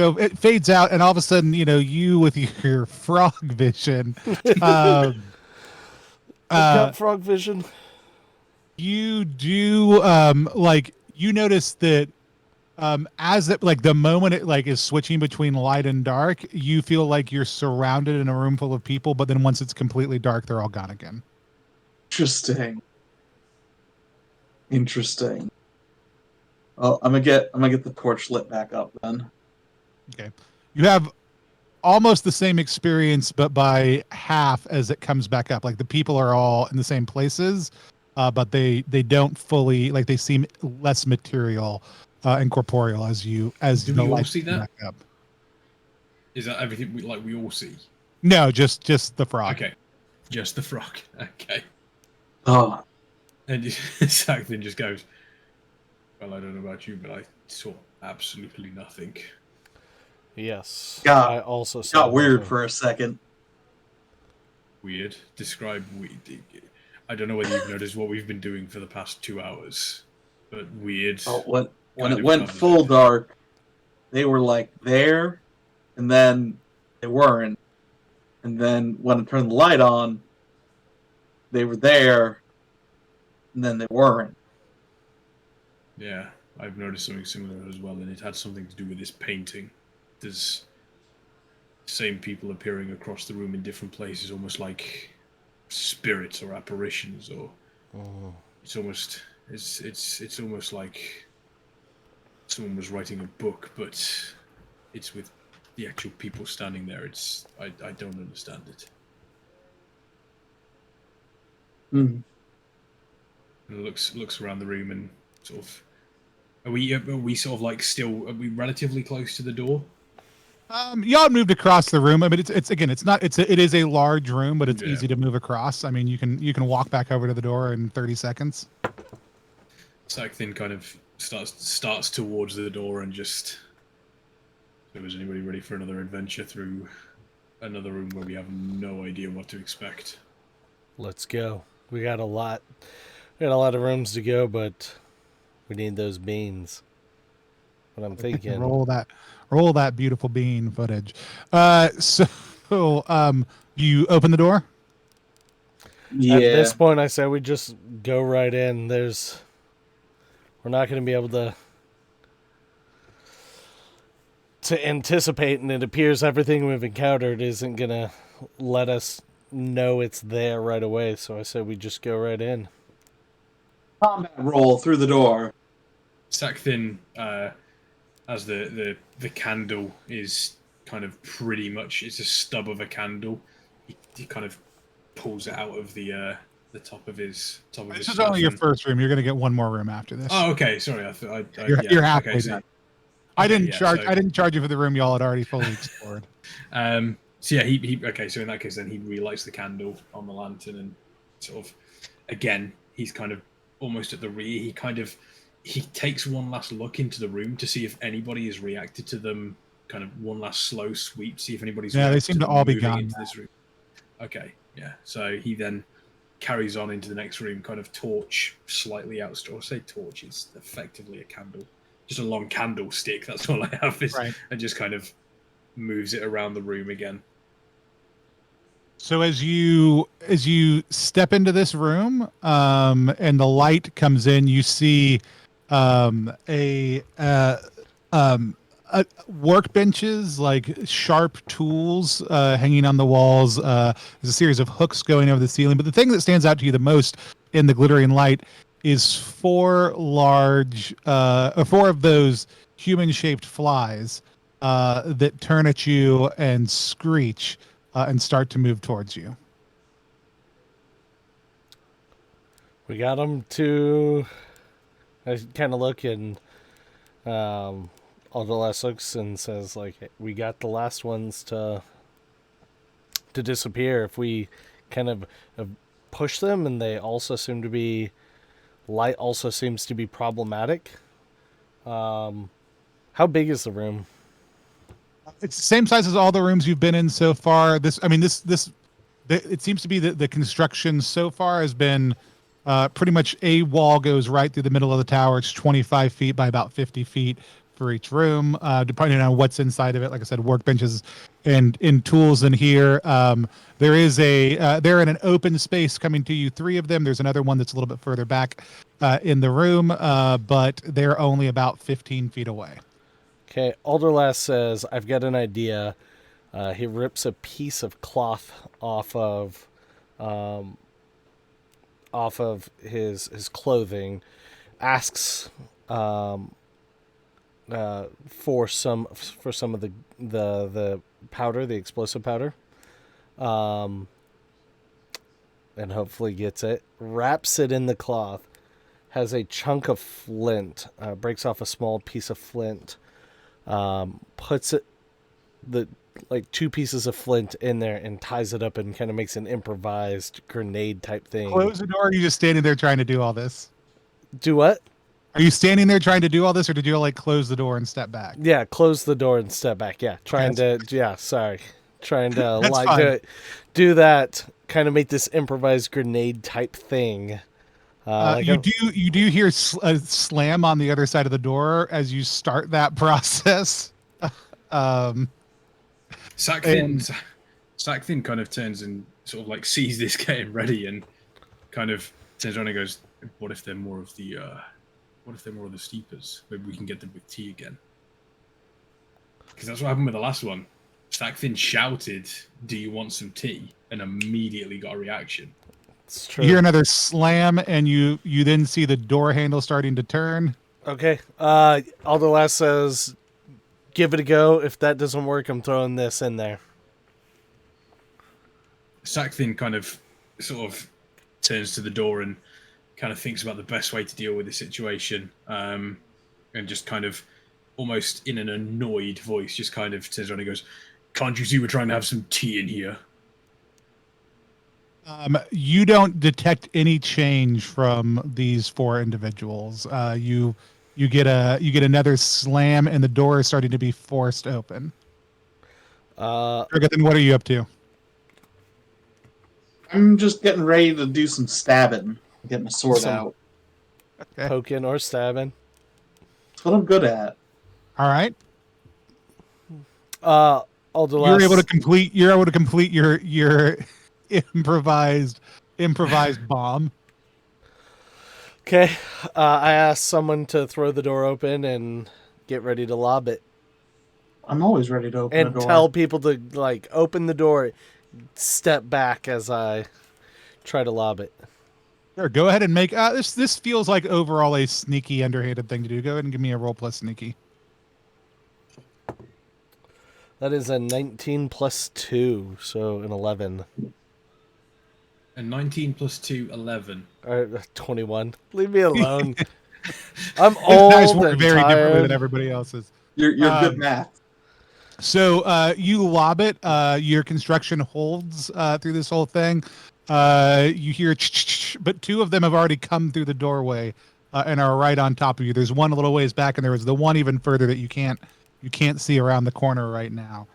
it fades out, and all of a sudden, you with your frog vision, I've got frog vision. you do you notice that as it, like the moment it like is switching between light and dark, you feel like you're surrounded in a room full of people, but then once it's completely dark, they're all gone again. Interesting. Oh, I'm gonna get the torch lit back up then. Okay. You have almost the same experience, but by half as it comes back up. Like the people are all in the same places, but they don't fully, like they seem less material and corporeal as Do the we all lights see come that? back up. Is that everything we all see? No, just the frog. Okay. Just the frog. Okay. Oh, And Sackvin just goes, well, I don't know about you, but I saw absolutely nothing. Yes. Yeah. I also saw got weird nothing. for a second. Weird. Describe weird. I don't know whether you've noticed what we've been doing for the past 2 hours, but weird. Oh, when kind it of went covered full it. dark, they were like there, and then they weren't. And then when I turned the light on, they were there, and then they weren't. Yeah, I've noticed something similar as well, and it had something to do with this painting. There's same people appearing across the room in different places, almost like spirits or apparitions, or it's almost it's almost like someone was writing a book, but it's with the actual people standing there. I don't understand it. Mm. And looks around the room and sort of. Are we sort of like still? Are we relatively close to the door? Y'all moved across the room. I mean, it is a large room, but it's Yeah. easy to move across. I mean, you can walk back over to the door in 30 seconds. Sakthin kind of starts towards the door and just. So is anybody ready for another adventure through another room where we have no idea what to expect? Let's go. We got a lot of rooms to go, but we need those beans. What I'm thinking. Roll that beautiful bean footage. You open the door. Yeah. At this point, I say we just go right in. We're not going to be able to anticipate, and it appears everything we've encountered isn't going to let us know it's there right away. So I say we just go right in. Combat roll through the door. Sakthin, as the candle is kind of pretty much it's a stub of a candle. He kind of pulls it out of the top of his This is only your first room. You're going to get one more room after this. Oh, okay. Sorry, You're halfway okay, done. so, I didn't charge you for the room y'all had already fully explored. So yeah, he okay. So in that case, then he relights the candle on the lantern and sort of again, he's kind of almost at the rear. He takes one last look into the room to see if anybody has reacted to them. Kind of one last slow sweep, see if anybody's they seem to all be moving gone into now. this room. Okay, yeah. So he then carries on into the next room, kind of torch slightly out. Or say torch is effectively a candle, just a long candlestick. That's all I have is, right. And just kind of moves it around the room again. So as you step into this room, and the light comes in, you see workbenches, like sharp tools hanging on the walls. There's a series of hooks going over the ceiling. But the thing that stands out to you the most in the glittering light is four of those human-shaped flies that turn at you and screech and start to move towards you. We got them to. I kind of look and Alderless looks and says, like, we got the last ones to disappear. If we kind of push them, and they also seem to be light, also seems to be problematic. How big is the room? It's the same size as all the rooms you've been in so far. It seems to be that the construction so far has been pretty much a wall goes right through the middle of the tower. It's 25 feet by about 50 feet for each room, depending on what's inside of it. Like I said, workbenches and in tools in here. They're in an open space coming to you. 3 of them. There's another one that's a little bit further back in the room, but they're only about 15 feet away. Okay, Alderlass says, I've got an idea. He rips a piece of cloth off of his clothing, asks for some of the powder, the explosive powder, and hopefully gets it. Wraps it in the cloth. Has a chunk of flint. Breaks off a small piece of flint. Puts it, 2 pieces of flint in there and ties it up and kind of makes an improvised grenade type thing. Close the door. Or are you just standing there trying to do all this? Do what? Are you standing there trying to do all this, or did you close the door and step back? Yeah, close the door and step back. Yeah, trying trying to That's like fine. do that, kind of make this improvised grenade type thing. You do hear a slam on the other side of the door as you start that process. Um, Sackfin kind of turns and sort of like sees this getting ready and kind of turns around and goes, "What if they're more of the steepers? Maybe we can get them with tea again." Because that's what happened with the last one. Sackfin shouted, "Do you want some tea?" and immediately got a reaction. It's true. you hear another slam, and you then see the door handle starting to turn. Okay. Alderlass says, "Give it a go. If that doesn't work, I'm throwing this in there." Sackfin kind of sort of turns to the door and kind of thinks about the best way to deal with the situation, and just kind of almost in an annoyed voice just kind of turns around and goes, "Can't you see we're trying to have some tea in here?" You don't detect any change from these 4 individuals. You get another slam, and the door is starting to be forced open. Then what are you up to? I'm just getting ready to do some stabbing, getting my sword Some- out. Okay. Poking or stabbing. That's what I'm good at. All right. Alderlass. You're able to complete your improvised bomb. Okay. I asked someone to throw the door open and get ready to lob it. I'm always ready to open And a door. tell people to, like, open the door, step back as I try to lob it. Sure, go ahead and make this feels like overall a sneaky, underhanded thing to do. Go ahead and give me a roll plus sneaky. That is a 19 plus 2, so an 11. And 19 plus 2, 11. Or 21. Leave me alone. I'm old Dice work and very differently tired. than everybody else's. You're good math. So you lob it. Your construction holds through this whole thing. You hear, but 2 of them have already come through the doorway and are right on top of you. There's one a little ways back, and there was the one even further that you can't see around the corner right now.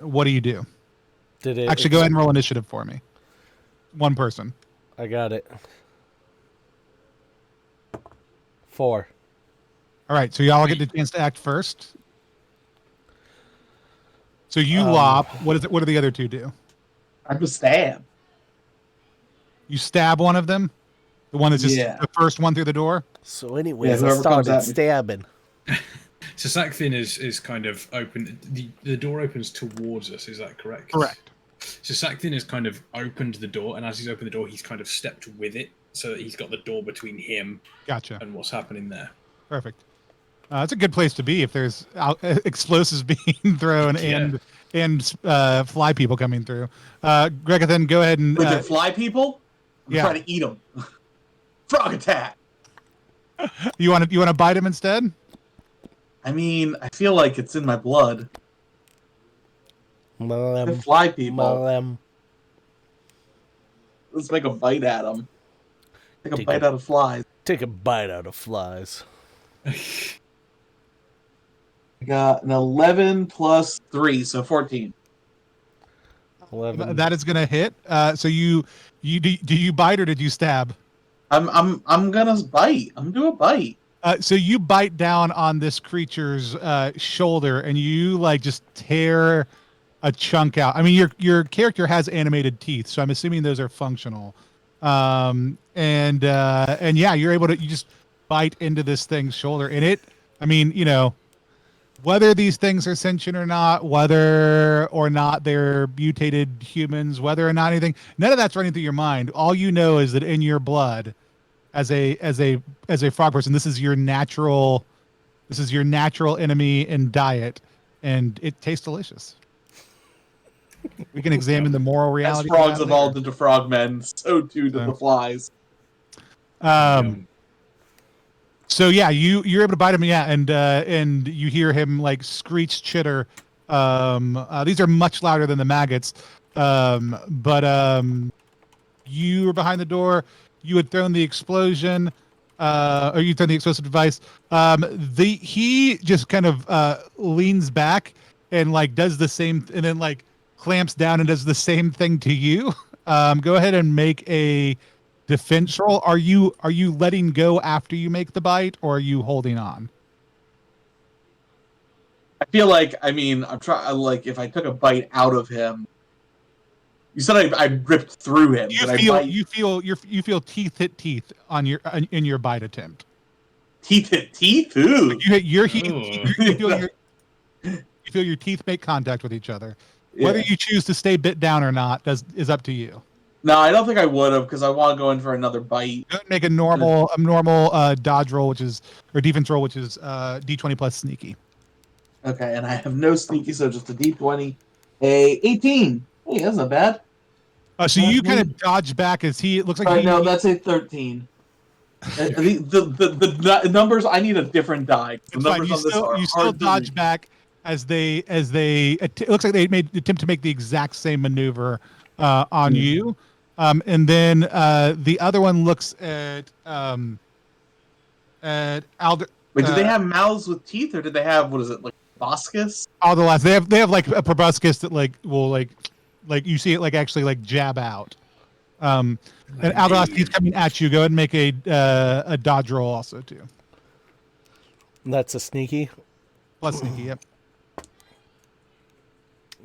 What do you do? Did it Actually, go ahead and roll initiative for me. One person. I got it. 4. All right, so y'all get the chance to act first. So you lob. What is it? What do the other 2 do? I'm a stab. You stab one of them. The one that's just the first one through the door. So anyways, Yeah, I whoever comes started at me. stabbing. So Sackfin is kind of open. The door opens towards us. Is that correct? Correct. So Sackfin has kind of opened the door, and as he's opened the door, he's kind of stepped with it, so that he's got the door between him Gotcha. and what's happening there. Perfect. It's a good place to be if there's explosives being thrown and fly people coming through. Gregathan, go ahead and With their fly people, I'm yeah. trying to eat them. Frog attack. You want to bite him instead? I mean, I feel like it's in my blood. The fly people. Let's make a bite at them. Take a bite out of flies. Take a bite out of flies. I got an 11 plus 3, so 14. 11. That is going to hit. So do you bite or did you stab? I'm gonna bite. I'm gonna do a bite. So you bite down on this creature's shoulder and you like just tear a chunk out. I mean, your character has animated teeth, so I'm assuming those are functional. And yeah, you're able to you just bite into this thing's shoulder, and it. I mean, you know, whether these things are sentient or not, whether or not they're mutated humans, whether or not anything, none of that's running through your mind. All you know is that in your blood, as a frog person, this is your natural enemy and diet, and it tastes delicious. We can examine the moral As reality. frogs evolved into frogmen, so too did the flies. So yeah, you're able to bite him, yeah, and you hear him like screech chitter. These are much louder than the maggots. But you were behind the door. You had thrown the explosion, or you thrown the explosive device. He just kind of leans back and like does the same, and then like clamps down and does the same thing to you. Go ahead and make a defense roll. Are you letting go after you make the bite, or are you holding on? I feel like, I mean, I'm trying. Like, if I took a bite out of him, you said I ripped through him. Did I bite? You feel teeth hit teeth on your in your bite attempt. Teeth hit teeth? Ooh. You hit your Ooh. you feel your teeth make contact with each other. Yeah. Whether you choose to stay bit down or not is up to you. No, I don't think I would have, because I want to go in for another bite. Go ahead and make a normal dodge roll, or defense roll, which is D20 plus sneaky. Okay, and I have no sneaky, so just a D20. A 18. Hey, that's not bad. So you kind of dodge back as it looks like All right, no, that's a 13. the numbers, I need a different die. The numbers on this are you still hard to dodge read. back as it looks like they attempt to make the exact same maneuver on you. And then the other one looks at Alder. Wait, do they have mouths with teeth, or did they have, what is it, like proboscis? Alderlast. They have like a proboscis that will you see it actually jab out. And Alderlast, he's coming at you. Go ahead and make a dodge roll also too. That's a sneaky. Plus sneaky, yep.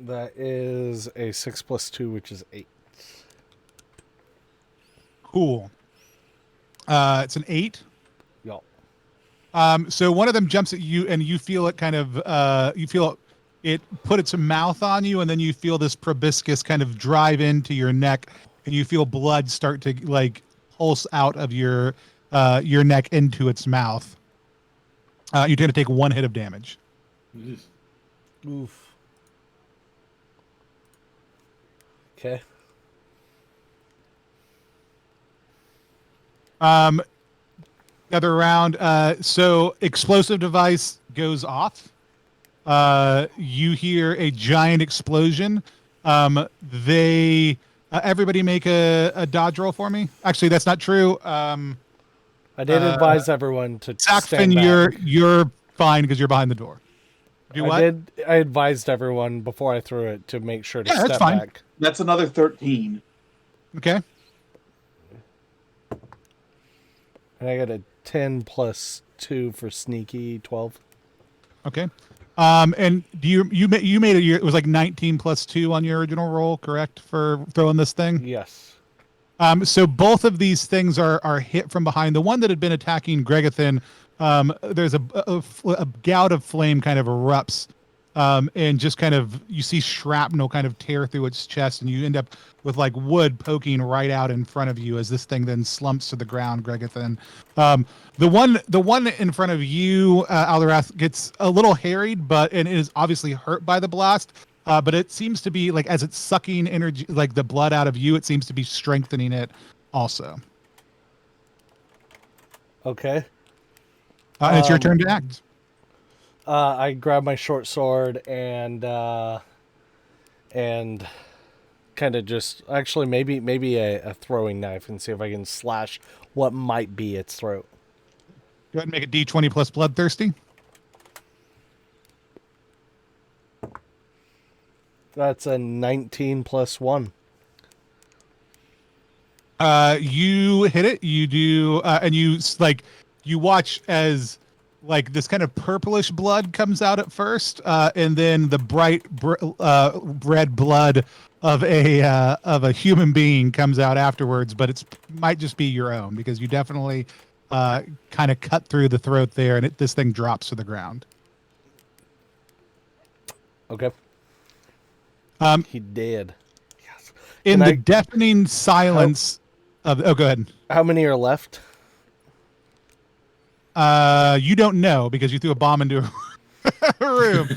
That is a 6 plus 2, which is 8. Cool. It's an 8. Yup. So one of them jumps at you, and you feel it you feel it put its mouth on you, and then you feel this proboscis kind of drive into your neck, and you feel blood start to pulse out of your neck into its mouth. You're going to take 1 hit of damage. Oof. Okay. Other round. So explosive device goes off. You hear a giant explosion. Everybody make a dodge roll for me. Actually, that's not true. I did advise everyone to stand Saxfin, back. you're fine because you're behind the door. I advised everyone before I threw it to make sure to that's step fine. back. That's another 13. Okay. And I got a 10 plus 2 for sneaky, 12. Okay. And you made it was 19 plus 2 on your original roll, correct, for throwing this thing? Yes. So both of these things are hit from behind. The one that had been attacking Gregathan, there's a gout of flame kind of erupts, and just kind of you see shrapnel kind of tear through its chest, and you end up with wood poking right out in front of you as this thing then slumps to the ground. Gregathan, the one in front of you, Alderath, gets a little harried, and it is obviously hurt by the blast. But it seems to be as it's sucking energy, the blood out of you, it seems to be strengthening it also. Okay. And it's your turn to act. I grab my short sword and kind of just actually maybe a throwing knife and see if I can slash what might be its throat. Go ahead and make a D20 plus bloodthirsty. That's a 19 plus 1. You hit it. You do, and you you watch as this kind of purplish blood comes out at first, and then the bright red blood of a human being comes out afterwards. But it might just be your own because you definitely kind of cut through the throat there, and this thing drops to the ground. Okay. He did. Yes. In the deafening silence of... Oh, go ahead. How many are left? You don't know because you threw a bomb into a room.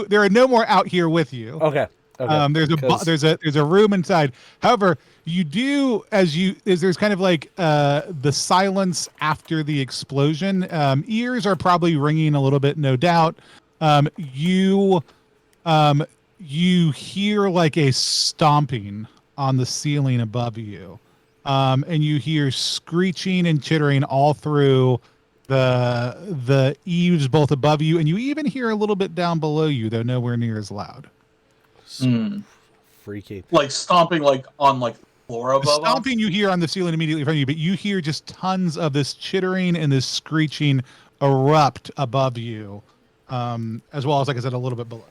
There are no more out here with you. Okay. There's a room inside. However, you do there's kind of the silence after the explosion. Ears are probably ringing a little bit, no doubt. You hear a stomping on the ceiling above you, and you hear screeching and chittering all through the eaves both above you, and you even hear a little bit down below you, though nowhere near as loud. freaky. Like stomping like on like the floor The above us. stomping you hear on the ceiling immediately in front of you, but you hear just tons of this chittering and this screeching erupt above you, as well as, like I said, a little bit below.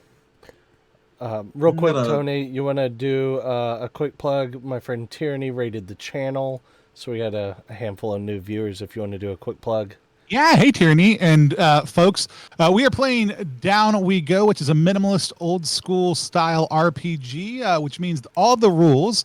Real quick, gonna- Tony, you want to do a quick plug? My friend Tyranny rated the channel, so we got a handful of new viewers. If you want to do a quick plug. Yeah, hey Tyranny and folks, we are playing Down We Go, which is a minimalist, old school style RPG, which means all the rules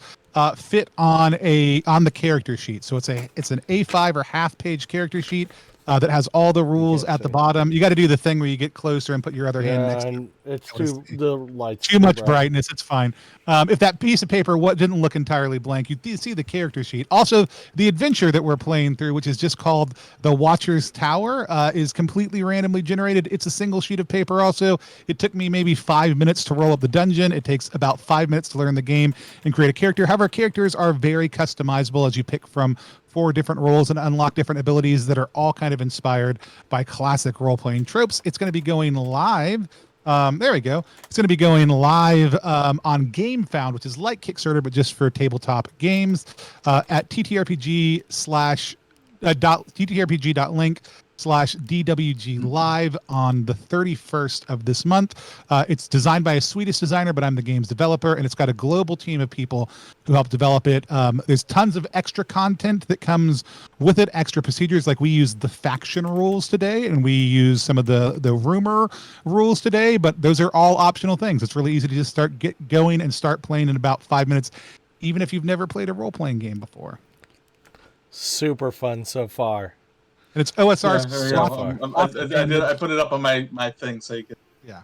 fit on the character sheet. So it's an A5 or half-page character sheet that has all the rules can't at the see. bottom. You got to do the thing where you get closer and put your other hand next to it. And it's the lights Too much bright. brightness. It's fine. If that piece of paper didn't look entirely blank, you see the character sheet. Also, the adventure that we're playing through, which is just called The Watcher's Tower, is completely randomly generated. It's a single sheet of paper. Also, it took me maybe 5 minutes to roll up the dungeon. It takes about 5 minutes to learn the game and create a character. However, characters are very customizable as you pick from 4 different roles and unlock different abilities that are all kind of inspired by classic role-playing tropes. It's going to be going live. There we go. It's going to be going live on GameFound, which is like Kickstarter, but just for tabletop games, at ttrpg.link/DWG live on the 31st of this month. It's designed by a Swedish designer, but I'm the game's developer, and it's got a global team of people who help develop it. There's tons of extra content that comes with it, extra procedures. Like we use the faction rules today, and we use some of the rumor rules today, but those are all optional things. It's really easy to just get going and start playing in about 5 minutes, even if you've never played a role-playing game before. Super fun so far. And it's OSR. I put it up on my thing so you can.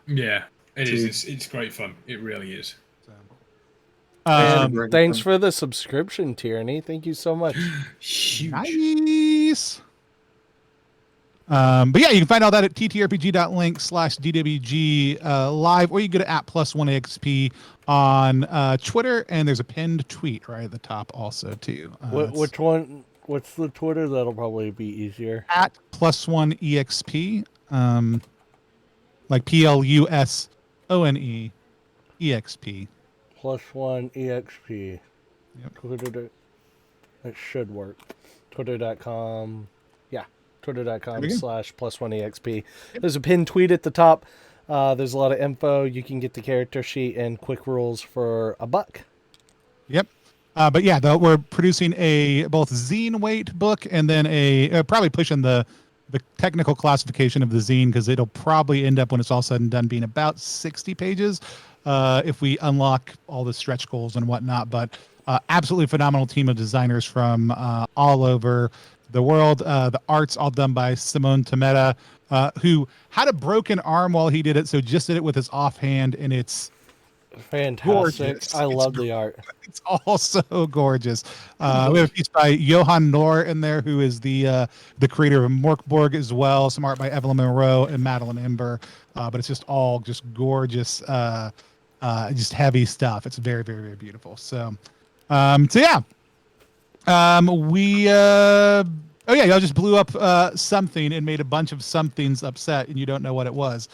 Yeah, it is. It's great fun. It really is. And thanks for the subscription, Tyranny. Thank you so much. Huge. Nice. But yeah, you can find all that at ttrpg.link/DWG live, or you go to @+1exp on Twitter, and there's a pinned tweet right at the top also too. Which one? What's the Twitter? That'll probably be easier. @+1exp, like PLUSONE +1exp. Yep. Twitter. That should work. Twitter.com. Yeah. Twitter.com/+1exp. There's a pinned tweet at the top. There's a lot of info. You can get the character sheet and quick rules for $1. Yep. But yeah, though we're producing a both zine weight book and then probably pushing the technical classification of the zine, because it'll probably end up, when it's all said and done, being about 60 pages if we unlock all the stretch goals and whatnot. But absolutely phenomenal team of designers from all over the world. The art's all done by Simone Tameta, who had a broken arm while he did it, so just did it with his offhand, and it's Fantastic. gorgeous. I love the art. It's all so gorgeous. We have a piece by Johan Noor in there, who is the creator of Morkborg as well. Some art by Evelyn Monroe and Madeline Ember. But it's just all just gorgeous, just heavy stuff. It's very, very, very beautiful. So yeah. Y'all just blew up something and made a bunch of somethings upset, and you don't know what it was.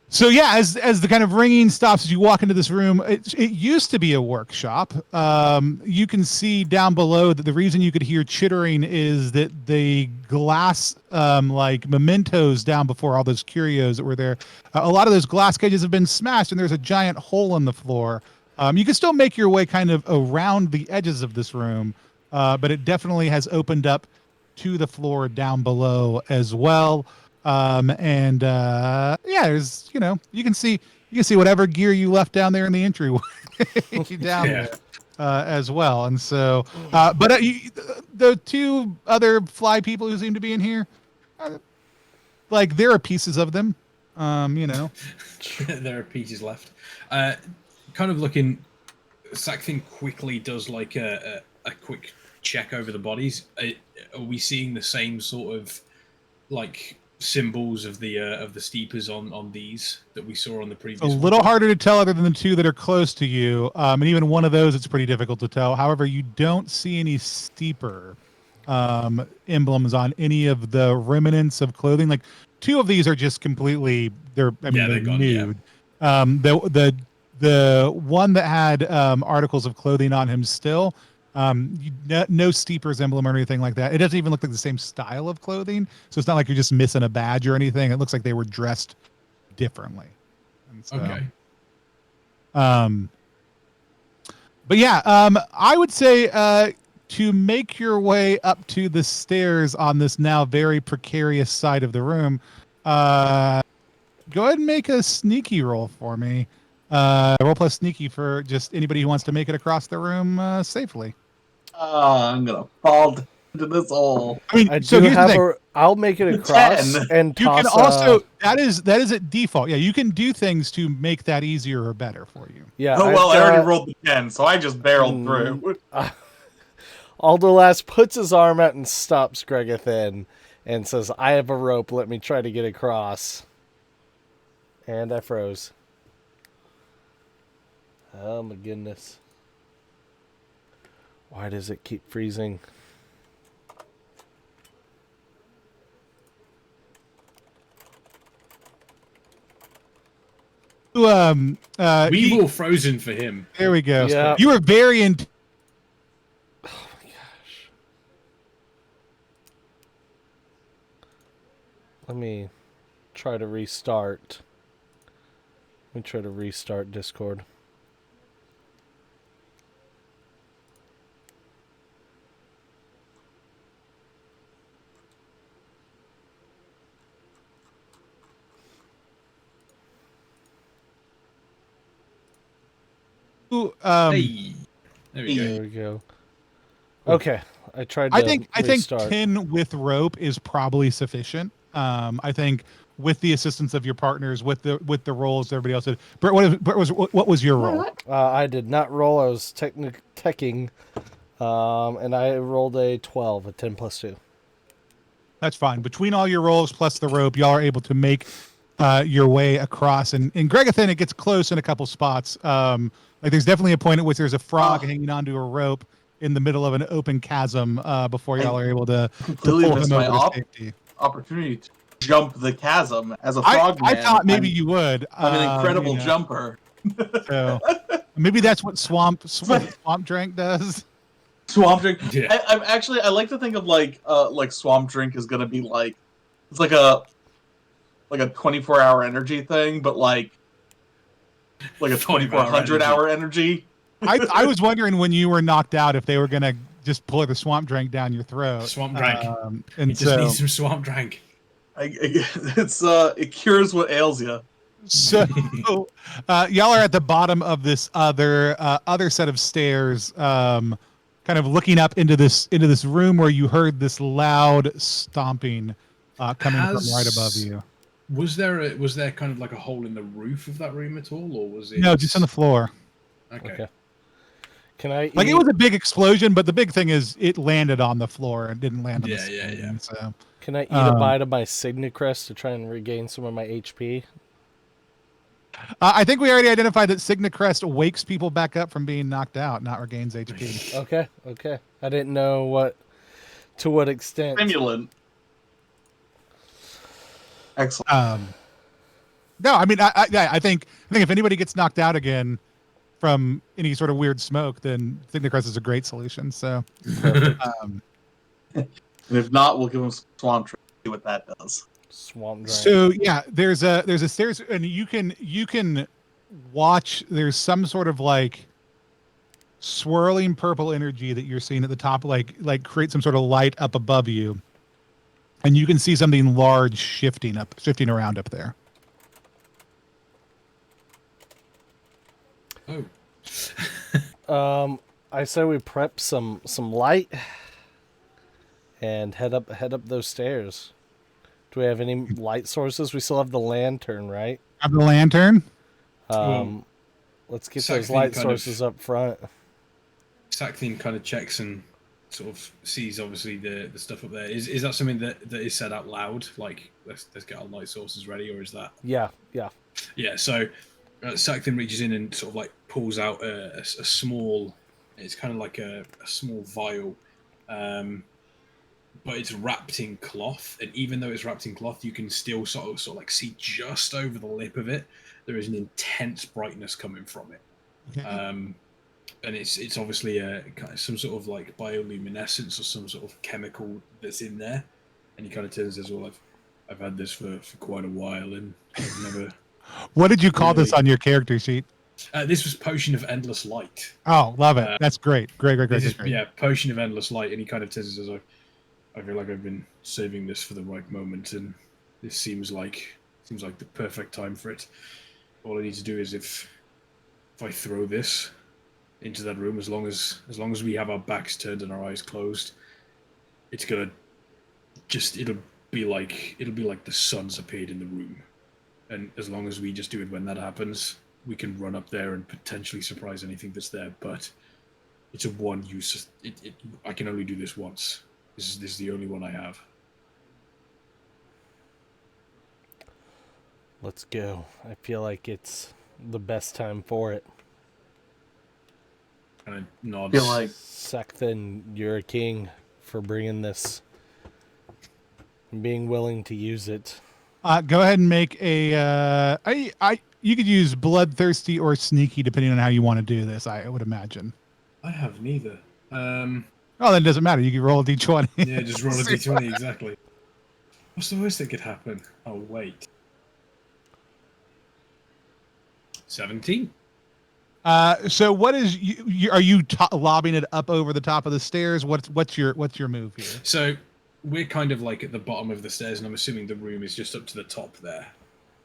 So yeah, as the kind of ringing stops as you walk into this room, it used to be a workshop. You can see down below that the reason you could hear chittering is that the glass, like mementos down before, all those curios that were there, a lot of those glass cages have been smashed, and there's a giant hole in the floor. You can still make your way kind of around the edges of this room, but it definitely has opened up to the floor down below as well. There's, you can see whatever gear you left down there in the entryway down there as well. And so, the 2 other fly people who seem to be in here, like there are pieces of them, There are pieces left. Kind of looking, Sackthing quickly does like a quick check over the bodies. Are we seeing the same sort of like symbols of the steepers on these that we saw on the previous a little harder to tell other than the 2 that are close to you, and even one of those it's pretty difficult to tell. However, you don't see any steeper emblems on any of the remnants of clothing. Like 2 of these are just completely they're gone, nude. The one that had articles of clothing on him still, no steepers emblem or anything like that. It doesn't even look like the same style of clothing, so it's not like you're just missing a badge or anything. It looks like they were dressed differently. And so, Okay. But yeah, I would say to make your way up to the stairs on this now very precarious side of the room, go ahead and make a sneaky roll for me. Roll plus sneaky for just anybody who wants to make it across the room safely. I'm gonna fall into this hole. I mean, I so do here's the have thing. I'll make it across 10. and You toss. can also that is at default. Yeah, you can do things to make that easier or better for you. Yeah. Oh I've well, I already got- rolled the 10, so I just barreled through. Alderlast puts his arm out and stops Gregothin and says, "I have a rope. Let me try to get across." And I froze. Oh my goodness. Why does it keep freezing? We've all frozen for him. There we go. Yeah. You were very in. Oh my gosh. Let me try to restart. Let me try to restart Discord. Hey, there we go. There we go. Okay, I tried to I think restart. 10 with rope is probably sufficient. I think with the assistance of your partners, with the rolls everybody else did. Brett, what was your roll? I did not roll. I was teching, and I rolled a 12, a 10 plus 2. That's fine. Between all your rolls plus the rope, y'all are able to make your way across. And in Gregothin, it gets close in a couple spots. Like there's definitely a point at which there's a frog hanging onto a rope in the middle of an open chasm before y'all are able to Completely pull missed him my over to safety. opportunity to jump the chasm as a frogman. I thought maybe you would. I'm an incredible jumper. So maybe that's what swamp drink does. Swamp drink. Yeah. I like to think of like swamp drink is gonna be like it's like a 24-hour energy thing, but like a 2400-hour energy. I was wondering when you were knocked out if they were gonna just pour the swamp drink down your throat. Swamp drink. And You just need some swamp drink. It cures what ails you. So y'all are at the bottom of this other set of stairs, kind of looking up into this room where you heard this loud stomping coming from right above you. Was there kind of like a hole in the roof of that room at all, or was it? No, just on the floor. Okay. Can I Like it was a big explosion, but the big thing is it landed on the floor and didn't land on the ceiling. Yeah. So Can I eat a bite of my Signacrest to try and regain some of my HP? I think we already identified that Signacrest wakes people back up from being knocked out, not regains HP. Okay. I didn't know to what extent. Stimulant. Excellent. No, I mean, I think if anybody gets knocked out again from any sort of weird smoke, then Signacrest is a great solution. So, And if not, we'll give them swamp drink. See what that does. Swamp drain. so yeah, there's a stairs, and you can watch. There's some sort of like swirling purple energy that you're seeing at the top, like create some sort of light up above you, and you can see something large shifting around up there. Oh. I say we prep some light and head up those stairs. Do we have any light sources? We still have the lantern, right? Have the lantern. Let's get Sack those thing light kind of- sources up front. Sackthine kind of checks and sort of sees obviously the stuff up there. Is that something that is said out loud? Like let's get our light sources ready, or is that? Yeah. Yeah. So Sackthine reaches in and sort of like pulls out a small. It's kind of like a small vial. but it's wrapped in cloth, and even though it's wrapped in cloth, you can still sort of like see just over the lip of it. There is an intense brightness coming from it. Okay. And it's obviously some sort of like bioluminescence or some sort of chemical that's in there. And he kind of turns and says, "Well, I've had this for quite a while, and I've never." What did you call this Really? on your character sheet? This was Potion of Endless Light. Oh, love it. That's great. Great. This is Great. Potion of Endless Light, and he kind of turns and says, "I feel like I've been saving this for the right moment, and this seems like the perfect time for it. All I need to do is if I throw this into that room, as long as we have our backs turned and our eyes closed, it's gonna it'll be like the sun's appeared in the room, and as long as we just do it when that happens, we can run up there and potentially surprise anything that's there. But it's a one use. I can only do this once. This is the only one I have." Let's go. I feel like it's the best time for it. And I nods. Feel like Sakthan, you're a king for bringing this and being willing to use it. Go ahead and make a. You could use bloodthirsty or sneaky depending on how you want to do this. I would imagine. I have neither. Oh, then it doesn't matter. You can roll a d20. Yeah, just roll a d20 exactly. What's the worst that could happen? Oh wait. 17. So what is are you lobbing it up over the top of the stairs? What's your move here? So we're kind of like at the bottom of the stairs, and I'm assuming the room is just up to the top there.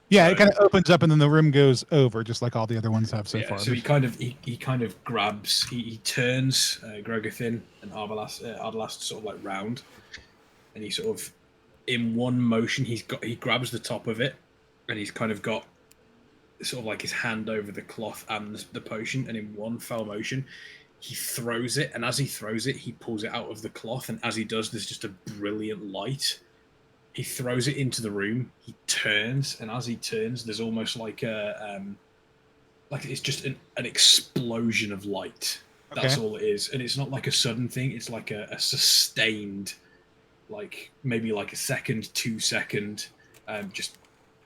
Yeah, So, it kind of opens up, and then the room goes over, just like all the other ones have so far. So he kind of grabs, he turns Gregathin and Ardalast sort of like round, and he sort of, in one motion, he grabs the top of it, and he's kind of got sort of like his hand over the cloth and the potion, and in one fell motion, he throws it, and as he throws it, he pulls it out of the cloth, and as he does, there's just a brilliant light. He throws it into the room. He turns, and as he turns, there's almost like it's just an explosion of light. That's all it is, and it's not like a sudden thing. It's like a sustained, like maybe like a second, 2 second, just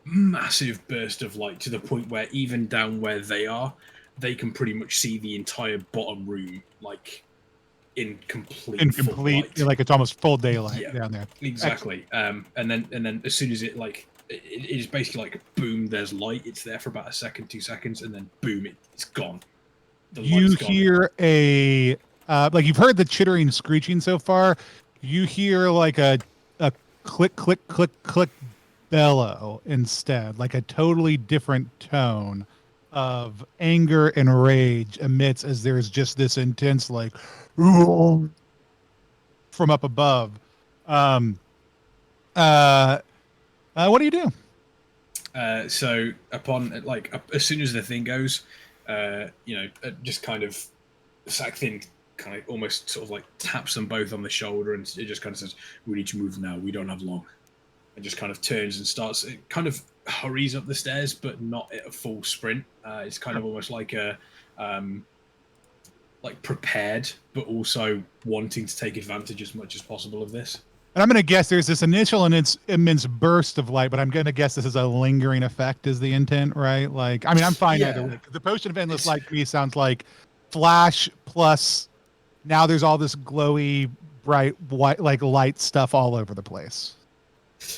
massive burst of light to the point where even down where they are, they can pretty much see the entire bottom room, like in complete light. Like it's almost full daylight down there. Exactly. And then as soon as it is basically like boom, there's light. It's there for about a second, 2 seconds, and then boom, it's gone. You hear a like you've heard the chittering, screeching so far. You hear like a click, click, click, click bellow instead, like a totally different tone of anger and rage emits as there's just this intense like from up above. What do you do? So upon as soon as the thing goes, just kind of Sakthan kind of almost sort of like taps them both on the shoulder, and it just kind of says, "We need to move now. We don't have long." And just kind of turns and starts. It kind of hurries up the stairs, but not at a full sprint. It's kind of almost like a like prepared, but also wanting to take advantage as much as possible of this. And I'm going to guess there's this initial and it's immense burst of light, but I'm going to guess this is a lingering effect is the intent, right? Like, I mean, I'm fine either way. The Potion of Endless Light to me sounds like flash plus now there's all this glowy, bright, white, like light stuff all over the place.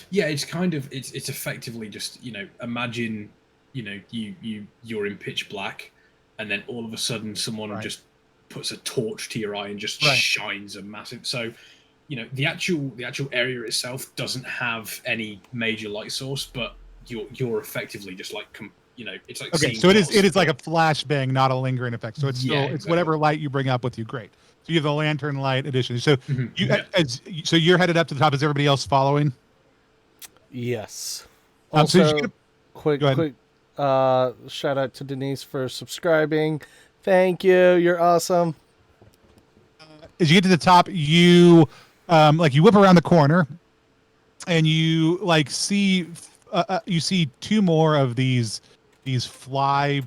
Yeah, it's kind of it's effectively just, imagine, you're in pitch black, and then all of a sudden someone just puts a torch to your eye and just shines a massive. So, the actual area itself doesn't have any major light source, but you're effectively just like it's like so it is like a flashbang, not a lingering effect. So it's still it's whatever light you bring up with you. Great. So you have the lantern light addition. So so you're headed up to the top. Is everybody else following? Yes. So Also, quick shout out to Denise for subscribing. Thank you. You're awesome. As you get to the top, you you whip around the corner, and you see you see two more of these fly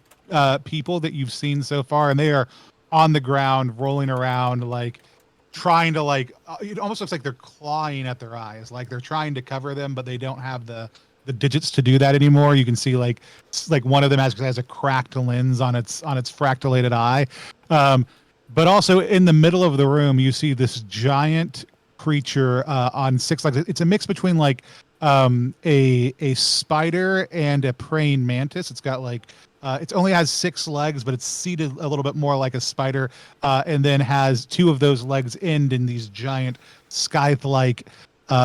people that you've seen so far, and they are on the ground rolling around, like trying to like. It almost looks like they're clawing at their eyes, like they're trying to cover them, but they don't have the digits to do that anymore. You can see like one of them has a cracked lens on its fractalated eye. But also in the middle of the room, you see this giant creature on 6 legs. It's a mix between like a spider and a praying mantis. It's got like it only has 6 legs, but it's seated a little bit more like a spider, and then has 2 of those legs end in these giant scythe-like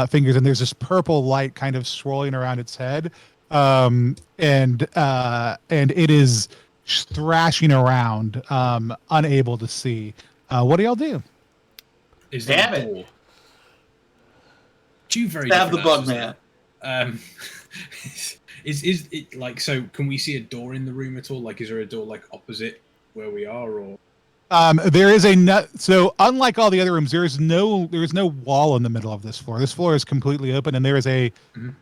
fingers. And there's this purple light kind of swirling around its head, and it is thrashing around, unable to see. What do y'all do? Is there Damn a it. door? Two very Stab the different bug answers man. there. Is it like, so can we see a door in the room at all? Like, is there a door like opposite where we are, or? There is so unlike all the other rooms, there is no wall in the middle of this floor. This floor is completely open, and there is a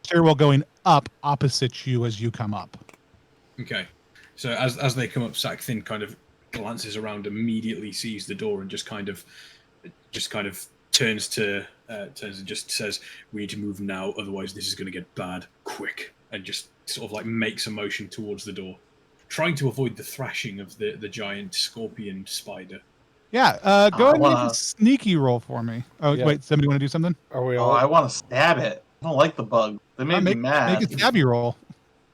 stairwell going up opposite you as you come up. Okay, so as they come up, Sakthin kind of glances around, immediately sees the door, and just kind of turns and just says, "We need to move now, otherwise this is going to get bad quick." And just sort of like makes a motion towards the door, trying to avoid the thrashing of the giant scorpion spider. Yeah, go ahead and make a sneaky roll for me. Oh, Yeah. wait, somebody want to do something? Are we Oh, all? I want to stab it. I don't like the bug. They made me mad. Make a stabby roll.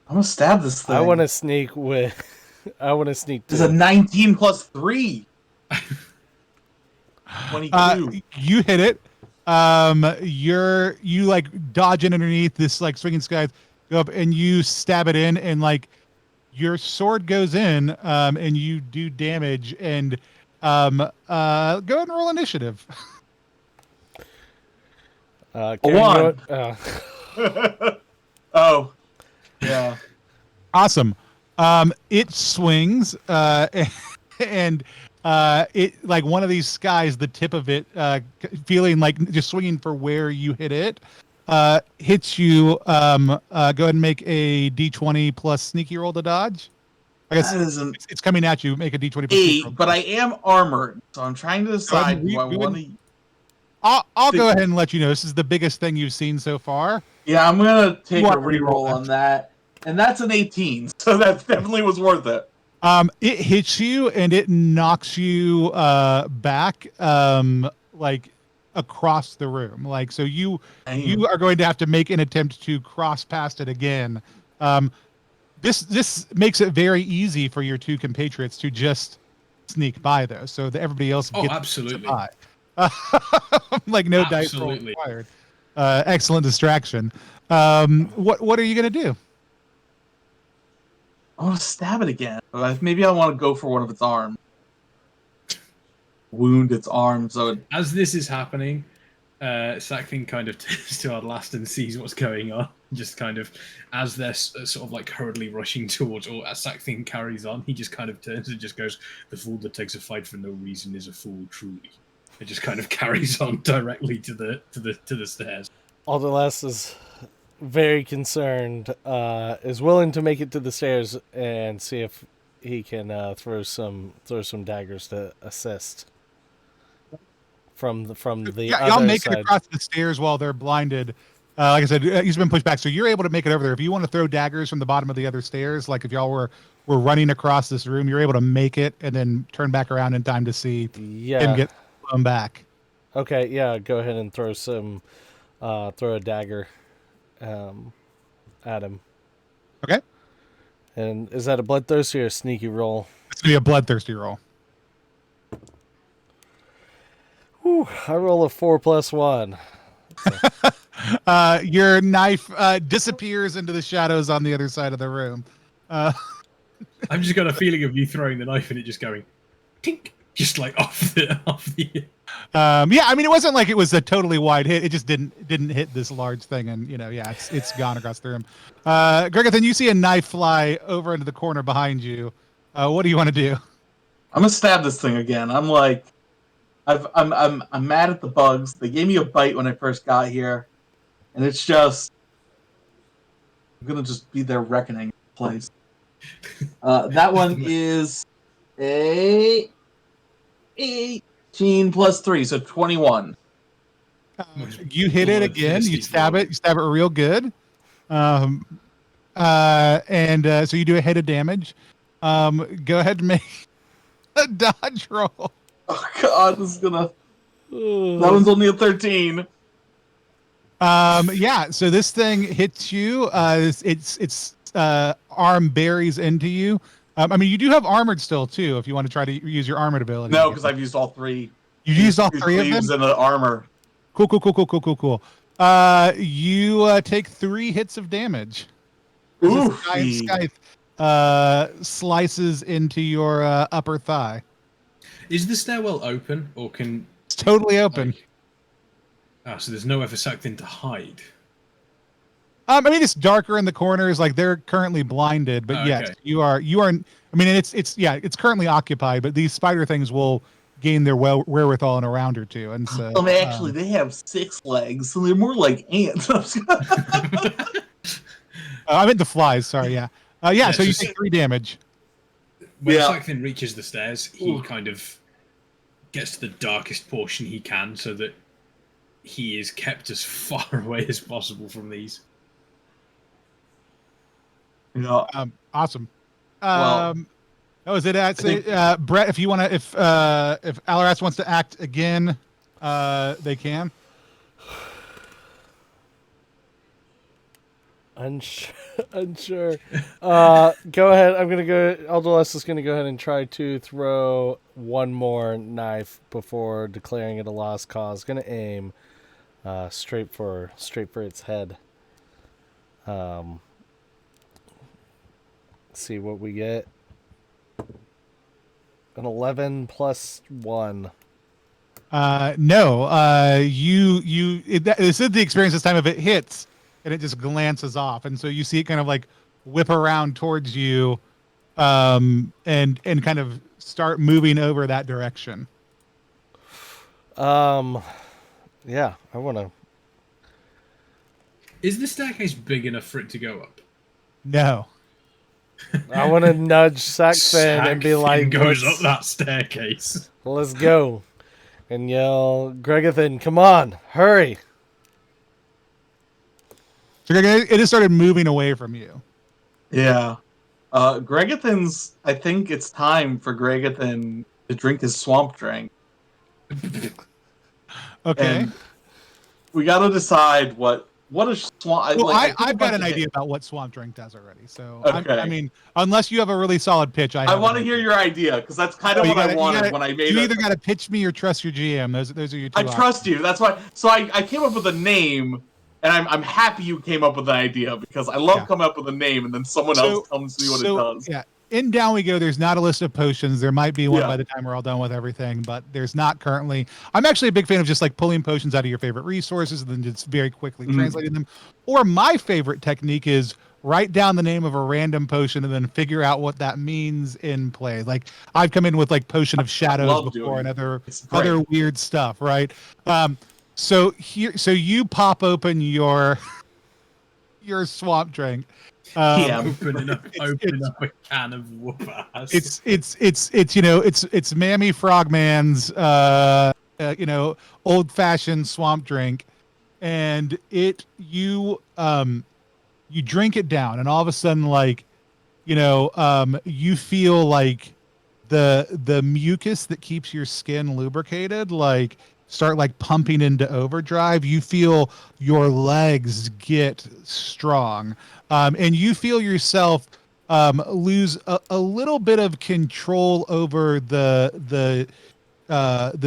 I'm gonna stab this thing. I want to sneak with. I want to sneak. This is a 19 plus 3. 22. You hit it. You like dodge in underneath this like swinging scythe, go up and you stab it in, and like your sword goes in, and you do damage. And go ahead and roll initiative. One. Oh, yeah. Awesome. It swings, and it like one of these skies, the tip of it, feeling like just swinging for where you hit it, hits you. Go ahead and make a D20 plus sneaky roll to dodge. I guess it's coming at you. Make a D20 plus 8, but I am armored, so I'm trying to decide do I want to. I'll go ahead and let you know. This is the biggest thing you've seen so far. Yeah, I'm gonna take a reroll on that, and that's an 18, so that definitely was worth it. It hits you and it knocks you back, like across the room. Like, so you are going to have to make an attempt to cross past it again. This makes it very easy for your 2 compatriots to just sneak by, though, so that everybody else gets absolutely. to buy. Like no dice roll required. Excellent distraction. What are you gonna do? I want to stab it again. Maybe I want to go for one of its arms. Wound its arm. So as this is happening, Sakthin kind of turns to Adlast and sees what's going on. Just kind of, as they're sort of like hurriedly rushing towards, or as Sakthin carries on, he just kind of turns and just goes, "The fool that takes a fight for no reason is a fool, truly." It just kind of carries on directly to the stairs. Adlast is very concerned, is willing to make it to the stairs and see if he can throw some daggers to assist from the other y'all make side. it across the stairs while they're blinded. Like I said, he's been pushed back, so you're able to make it over there. If you want to throw daggers from the bottom of the other stairs, like if y'all were running across this room, you're able to make it and then turn back around in time to see him get blown back. Okay, yeah, go ahead and throw a dagger at him. Okay. And is that a bloodthirsty or a sneaky roll? It's gonna be a bloodthirsty roll. Whew, I roll a 4 + 1. Your knife disappears into the shadows on the other side of the room. I've just got a feeling of you throwing the knife and it just going, tink, just like off the. Yeah, I mean, it wasn't like it was a totally wide hit. It just didn't hit this large thing, and it's gone across the room. Gregathan, you see a knife fly over into the corner behind you. What do you want to do? I'm gonna stab this thing again. I'm like, I'm mad at the bugs. They gave me a bite when I first got here, and it's just, I'm gonna just be their reckoning place. That one is a 15 plus 3, so 21. You hit it again. You stab it. You stab it real good. So you do a hit of damage. Go ahead and make a dodge roll. Oh God, this is gonna. That one's only a 13. Yeah. So this thing hits you. Its arm buries into you. I mean, you do have armored still too. If you want to try to use your armored ability. No, because I've used all 3. You used all 3 of them. In the armor. Cool. You take 3 hits of damage. Ooh. Scythe slices into your upper thigh. Is the stairwell open, or can... It's totally open. So there's nowhere for Sackton to hide? I mean, it's darker in the corners. Like, they're currently blinded, but yes, you are. I mean, it's currently occupied, but these spider things will gain their wherewithal in a round or two. And so, actually, they have 6 legs, so they're more like ants. I meant the flies. Sorry, yeah. So you take 3 damage. When Sackton reaches the stairs, he kind of gets to the darkest portion he can, so that he is kept as far away as possible from these. Yeah. Awesome. Well, is it? I'd say, Brett, if you want to, if Alaras wants to act again, they can. Unsure. Go ahead. I'm gonna go. Aldoless is gonna go ahead and try to throw one more knife before declaring it a lost cause. Gonna aim straight for its head. See what we get. An 11 plus 1. No. This is the experience this time. If it hits, and it just glances off, and so you see it kind of like whip around towards you, and kind of start moving over that direction. Yeah, I want to. Is the staircase big enough for it to go up? No. I want to nudge Sackfin and be like, goes up that staircase. Let's go. And yell, Gregathan, come on, hurry. So it just started moving away from you. Yeah. Gregathan's, I think it's time for Gregathan to drink his swamp drink. Okay. And we got to decide what a swamp... Well, I've got an idea about what swamp drink does already. So, okay. I mean, unless you have a really solid pitch, I want to hear your idea, because that's kind of what I wanted when I made it. You either got to pitch me or trust your GM. Those are your two options. Trust you. That's why. So I came up with a name, and I'm happy you came up with an idea, because I love coming up with a name, and then someone else comes to see what it does. Yeah. In Down We Go, there's not a list of potions. There might be one by the time we're all done with everything, but there's not currently. I'm actually a big fan of just like pulling potions out of your favorite resources and then just very quickly translating them. Or my favorite technique is write down the name of a random potion and then figure out what that means in play. Like I've come in with like Potion of Shadows before and other weird stuff, right? So you pop open your swamp drink. Open up a can of whoop ass. It's Mammy Frogman's old fashioned swamp drink, and you drink it down, and all of a sudden you feel like the mucus that keeps your skin lubricated start pumping into overdrive. You feel your legs get strong. And you feel yourself lose a little bit of control over the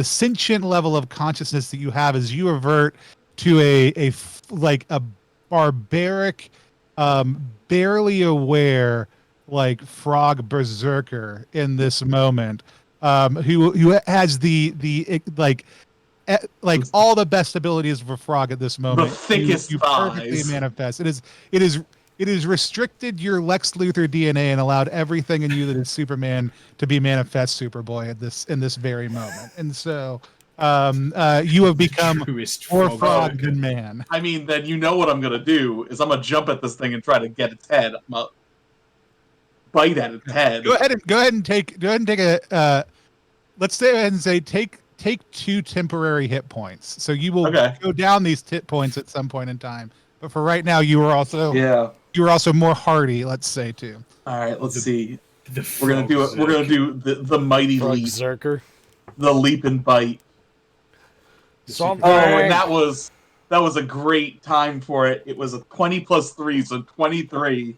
sentient level of consciousness that you have as you revert to a barbaric, barely aware frog berserker in this moment, who has all the best abilities of a frog at this moment. The thickest you thighs. Perfectly manifest. It has restricted your Lex Luthor DNA and allowed everything in you that is Superman to be manifest Superboy in this very moment. And so you have become more frog than man. I mean, then you know what I'm gonna do is I'm gonna jump at this thing and try to get its head. I'm gonna bite at its head. Go ahead and take a. Let's say take take 2 temporary hit points. So you will Okay. go down these hit points at some point in time. But for right now, you are also more hardy, let's say, too. All right, let's see. The We're gonna do it. We're gonna do the mighty Frog leap, Zerker. the leap and bite. Swamp Oh, and Drink. that was a great time for it. It was a 20 plus 3, so 23.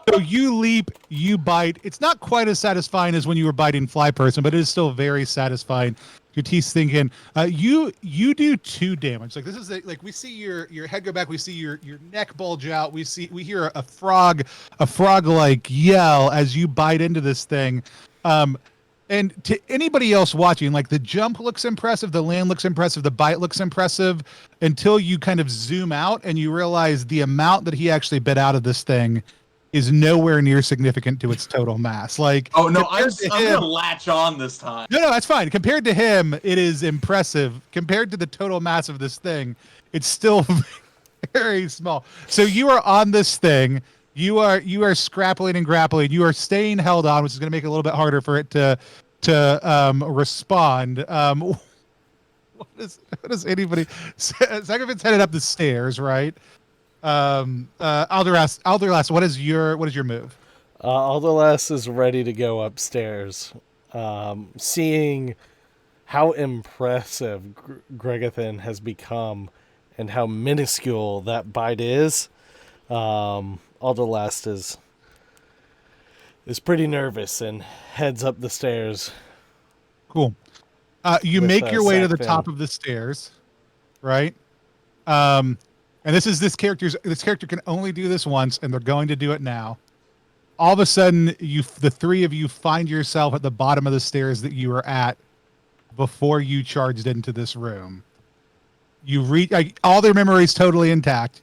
So you leap, you bite. It's not quite as satisfying as when you were biting Fly Person, but it is still very satisfying. Your teeth sink in. You do 2 damage. Like this is like we see your head go back. We see your neck bulge out. We hear a frog like yell as you bite into this thing. And to anybody else watching, like the jump looks impressive, the land looks impressive, the bite looks impressive, until you kind of zoom out and you realize the amount that he actually bit out of this thing is nowhere near significant to its total mass. Like, oh no, I'm him, gonna latch on this time. No, that's fine. Compared to him, it is impressive. Compared to the total mass of this thing, it's still very small. So you are on this thing. You are scrappling and grappling. You are staying held on, which is going to make it a little bit harder for it to respond. What does anybody? Sagovit's headed up the stairs, right? Alderlass, what is your move? Alderlass is ready to go upstairs. Seeing how impressive Gregathan has become and how minuscule that bite is, Alderlast is pretty nervous and heads up the stairs. Cool. You make your way to the top of the stairs, right? And this character can only do this once, and they're going to do it now. All of a sudden, the 3 of you find yourself at the bottom of the stairs that you were at before you charged into this room. You all their memories totally intact.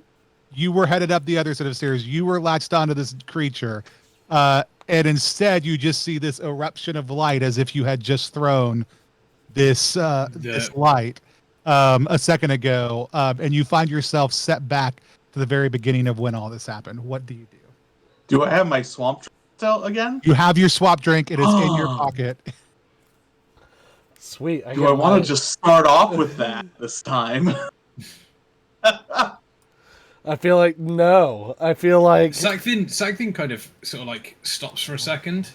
You were headed up the other set of stairs. You were latched onto this creature, and instead you just see this eruption of light as if you had just thrown this light a second ago, and you find yourself set back to the very beginning of when all this happened. What do you do? Do I have my swamp out again? You have your swap drink. It is in your pocket. Sweet. Do I want to just start off with that this time? I feel like no. I feel like Sagthin kind of sort of like stops for a second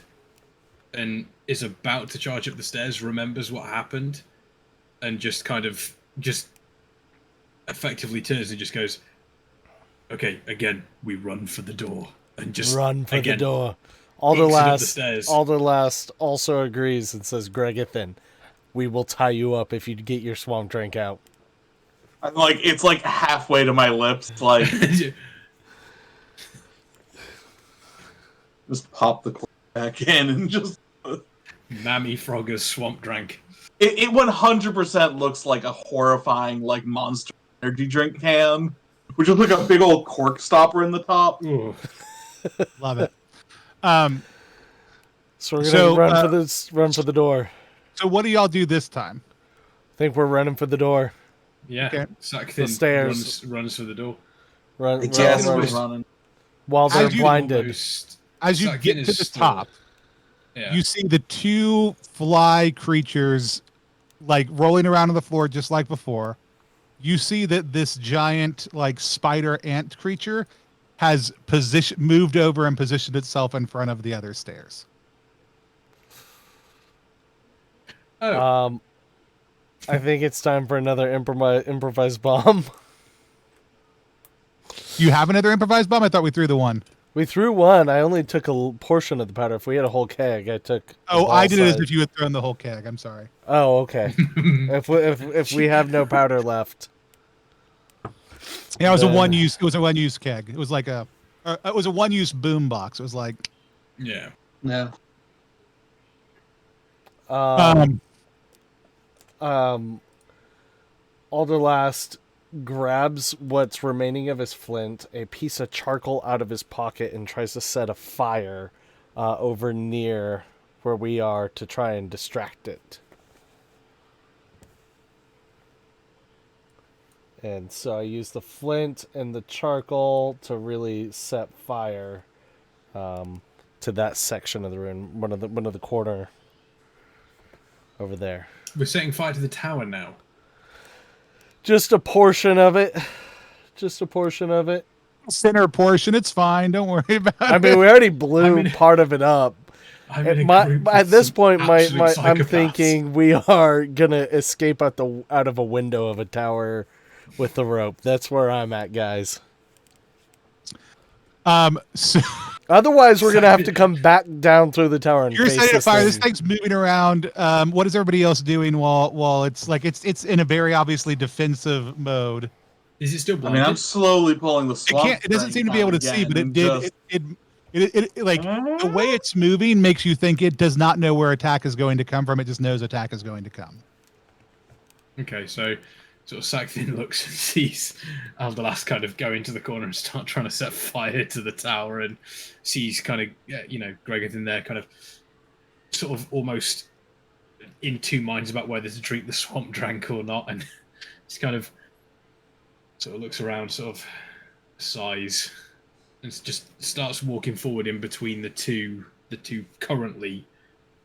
and is about to charge up the stairs, remembers what happened, and just effectively turns and just goes, okay, again, we run for the door. And just run for again, the door. Alderlast also agrees and says, Gregathan, we will tie you up if you get your swamp drink out. I'm like, it's like halfway to my lips, like just pop the cork back in and just Mammy Frogger's swamp drink. It 100% looks like a horrifying like Monster energy drink can, which looks like a big old cork stopper in the top. Ooh. Love it. So we're gonna run for the door. So what do y'all do this time? I think we're running for the door. Yeah, okay. Sagthin runs for the door. Run. Running. While they're blinded. As you get to the top, you see the 2 fly creatures like rolling around on the floor just like before. You see that this giant like spider ant creature has moved over and positioned itself in front of the other stairs. Oh. I think it's time for another improvised bomb. You have another improvised bomb? I thought we threw the one. We threw one. I only took a portion of the powder. If we had a whole keg, I took. Oh, I did it as if you had thrown the whole keg. I'm sorry. Oh, okay. if we have no powder left. Yeah, it was a one-use. It was a one-use keg. It was like it was a one-use boom box. It was like. Yeah. Alderlast grabs what's remaining of his flint, a piece of charcoal out of his pocket, and tries to set a fire over near where we are to try and distract it. And so I use the flint and the charcoal to really set fire to that section of the room, one of the corner. over there. We're setting fire to the tower now. Just a portion of it. Just a portion of it. Center portion, it's fine. Don't worry about it. I mean, we already blew part of it up. At this point, I'm thinking we are gonna escape out of a window of a tower with the rope. That's where I'm at, guys. So Otherwise, we're gonna have to come back down through the tower and you're face setting this fire. thing. This thing's moving around. What is everybody else doing while it's like it's in a very obviously defensive mode? Is it still I blinded? mean, I'm slowly pulling the swamp. It doesn't seem to be able to see, but it like the way it's moving makes you think it does not know where attack is going to come from. It just knows attack is going to come. Okay, so sort of Saxon looks and sees Aldalas kind of go into the corner and start trying to set fire to the tower, and sees kind of Gregathan there kind of sort of almost in two minds about whether to drink the swamp drank or not, and just kind of sort of looks around, sort of sighs, and just starts walking forward in between the two currently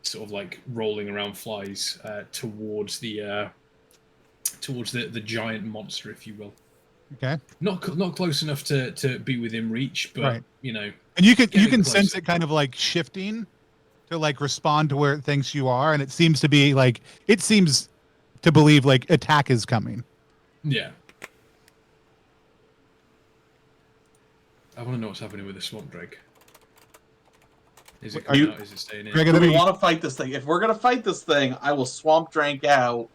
sort of like rolling around flies towards the giant monster, if you will. Okay. Not close enough to be within reach, but right. And you can sense it kind of like shifting to like respond to where it thinks you are, and it seems to believe like attack is coming. Yeah. I want to know what's happening with the swamp drake. Is it coming out? Is it staying in? Do we want to fight this thing? If we're gonna fight this thing, I will swamp drank out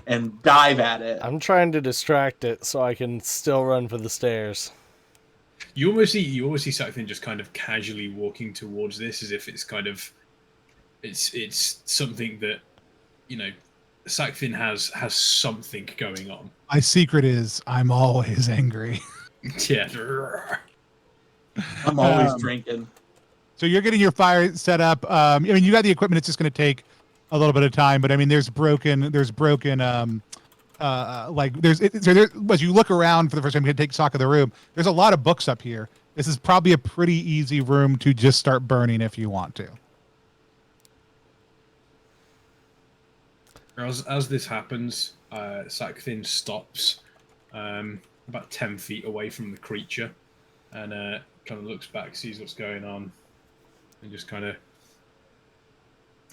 and dive at it. I'm trying to distract it so I can still run for the stairs. You almost see Saxon just kind of casually walking towards this, as if it's kind of it's something that Saxon has something going on. My secret is I'm always angry. Yeah. I'm always drinking. So you're getting your fire set up. I mean, you got the equipment. It's just going to take a little bit of time, but I mean, there's broken. As you look around for the first time, you can take stock of the room. There's a lot of books up here. This is probably a pretty easy room to just start burning if you want to. As this happens, Saxon stops about 10 feet away from the creature, and kind of looks back, sees what's going on, and just kind of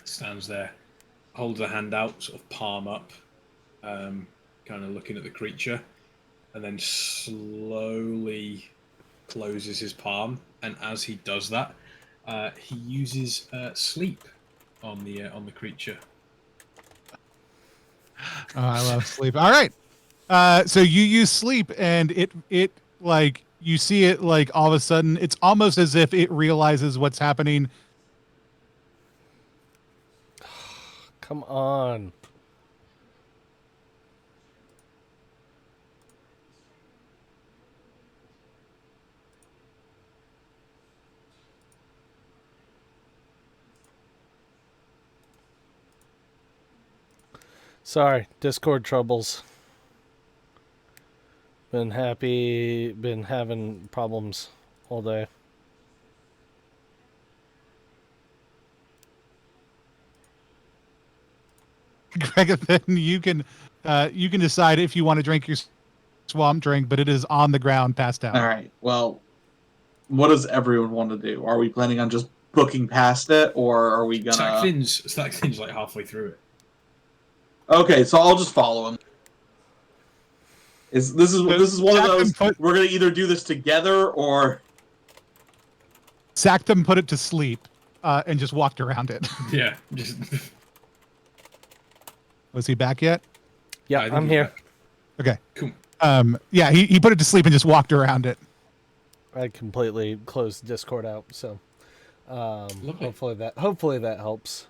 stands there, holds a hand out, sort of palm up, kind of looking at the creature, and then slowly closes his palm. And as he does that, he uses sleep on the creature. Oh, I love sleep. All right. So you use sleep, and it like you see it like all of a sudden it's almost as if it realizes what's happening. Come on. Sorry, Discord troubles. Been having problems all day. Greg, then you can decide if you want to drink your swamp drink, but it is on the ground, passed out. All right. Well, what does everyone want to do? Are we planning on just booking past it, or are we gonna? Saxon's like halfway through it. Okay, so I'll just follow him. This is one of those we're gonna either do this together or Sacked him, put it to sleep, and just walked around it. Yeah. Just... Was he back yet? Yeah, I'm here. Okay. Cool. Yeah, he put it to sleep and just walked around it. I completely closed Discord out, so hopefully that helps.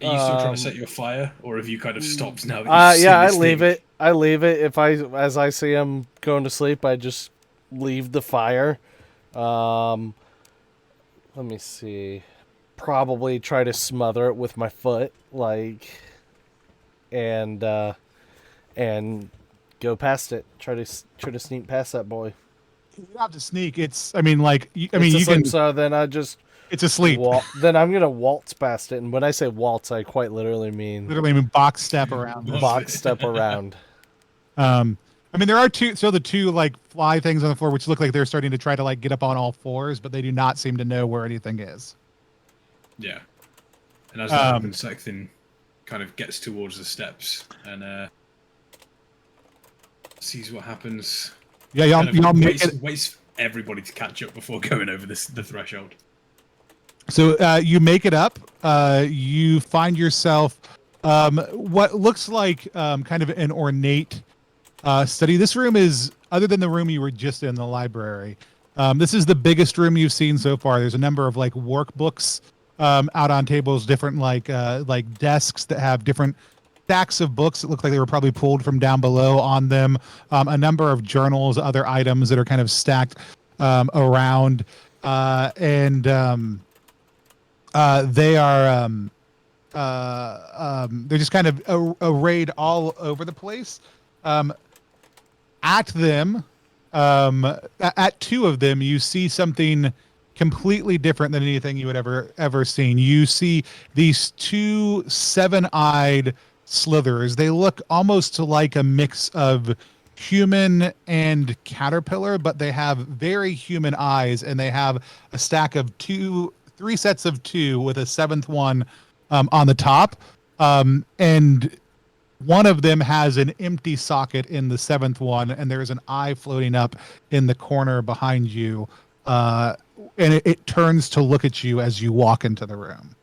Are you still trying to set your fire, or have you kind of stopped now that you've I leave it. I leave it. As I see him going to sleep, I just leave the fire. Let me see. Probably try to smother it with my foot, and go past it. Try to sneak past that boy. You don't have to sneak. You can. So then I just It's asleep. Then I'm gonna waltz past it, and when I say waltz, I quite literally mean Literally, I mean, box step around. box step around. I mean, there are the two like fly things on the floor, which look like they're starting to try to like get up on all fours, but they do not seem to know where anything is. Yeah. And as that happens, Sexton kind of gets towards the steps and sees what happens. Yeah, y'all make it. Waits for everybody to catch up before going over the threshold. So you make it up. You find yourself what looks like kind of an ornate study. This room is, other than the room you were just in, the library, this is the biggest room you've seen so far. There's a number of like workbooks out on tables, different like desks that have different stacks of books that look like they were probably pulled from down below on them. A number of journals, other items that are kind of stacked around, and they are they're just kind of arrayed all over the place. At them, at two of them, you see something completely different than anything you had ever seen. You see these two seven-eyed slithers. They look almost like a mix of human and caterpillar, but they have very human eyes, and they have a stack of three sets of two with a seventh one on the top, and one of them has an empty socket in the seventh one, and there's an eye floating up in the corner behind you, and it turns to look at you as you walk into the room.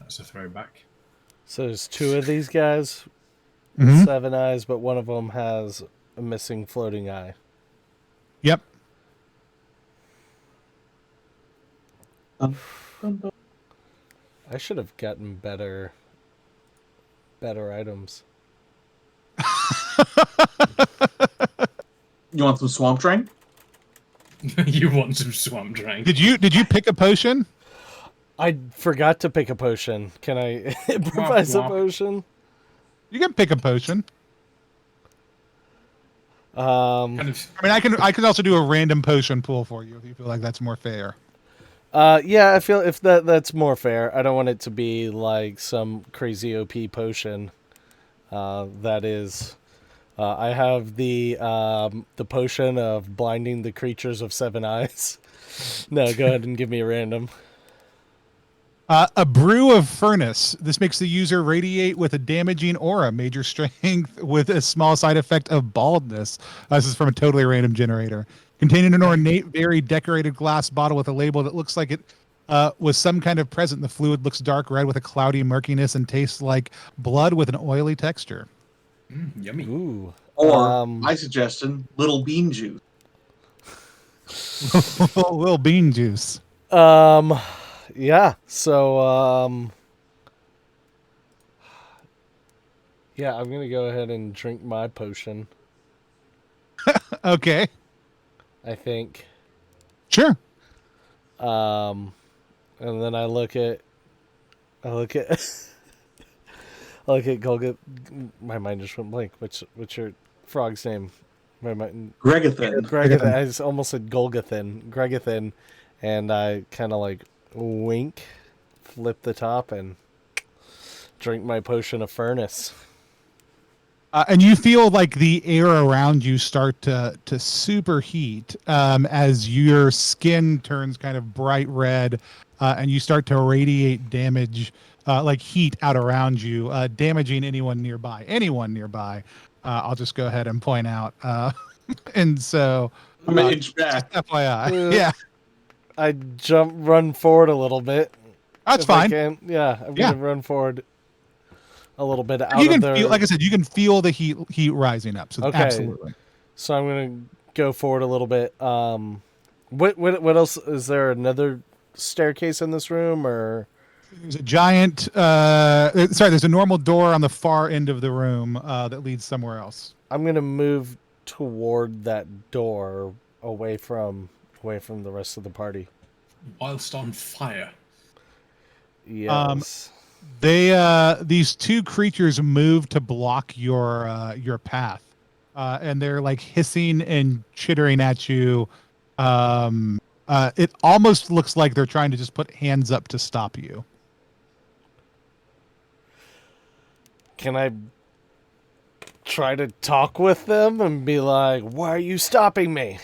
That's a throwback. So there's two of these guys with 7 eyes, but one of them has a missing floating eye. Yep. I should have gotten better items. You want some swamp drain? You want some swamp drain? Did you pick a potion? I forgot to pick a potion. Can I improvise a potion? You can pick a potion. Kind of. I mean, I can also do a random potion pool for you if you feel like that's more fair. Yeah, I feel if that's more fair. I don't want it to be like some crazy OP potion. That is, I have the potion of blinding the creatures of 7 eyes. No, go ahead and give me a random. A brew of furnace. This makes the user radiate with a damaging aura, major strength, with a small side effect of baldness. This is from a totally random generator. Containing an ornate, very decorated glass bottle with a label that looks like it was some kind of present. The fluid looks dark red with a cloudy murkiness and tastes like blood with an oily texture. Yummy. Ooh. Or, my suggestion, little bean juice. Little bean juice. Yeah. So, yeah, I'm gonna go ahead and drink my potion. Okay. I think. Sure. And then I look at I look at Golga. My mind just went blank. What's your frog's name? My mind. Gregathin. I just almost said Golgathin. Gregathin, and I kind of like wink, flip the top, and drink my potion of furnace. And you feel like the air around you start to superheat as your skin turns kind of bright red, and you start to radiate damage, like heat out around you, damaging anyone nearby. I'll just go ahead and point out. And so, I'm an inch back. FYI, yeah, I run forward a little bit. that's fine. Yeah, I'm gonna run forward a little bit out you can of there. feel, like I said, you can feel the heat rising up. So okay. Absolutely. So I'm gonna go forward a little bit. What else is there? Another staircase in this room, or there's a giant? There's a normal door on the far end of the room that leads somewhere else. I'm gonna move toward that door, away from the rest of the party. Whilst on fire. Yes. These two creatures move to block your path, and they're like hissing and chittering at you, It almost looks like they're trying to just put hands up to stop you. Can I try to talk with them and be like, why are you stopping me?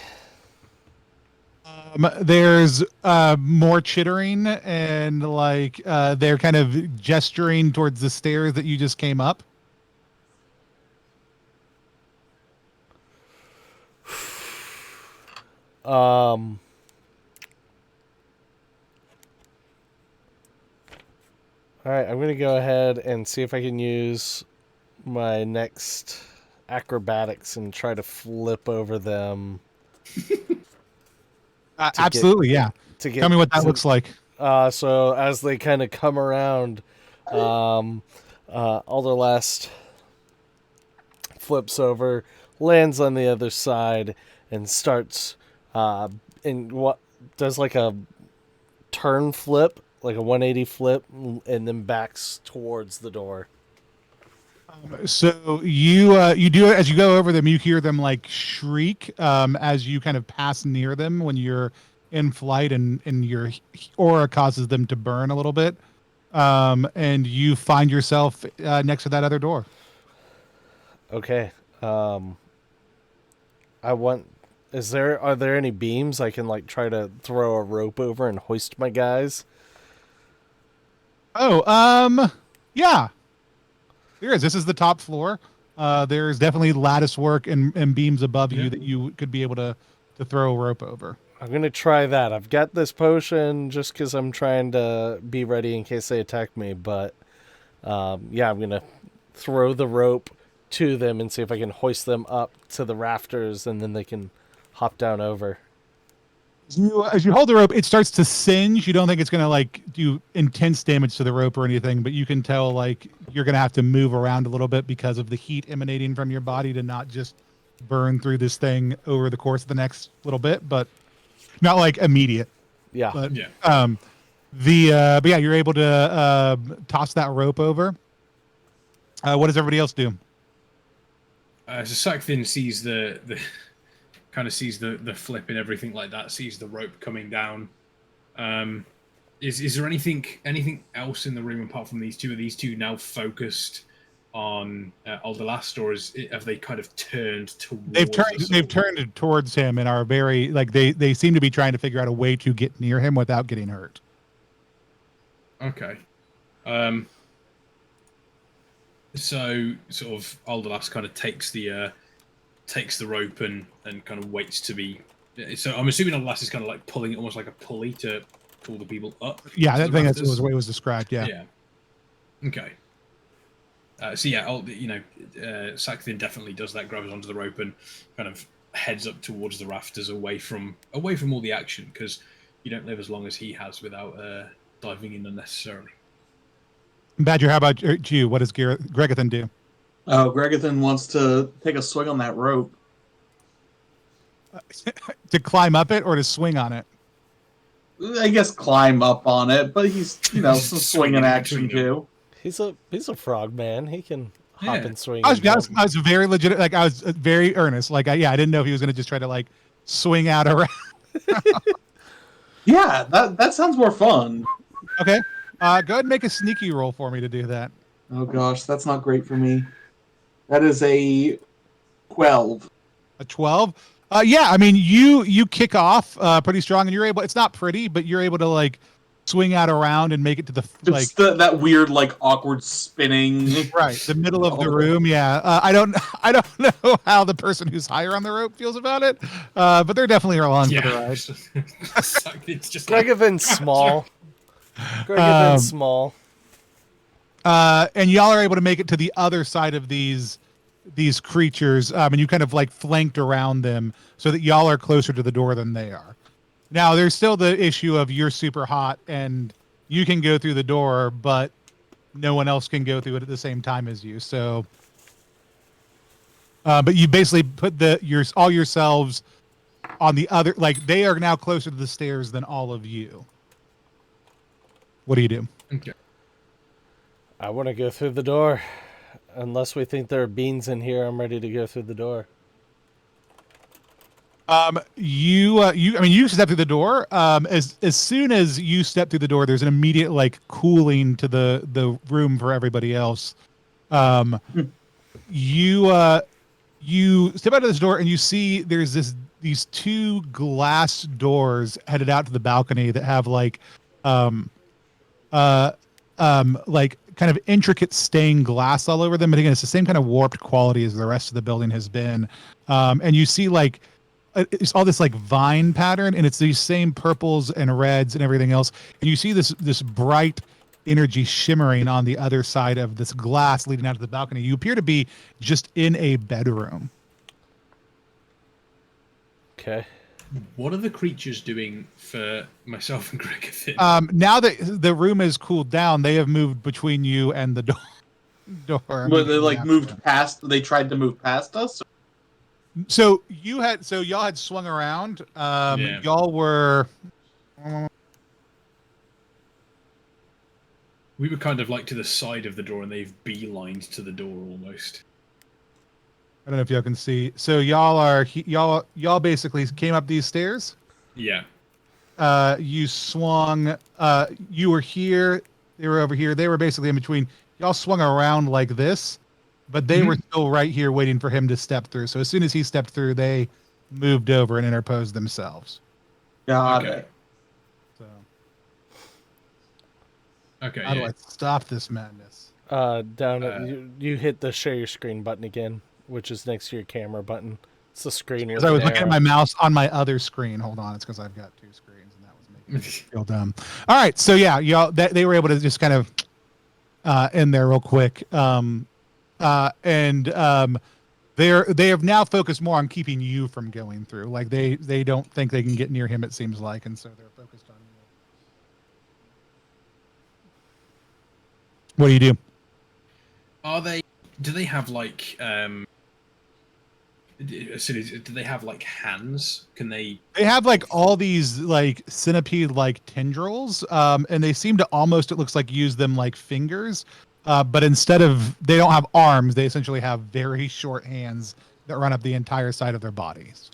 There's more chittering and like they're kind of gesturing towards the stairs that you just came up. Um, all right, I'm going to go ahead and see if I can use my next acrobatics and try to flip over them. Absolutely, yeah. To get, Tell me what that looks like. So as they kind of come around, Alderlast flips over, lands on the other side, and starts in what does like a turn flip, like a 180 flip, and then backs towards the door. So you do it as you go over them. You hear them like shriek as you kind of pass near them when you're in flight, and your aura causes them to burn a little bit. And you find yourself next to that other door. Okay. Are there any beams I can like try to throw a rope over and hoist my guys? Oh, yeah. There is. This is the top floor. There's definitely lattice work and beams above you that you could be able to throw a rope over. I'm going to try that. I've got this potion just because I'm trying to be ready in case they attack me. But, yeah, I'm going to throw the rope to them and see if I can hoist them up to the rafters, and then they can hop down over. As you hold the rope, it starts to singe. You don't think it's going to like do intense damage to the rope or anything, but you can tell like you're going to have to move around a little bit because of the heat emanating from your body to not just burn through this thing over the course of the next little bit, but not like immediate. Yeah. But but yeah, you're able to toss that rope over. What does everybody else do? So Sakthin sees the kind of sees the flip and everything like that, sees the rope coming down. Is there anything else in the room apart from these two? Are these two now focused on Alderlast, or have they kind of turned towards? They've turned towards him and are very like they seem to be trying to figure out a way to get near him without getting hurt. Okay. So sort of Alderlast kind of takes the rope and kind of waits to be. So I'm assuming Alderlast is kind of like pulling it almost like a pulley to pull the people up. Yeah, I think that's the way it was described. Yeah. Yeah. Okay. So yeah, Sakthin definitely does that. Grabs onto the rope and kind of heads up towards the rafters, away from all the action, because you don't live as long as he has without diving in unnecessarily. Badger, how about you? What does Gregathan do? Oh, Gregathan wants to take a swing on that rope. To climb up it or to swing on it? I guess climb up on it, but he's some swinging action too. He's a frog man. He can hop and swing. I was very legit. Like I was very earnest. Like I didn't know if he was going to just try to like swing out around. Yeah, that sounds more fun. Okay, go ahead and make a sneaky roll for me to do that. Oh gosh, that's not great for me. That is a 12. A 12. Yeah, I mean you kick off pretty strong, and you're able. It's not pretty, but you're able to like swing out around and make it to the that weird like awkward spinning. Right, the middle of the room. Yeah, I don't know how the person who's higher on the rope feels about it, but they're definitely along for the ride. It's just Gregathan's small. Gregathan's small. And y'all are able to make it to the other side of these creatures, and you kind of like flanked around them so that y'all are closer to the door than they are. Now, there's still the issue of you're super hot and you can go through the door, but no one else can go through it at the same time as you. So, but you basically put all yourselves on the other, like they are now closer to the stairs than all of you. What do you do? Okay. I want to go through the door. Unless we think there are beans in here, I'm ready to go through the door. You step through the door. As soon as you step through the door, there's an immediate like cooling to the room for everybody else. Um, you you step out of this door and you see there's these two glass doors headed out to the balcony that have um uh like kind of intricate stained glass all over them. But again, it's the same kind of warped quality as the rest of the building has been. And you see like it's all this like vine pattern, and it's these same purples and reds and everything else. And you see this bright energy shimmering on the other side of this glass leading out to the balcony. You appear to be just in a bedroom. Okay. What are the creatures doing for myself and Gregathin? Now that the room is cooled down, they have moved between you and the door. But they like moved past. They tried to move past us. So y'all had swung around. Yeah. Y'all were. We were kind of like to the side of the door, and they've beelined to the door almost. I don't know if y'all can see. So y'all basically came up these stairs. Yeah. You swung. You were here. They were over here. They were basically in between. Y'all swung around like this, but they were still right here waiting for him to step through. So as soon as he stepped through, they moved over and interposed themselves. Got Okay. it. So Okay. how do I stop this madness? You hit the share your screen button again, which is next to your camera button. It's the screen with Because I was an looking at arrow. my mouse on my other screen. Hold on, it's because I've got two screens, and that was making me feel dumb. All right, so yeah, y'all they were able to just kind of in there real quick, and they have now focused more on keeping you from going through. Like they don't think they can get near him. It seems like, and so they're focused on you. What do you do? Do they have like do they have like hands? Can they? They have like all these like centipede like tendrils, and they seem to almost, it looks like, use them like fingers, but instead of, they don't have arms, they essentially have very short hands that run up the entire side of their bodies.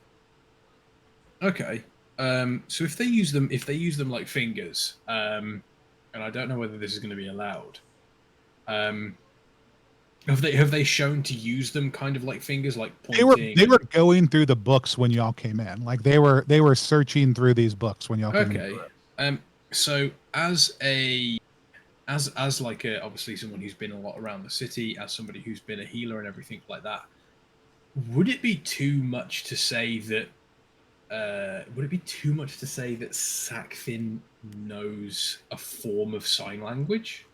Okay. So if they use them like fingers, and I don't know whether this is going to be allowed. Have they shown to use them kind of like fingers, like pointing? They were going through the books when y'all came in. Like they were searching through these books when y'all came in. Okay. So as like obviously someone who's been a lot around the city, as somebody who's been a healer and everything like that, would it be too much to say that Sakfin knows a form of sign language?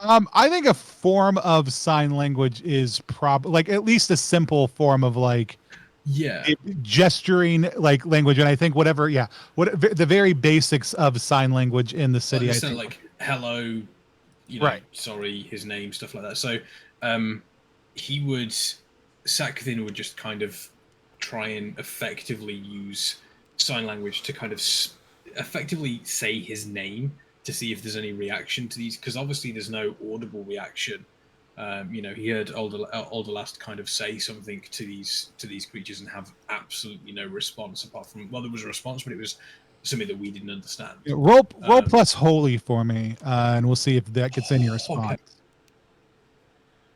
I think a form of sign language is like at least a simple form of like gesturing like language, and I think what the very basics of sign language in the city. I think like hello, right. Sorry, his name, stuff like that. So, Sakvin would just kind of try and effectively use sign language to kind of effectively say his name to see if there's any reaction to these, because obviously there's no audible reaction. He heard Alderlast kind of say something to these creatures and have absolutely no response, apart from, well, there was a response, but it was something that we didn't understand. Yeah, roll plus holy for me, and we'll see if that gets any response.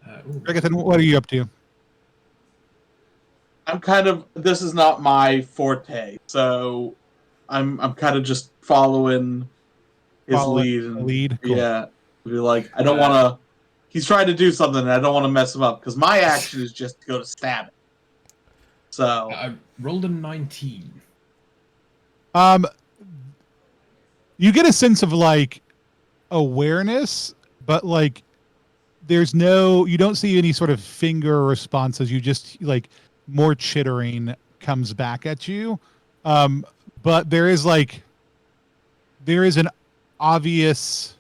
Okay. What are you up to? This is not my forte, so I'm kind of just following his lead. Cool. Yeah, be like, I don't want to. He's trying to do something, and I don't want to mess him up because my action is just to go to stab him. So I rolled a 19. You get a sense of like awareness, but like you don't see any sort of finger responses. You just like more chittering comes back at you. But there is an obvious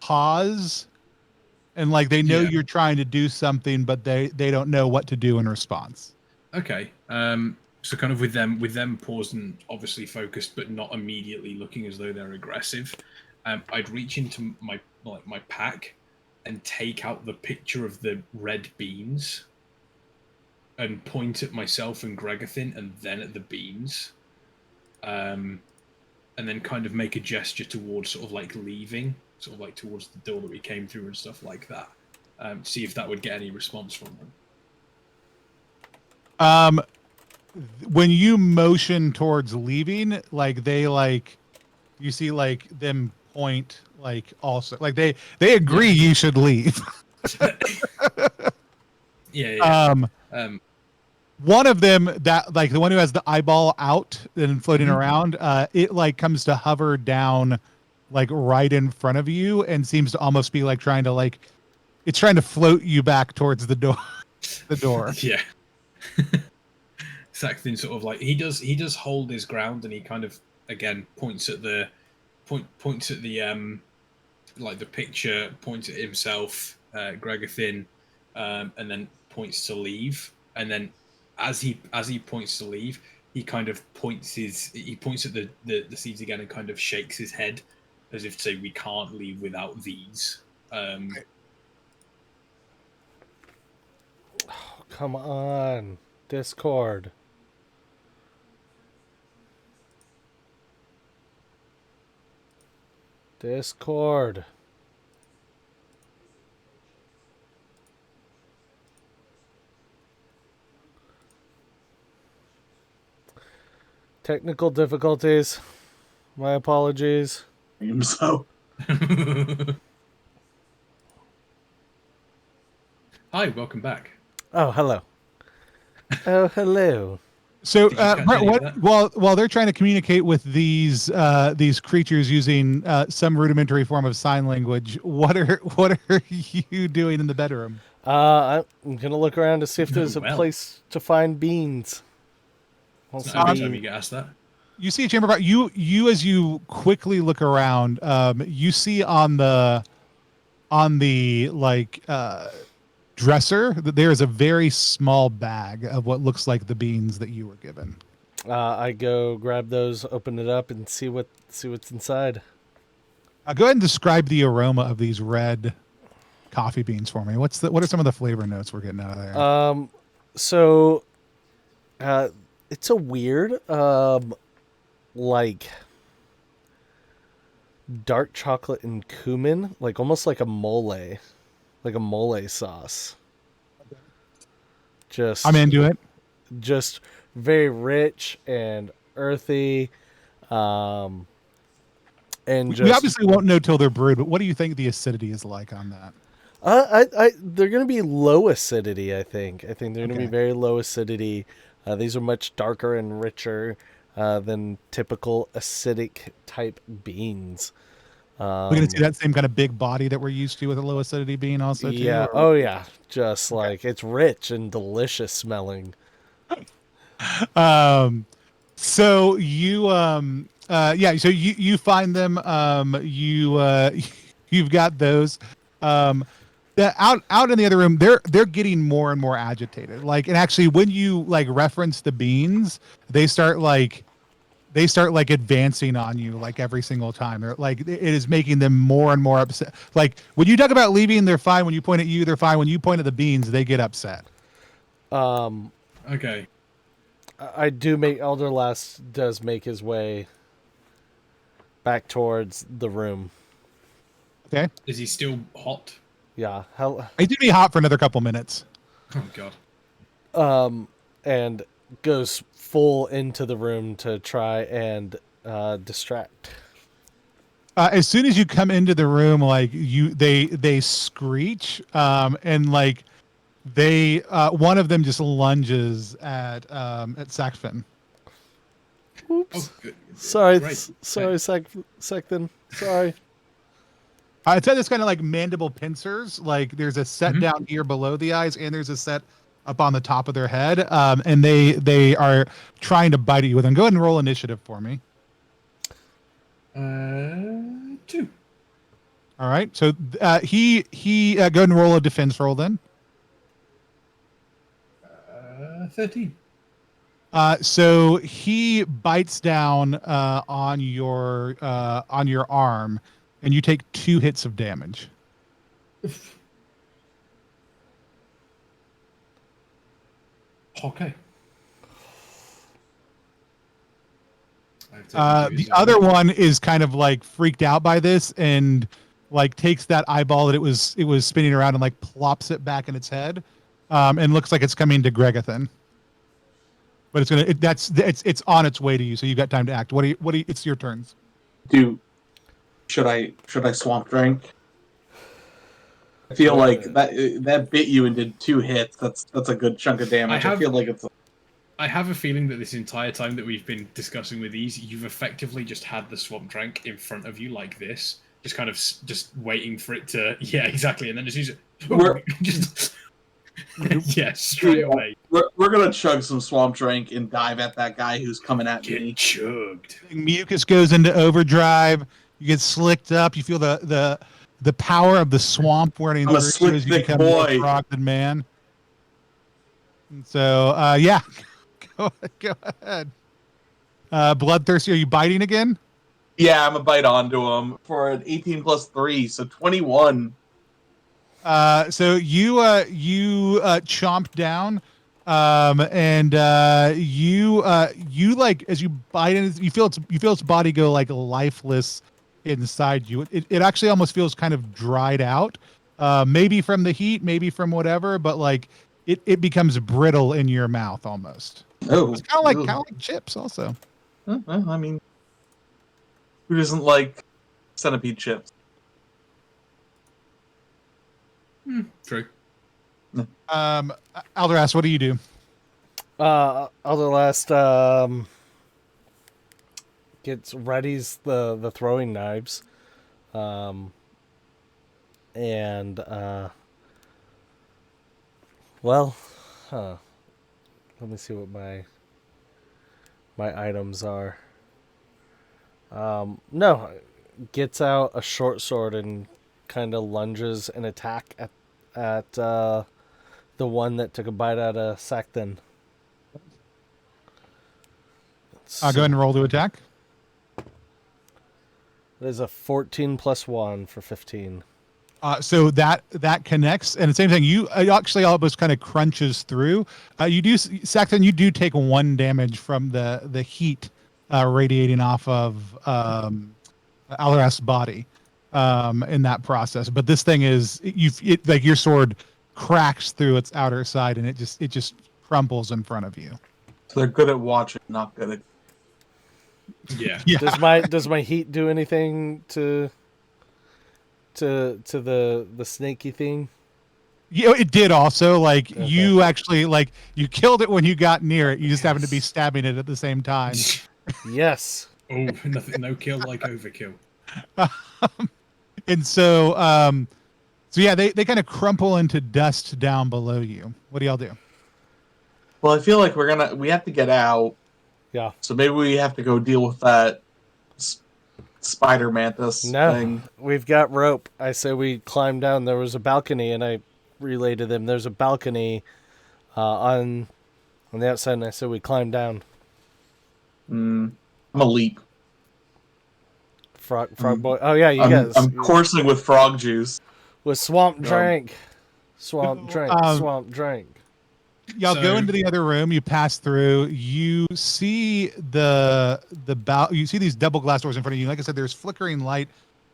pause, and like they know you're trying to do something, but they don't know what to do in response. Okay. So kind of with them paused and obviously focused, but not immediately looking as though they're aggressive, I'd reach into my pack and take out the picture of the red beans, and point at myself and Gregothin and then at the beans. And then kind of make a gesture towards sort of like leaving, sort of like towards the door that we came through and stuff like that. See if that would get any response from them. When you motion towards leaving, like they like, you see like them point like also like they agree you should leave. Yeah. One of them, that like the one who has the eyeball out and floating around, it like comes to hover down like right in front of you and seems to almost be like trying to like, it's trying to float you back towards the door. The door. Yeah. Saxton sort of like he does hold his ground, and he kind of again points at the like the picture, points at himself, Gregothin, and then points to leave. And then as he points to leave, he kind of points at the seeds again and kind of shakes his head as if to say, we can't leave without these. Oh, come on, Discord. Discord. Technical difficulties. My apologies. So Hi, welcome back. Oh, hello. Oh, hello. So, Did you catch Brett, any of while they're trying to communicate with these creatures using some rudimentary form of sign language, what are you doing in the bedroom? I'm gonna look around to see if there's a Well. place to find beans. It's not every time you get asked that. You see a chamber about you as you quickly look around, you see on the like dresser that there is a very small bag of what looks like the beans that you were given. I go grab those, open it up, and see what's inside. Go ahead and describe the aroma of these red coffee beans for me. What are some of the flavor notes we're getting out of there? So, it's a weird, like dark chocolate and cumin, like almost like a mole sauce. Just I'm into it. Just very rich and earthy, and We just obviously won't know till they're brewed, but what do you think the acidity is like on that? they're gonna be low acidity. I think they're gonna be Okay. very low acidity. These are much darker and richer than typical acidic type beans. We're gonna see that same kind of big body that we're used to with a low acidity bean, also. Too, Yeah. or- Oh yeah. Just like it's rich and delicious smelling. So you so you find them, you've got those. Out in the other room, they're getting more and more agitated. Like, and actually when you like reference the beans, they start like advancing on you like every single time. They're like, it is making them more and more upset. Like when you talk about leaving, they're fine. When you point at you, they're fine. When you point at the beans, they get upset. Okay. I do make Elderlast does make his way back towards the room. Okay. Is he still hot? Yeah. It's gonna be hot for another couple minutes. Oh god. And goes full into the room to try and distract. As soon as you come into the room, like they screech, and like they one of them just lunges at Saxfin. Oops. Oh, good. Sorry, Great. sorry, Secton. Sorry. It's got this kind of like mandible pincers. Like there's a set down here below the eyes, and there's a set up on the top of their head. And they are trying to bite at you with them. Go ahead and roll initiative for me. 2. All right. So he go ahead and roll a defense roll then. 13. So he bites down on your arm, and you take 2 hits of damage. Okay. The other one is kind of like freaked out by this and like takes that eyeball that it was spinning around and like plops it back in its head, and looks like it's coming to Gregathan. But it's on its way to you, so you got time to act. It's your turns. Should I swamp drink? I feel like that bit you and did 2 hits. That's a good chunk of damage. I feel like it's. I have a feeling that this entire time that we've been discussing with these, you've effectively just had the swamp drank in front of you like this, just kind of just waiting for it to. Yeah, exactly, and then just use it. Just yeah, straight away. We're gonna chug some swamp drink and dive at that guy who's coming at me. Get chugged. Mucus goes into overdrive. You get slicked up. You feel the power of the swamp running I'm a through slick, you as you thick become boy. more frog than man. And so yeah, go ahead. Bloodthirsty, are you biting again? Yeah, I'm a bite onto him for an 18 plus 3, so 21. So you chomp down, and you like as you bite in, you feel its body go like lifeless inside you. It actually almost feels kind of dried out, maybe from the heat, maybe from whatever, but like it becomes brittle in your mouth almost. Oh, It's kind of like chips also. Well, I mean, who doesn't like centipede chips? True. Alderas, what do you do? Alderlast gets readies the throwing knives, and well, let me see what my items are. No, gets out a short sword and kind of lunges an attack at the one that took a bite out of Sakthan. Go ahead and roll to attack. There's a 14 plus 1 for 15. So that connects, and the same thing. You actually almost kind of crunches through. Saxon, you do take 1 damage from the heat radiating off of Alderas's body in that process. But this thing is like your sword cracks through its outer side, and it just crumples in front of you. So they're good at watching, not good at. Yeah. Does my heat do anything to the snaky thing? Yeah, it did also. Like okay. You actually you killed it when you got near it. You just happened to be stabbing it at the same time. Yes. Oh, no kill like overkill. And so yeah, they kind of crumple into dust down below you. What do y'all do? Well, I feel like we have to get out. Yeah. So maybe we have to go deal with that spider mantis thing. We've got rope. I say we climb down. There was a balcony, and I relayed to them there's a balcony on the outside, and I said we climb down. I'm a leap. Frog boy. Oh yeah, you guys. I'm coursing with frog juice. With swamp drink. Swamp drink. Y'all go into the other room. You pass through. You see you see these double glass doors in front of you. Like I said, there's flickering light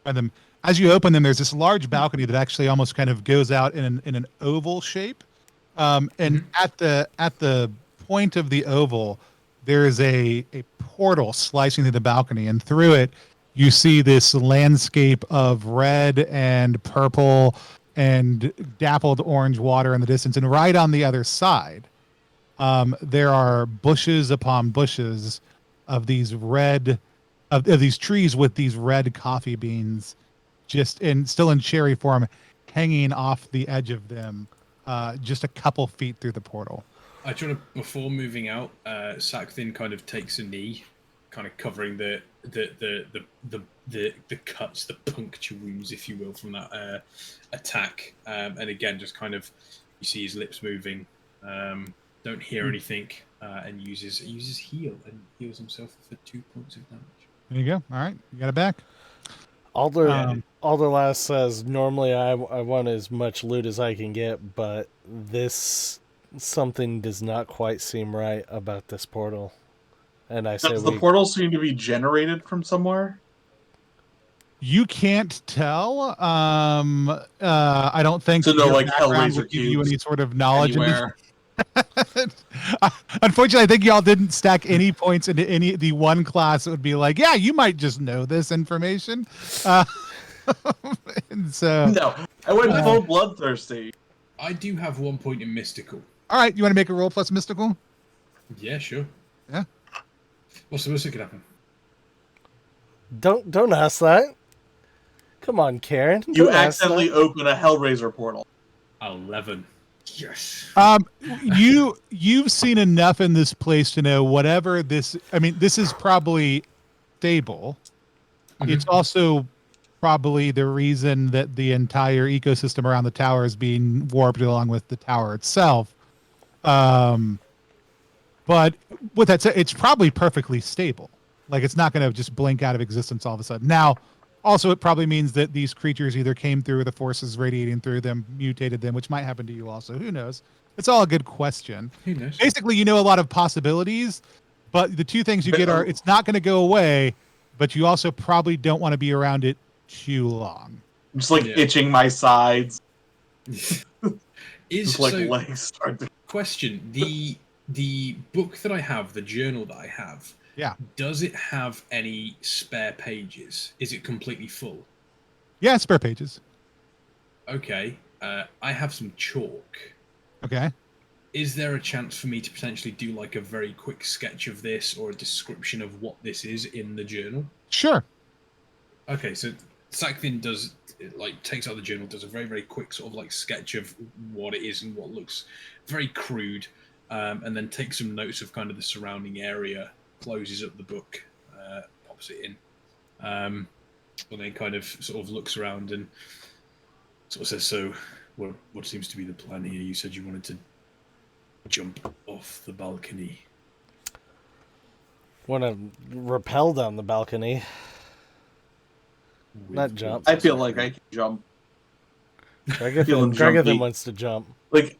on them. As you open them, there's this large balcony that actually almost kind of goes out in an oval shape. And at the point of the oval, there is a portal slicing through the balcony, and through it, you see this landscape of red and purple and dappled orange water in the distance. And right on the other side, there are bushes upon bushes of these of these trees with these red coffee beans still in cherry form hanging off the edge of them, just a couple feet through the portal. I try to, before moving out, Sakthin kind of takes a knee, kind of covering the cuts, the puncture wounds, if you will, from that attack. And again, just kind of, you see his lips moving, don't hear anything, and uses heal and heals himself for 2 points of damage. There you go. All right, you got it back. Alderlast says, normally I want as much loot as I can get, but this something does not quite seem right about this portal. And I say Does the portal seem to be generated from somewhere? You can't tell. I don't think So no, your like, background Hellraiser will give you cubes any sort of knowledge. anywhere. Unfortunately, I think y'all didn't stack any points into the one class that would be like, yeah, you might just know this information. And so, No, I went full bloodthirsty. I do have 1 point in mystical. all right, you want to make a roll plus mystical? Yeah, sure. Yeah. What's the worst that could happen? Don't ask that. Come on, Kerren. You Don't ask accidentally that. open a Hellraiser portal. 11. Yes. You've seen enough in this place to know whatever this. I mean, this is probably stable. Mhm. It's also probably the reason that the entire ecosystem around the tower is being warped along with the tower itself. But with that said, it's probably perfectly stable. Like, it's not going to just blink out of existence all of a sudden. Now, also, it probably means that these creatures either came through the forces radiating through them, mutated them, which might happen to you also. Who knows? It's all a good question. Who knows? Basically, you know a lot of possibilities, but the two things you get are it's not going to go away, but you also probably don't want to be around it too long. I'm just like Yeah. itching my sides. Is Just like so, legs start to. question, the book that I have, the journal that I have, Yeah. does it have any spare pages? Is it completely full? Yeah, spare pages. Okay. I have some chalk. Okay. Is there a chance for me to potentially do like a very quick sketch of this or a description of what this is in the journal? Sure. Okay, so Sakvin does like takes out the journal, does a very, very quick sort of like sketch of what it is and what looks very crude, and then takes some notes of kind of the surrounding area, closes up the book, pops it in, and then kind of sort of looks around and sort of says, "So, what seems to be the plan here? You said you wanted to jump off the balcony." Want to rappel down the balcony. Not jump. I feel like I can jump. Gregathan jumpy. wants to jump. Like,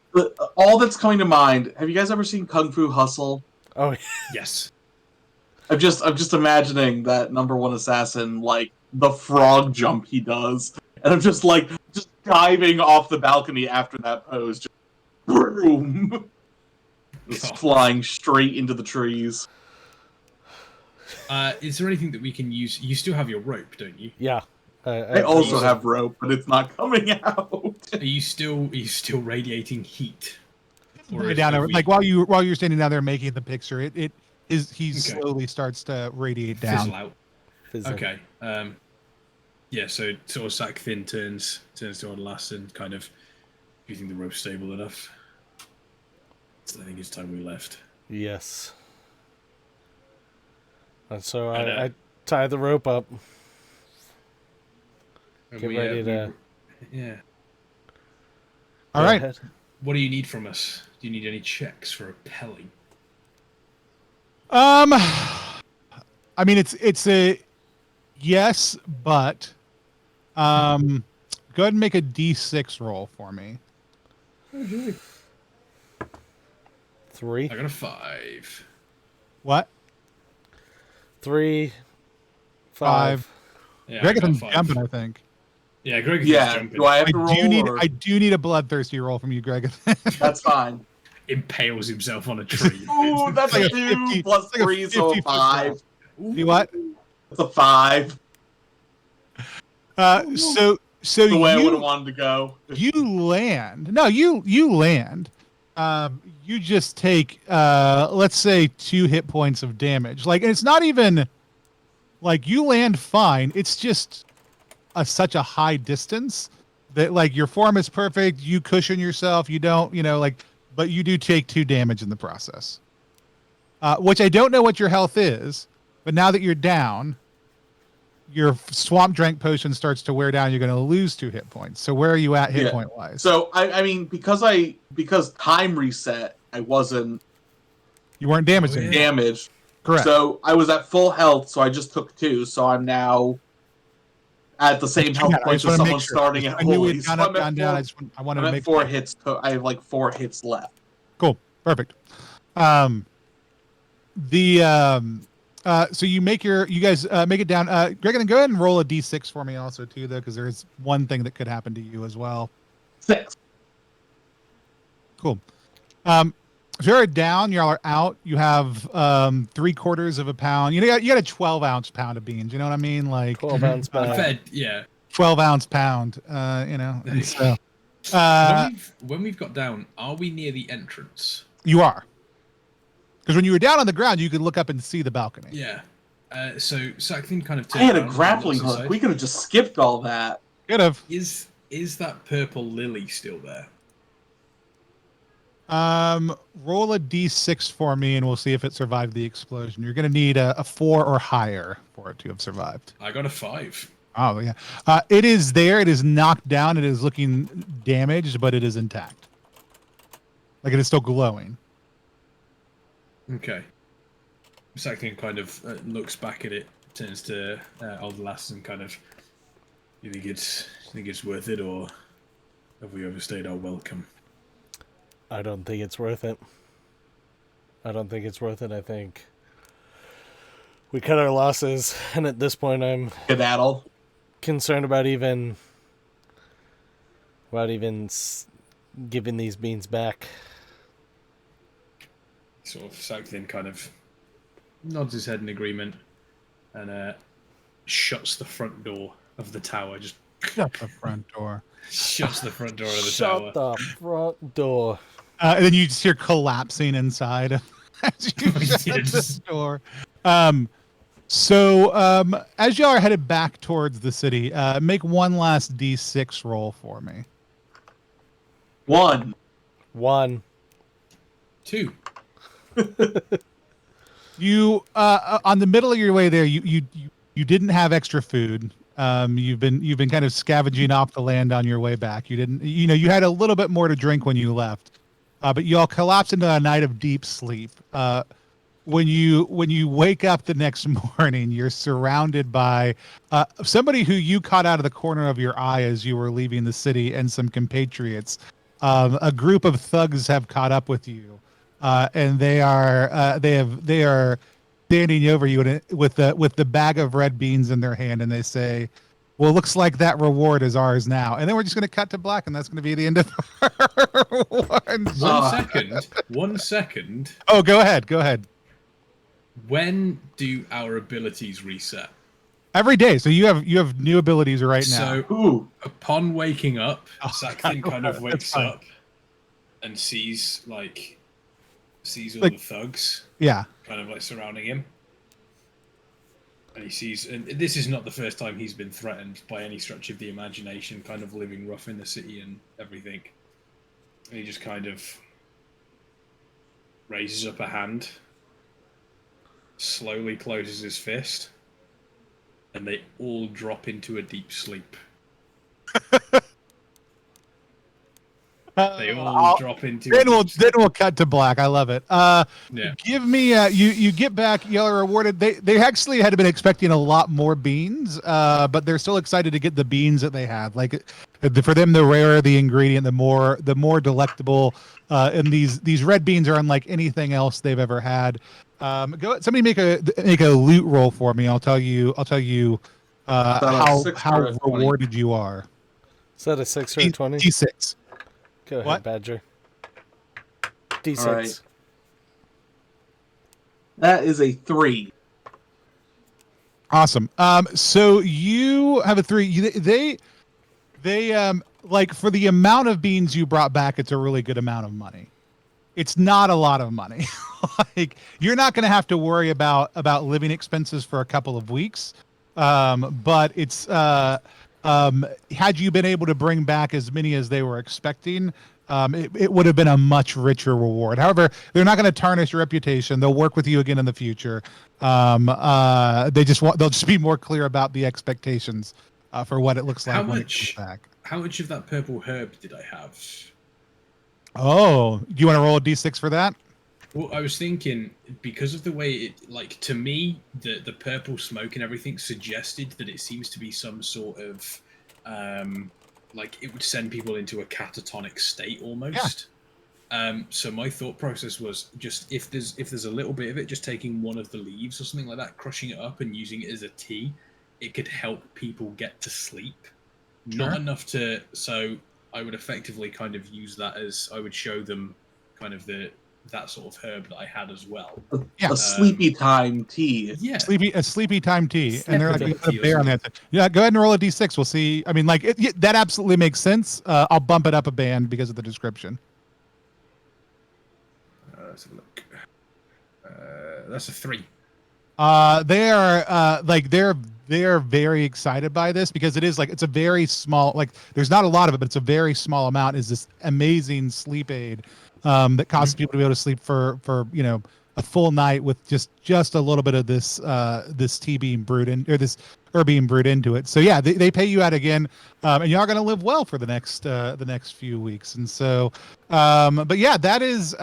all that's coming to mind. Have you guys ever seen Kung Fu Hustle? Oh, Yes. I'm just imagining that number one assassin, like the frog jump he does, and I'm just diving off the balcony after that pose, just boom, just flying straight into the trees. Is there anything that we can use? You still have your rope, don't you? yeah. I also have rope, but it's not coming out. Are you still radiating heat? Right down over, like while you're standing down there making the picture, he Okay. slowly starts to radiate down. Fizzle out. Fizzle. Okay. Yeah. So sort of Sack Thin turns to Ordelas and kind of. Do you think the rope's stable enough? So I think it's time we left. Yes. And so And, I tie the rope up. And Get ready to. Yeah. All Go right. ahead. What do you need from us? Do you need any checks for rappelling? I mean, it's a yes, but go ahead and make a D6 roll for me. 3. I got a 5. What? 3. 5. 5. Yeah, I got Gregathan's 5. jumping, I think. Yeah, Greg is Yeah, jumping. do I have to roll? I do need a bloodthirsty roll from you, Gregathan. That's fine. Impales himself on a tree. Ooh, that's Like a a 2 50 plus it's like a 3, so 50 a 5. You what? That's a 5. So The way I would have you wanted to go. you land. No, you land. You just take let's say 2 hit points of damage. Like, and it's not even like you land fine. It's just such a high distance that like your form is perfect. You cushion yourself. You don't, but you do take 2 damage in the process. Which I don't know what your health is, but now that you're down, your swamp drank potion starts to wear down. You're going to lose 2 hit points. So where are you at hit point wise? So I mean, because time reset, I wasn't You weren't damaged. Oh, yeah. anymore. damaged. Correct. So I was at full health, so I just took 2. So I'm now at the same health points as someone starting at I knew holy. we'd So gone up, I'm at gone down. I wanted to I'm make at 4 sure. hits. I have like 4 hits left. Cool. Perfect. So you guys make it down. Greg, go ahead and roll a d6 for me also too, though, because there's one thing that could happen to you as well. 6. Cool. So you're down, y'all are out. You have 3/4 of a pound. You got a 12-ounce pound of beans. You know what I mean? Like 12-ounce bag. Fed, yeah. 12-ounce pound. And so When we've got down, are we near the entrance? you are. Because when you were down on the ground, you could look up and see the balcony. Yeah. So Sackton kind of I had a turned around, grappling looks hook. inside. We could have just skipped all that. Could have. Is that purple lily still there? Roll a d6 for me, and we'll see if it survived the explosion. You're going to need a 4 or higher for it to have survived. I got a 5. Oh yeah, it is there. It is knocked down. It is looking damaged, but it is intact. Like it is still glowing. Okay. Sackton kind of looks back at it, turns to old lass, and kind of, you think it's worth it, or have we overstayed our welcome? I don't think it's worth it. I think we cut our losses, and at this point, I'm Skedaddle. concerned about even giving these beans back. Sort of Sackton kind of nods his head in agreement, and shuts the front door of the tower. Just Shut the front door. shuts the front door of the Shut tower. the front door. And then you just hear collapsing inside as you shut the door. So as y'all are headed back towards the city, make one last d6 roll for me. 1. 2. You on the middle of your way there, you didn't have extra food. You've been kind of scavenging off the land on your way back. You had a little bit more to drink when you left, but you all collapsed into a night of deep sleep. When you wake up the next morning, you're surrounded by somebody who you caught out of the corner of your eye as you were leaving the city, and some compatriots. A group of thugs have caught up with you, and they are standing over you with the bag of red beans in their hand, and they say, "Well, looks like that reward is ours now." And then we're just going to cut to black, and that's going to be the end of our One second. Oh, go ahead. When do our abilities reset? Every day. So you have new abilities right now. So upon waking up, Sackton kind of wakes up and sees all the thugs. Yeah. Kind of like surrounding him. And he sees, and this is not the first time he's been threatened by any stretch of the imagination, kind of living rough in the city and everything. And he just kind of raises up a hand, slowly closes his fist, and they all drop into a deep sleep. They all drop into. Then we'll cut to black. I love it. Yeah. Give me you get back. Y'all are rewarded. They actually had been expecting a lot more beans, but they're still excited to get the beans that they have. Like for them, the rarer the ingredient, the more delectable. And these red beans are unlike anything else they've ever had. Somebody make a loot roll for me. I'll tell you how rewarded you are. Is that a 6 or a 20? D6. Go ahead, What? Badger. D6. All right. That is a 3. Awesome. So you have a 3. They like for the amount of beans you brought back, it's a really good amount of money. It's not a lot of money. Like you're not going to have to worry about living expenses for a couple of weeks. But it's had you been able to bring back as many as they were expecting, it would have been a much richer reward. However, they're not going to tarnish your reputation. They'll work with you again in the future. They'll just be more clear about the expectations for what it looks like when it comes back. How much of that purple herb did I have? Oh, do you want to roll a d6 for that? Well, I was thinking, because of the way it, like, to me, the purple smoke and everything suggested that it seems to be some sort of, like, it would send people into a catatonic state almost. So my thought process was just if there's a little bit of it, just taking one of the leaves or something like that, crushing it up and using it as a tea, it could help people get to sleep. Sure. Not enough to, so I would effectively kind of use that as I would show them kind of that sort of herb that I had as well. Yeah. A sleepy time tea. Yeah, A sleepy time tea, and they're like Sleepy a tea or bear on that. Yeah, go ahead and roll a d6. We'll see. I mean, like that absolutely makes sense. I'll bump it up a band because of the description. Let's have a look. That's a 3. They are like they're very excited by this because it is like it's a very small, like there's not a lot of it, but it's a very small amount. Is this amazing sleep aid that causes people to be able to sleep for a full night with just a little bit of this tea being brewed in, or this herb being brewed into it. So yeah, they pay you out again, and y'all gonna live well for the next few weeks. And so, but yeah, that is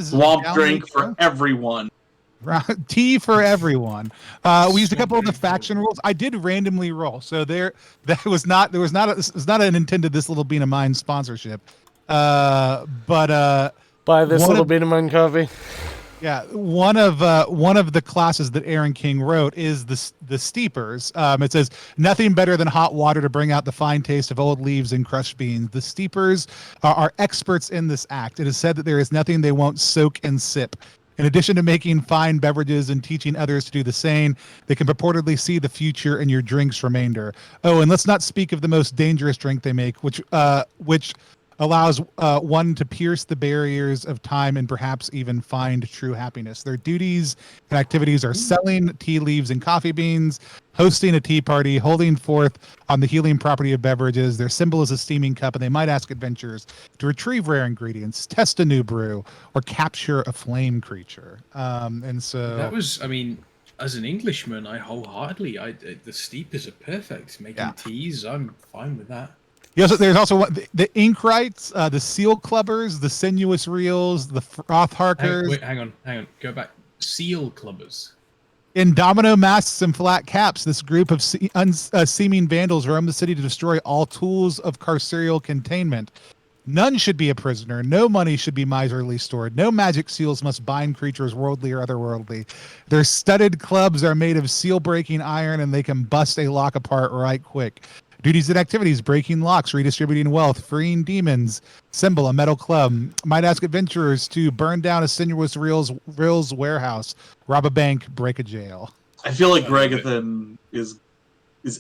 Swamp Down drink We Go. for everyone. Tea for everyone. We used a couple of the faction rules. I did randomly roll, so there was not an intended this little bean of mine sponsorship. But Buy this one little of- bit of mine coffee. yeah, one of the classes that Aaron King wrote is the steepers. It says nothing better than hot water to bring out the fine taste of old leaves and crushed beans. The steepers are experts in this act. It is said that there is nothing they won't soak and sip. In addition to making fine beverages and teaching others to do the same, they can purportedly see the future in your drink's remainder. Oh, and let's not speak of the most dangerous drink they make, which allows one to pierce the barriers of time and perhaps even find true happiness. Their duties and activities are selling tea leaves and coffee beans, hosting a tea party, holding forth on the healing property of beverages. Their symbol is a steaming cup, and they might ask adventurers to retrieve rare ingredients, test a new brew, or capture a flame creature. And so That was, I mean, as an Englishman, I wholeheartedly, the steepers are perfect. Making teas, I'm fine with that. There's also the Inkrites, the Seal Clubbers, the Sinuous Reels, the Frothharkers. Hang on. Go back. Seal Clubbers. In domino masks and flat caps, this group of seeming vandals roam the city to destroy all tools of carceral containment. None should be a prisoner. No money should be miserly stored. No magic seals must bind creatures worldly or otherworldly. Their studded clubs are made of seal-breaking iron, and they can bust a lock apart right quick. Duties and activities: breaking locks, redistributing wealth, freeing demons. Symbol: a metal club. Might ask adventurers to burn down a Sinuous Reels warehouse, rob a bank, break a jail. I feel like Gregathan is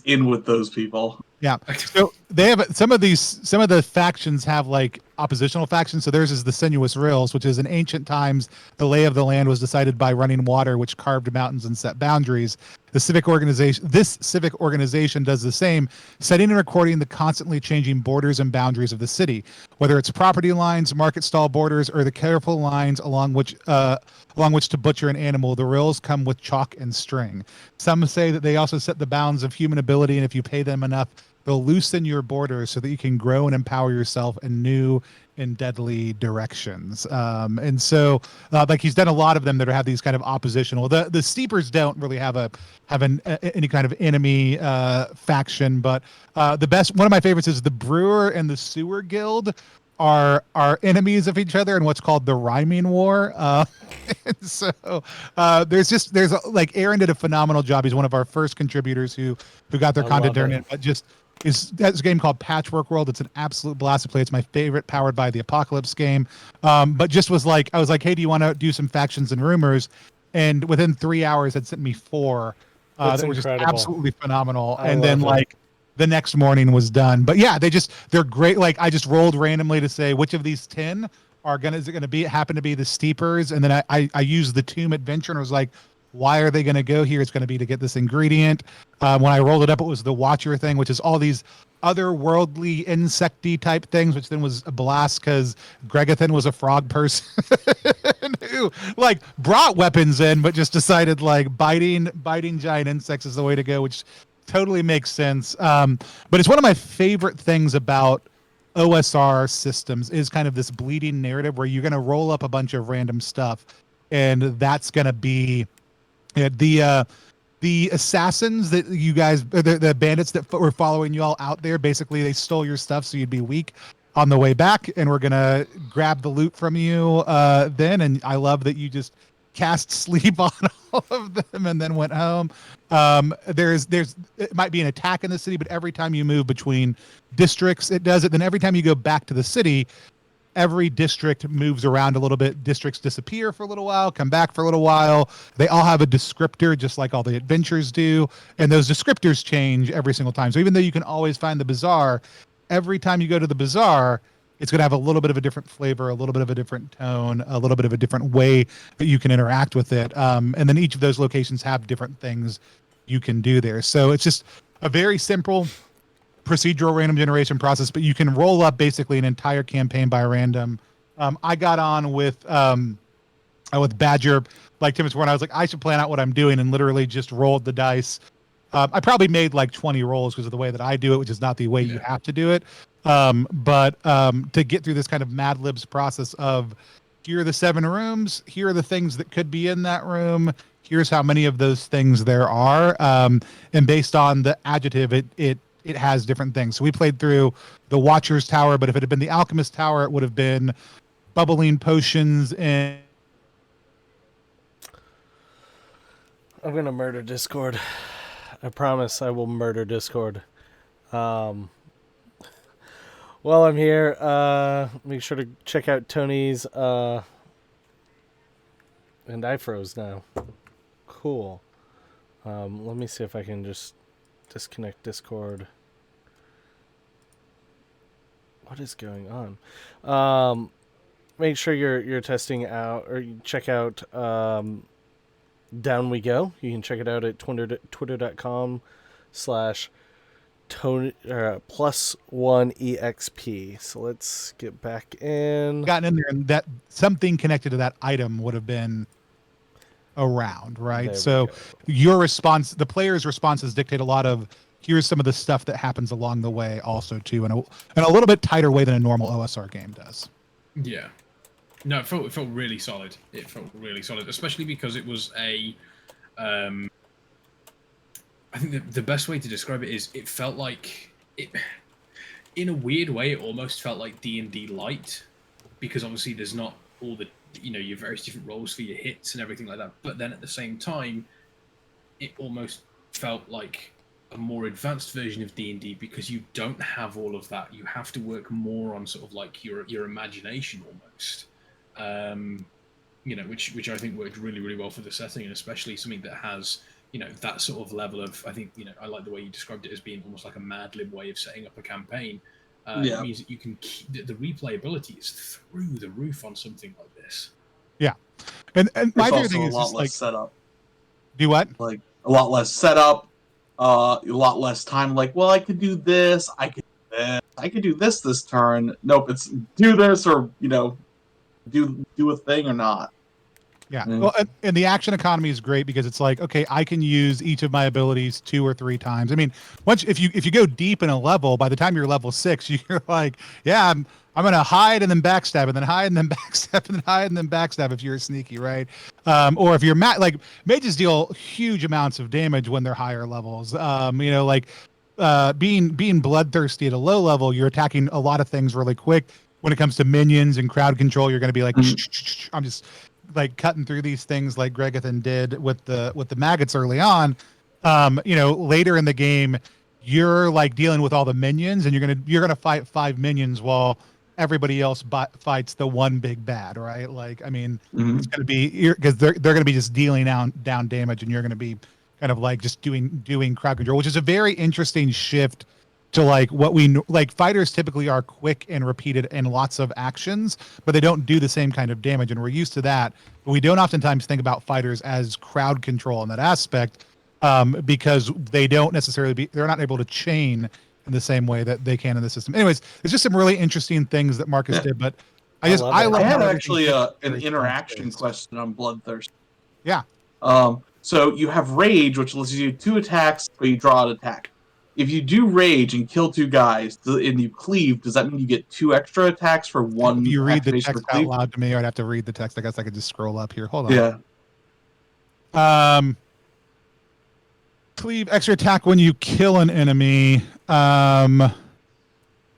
in with those people. Yeah. So they have some of the factions have like oppositional factions. So theirs is the Sinuous Rills, which is in ancient times, the lay of the land was decided by running water, which carved mountains and set boundaries. This civic organization does the same, setting and recording the constantly changing borders and boundaries of the city, whether it's property lines, market stall borders, or the careful lines along which to butcher an animal. The rills come with chalk and string. Some say that they also set the bounds of human ability, and if you pay them enough, they'll loosen your borders so that you can grow and empower yourself in new and deadly directions. And so, like he's done a lot of them that have these kind of oppositional. The steepers don't really have any kind of enemy faction, but one of my favorites is the brewer and the sewer guild are enemies of each other in what's called the rhyming war. And so Aaron did a phenomenal job. He's one of our first contributors who got their content turned in, but just that's a game called Patchwork World. It's an absolute blast to play. It's my favorite powered by the Apocalypse game. But just I was like, hey, do you want to do some factions and rumors? And within 3 hours, it sent me 4 that were just absolutely phenomenal. And then the next morning was done. But yeah, they're great. Like I just rolled randomly to say which of these 10 happen to be the steepers. And then I used the Tomb Adventure and was like, why are they going to go here? It's going to be to get this ingredient. When I rolled it up, it was the Watcher thing, which is all these otherworldly insecty type things, which then was a blast because Gregathan was a frog person who like brought weapons in, but just decided like biting giant insects is the way to go, which totally makes sense. But it's one of my favorite things about OSR systems is kind of this bleeding narrative where you're going to roll up a bunch of random stuff, and that's going to be the assassins that you guys, the bandits that were following you all out there, basically they stole your stuff so you'd be weak. on the way back, and we're gonna grab the loot from you then. And I love that you just cast sleep on all of them and then went home. There's it might be an attack in the city, but every time you move between districts, it does it. Then every time you go back to the city, every district moves around a little bit. Districts disappear for a little while, come back for a little while. They all have a descriptor, just like all the adventures do. And those descriptors change every single time. So even though you can always find the bazaar, every time you go to the bazaar, it's going to have a little bit of a different flavor, a little bit of a different tone, a little bit of a different way that you can interact with it. And then each of those locations have different things you can do there. So it's just a very simple procedural random generation process, but you can roll up basically an entire campaign by random. I got on with Badger, like Tim was when I was like, I should plan out what I'm doing, and literally just rolled the dice. I probably made like 20 rolls because of the way that I do it, which is not the way you have to do it. But to get through this kind of Mad Libs process of here are the 7 rooms, here are the things that could be in that room, here's how many of those things there are, and based on the adjective, it has different things. So we played through the Watcher's Tower, but if it had been the Alchemist Tower, it would have been bubbling potions and... I'm gonna murder Discord. I promise I will murder Discord. While I'm here, make sure to check out Tony's and I froze now. Cool. Let me see if I can just disconnect Discord. What is going on? Make sure you're testing out, or you check out Down We Go. You can check it out at twitter.com/+1exp. So let's get back in. Gotten in there, and that something connected to that item would have been around, right? So your response, the player's responses dictate a lot of here's some of the stuff that happens along the way also too, in a little bit tighter way than a normal OSR game does. Yeah. No, it felt really solid. It felt really solid, especially because it was a I think the best way to describe it is it felt like it, in a weird way, it almost felt like D&D Light, because obviously there's not all the, your various different roles for your hits and everything like that. But then at the same time, it almost felt like a more advanced version of D&D because you don't have all of that. You have to work more on sort of like your imagination almost. Which I think worked really, really well for the setting, and especially something that has, that sort of level of, I think, I like the way you described it as being almost like a Mad Lib way of setting up a campaign. It means that you can keep the replayability is through the roof on something like this. Yeah. And my favorite also thing a is lot just less like setup. Do what? Like a lot less setup, a lot less time. Like, well, I could do this, I could do this, I could do this turn. Nope, it's do this or do a thing or not. Yeah. Well, and the action economy is great because it's like, okay, I can use each of my abilities 2 or 3 times. I mean, if you go deep in a level, by the time you're level 6, you're like, yeah, I'm gonna hide and then backstab and then hide and then backstab and then hide and then backstab if you're sneaky, right? Or if you're mages deal huge amounts of damage when they're higher levels. Being bloodthirsty at a low level, you're attacking a lot of things really quick. When it comes to minions and crowd control, you're going to be like, I'm just like cutting through these things like Gregathan did with the maggots early on. Later in the game, you're like dealing with all the minions, and you're gonna fight 5 minions while everybody else fights the one big bad, right? Like, I mean, it's going to be because they're going to be just dealing down damage, and you're going to be kind of like just doing crowd control, which is a very interesting shift to like what fighters typically are quick and repeated in lots of actions, but they don't do the same kind of damage, and we're used to that. But we don't oftentimes think about fighters as crowd control in that aspect, because they're not able to chain in the same way that they can in the system. Anyways, it's just some really interesting things that Marcus did, but I had actually an interaction question on Bloodthirst. Yeah. So you have Rage, which lets you do 2 attacks, but you draw an attack. If you do Rage and kill 2 guys and you cleave, does that mean you get 2 extra attacks for 1? If you read the text out loud to me, I'd have to read the text. I guess I could just scroll up here. Hold on. Yeah. Cleave, extra attack when you kill an enemy.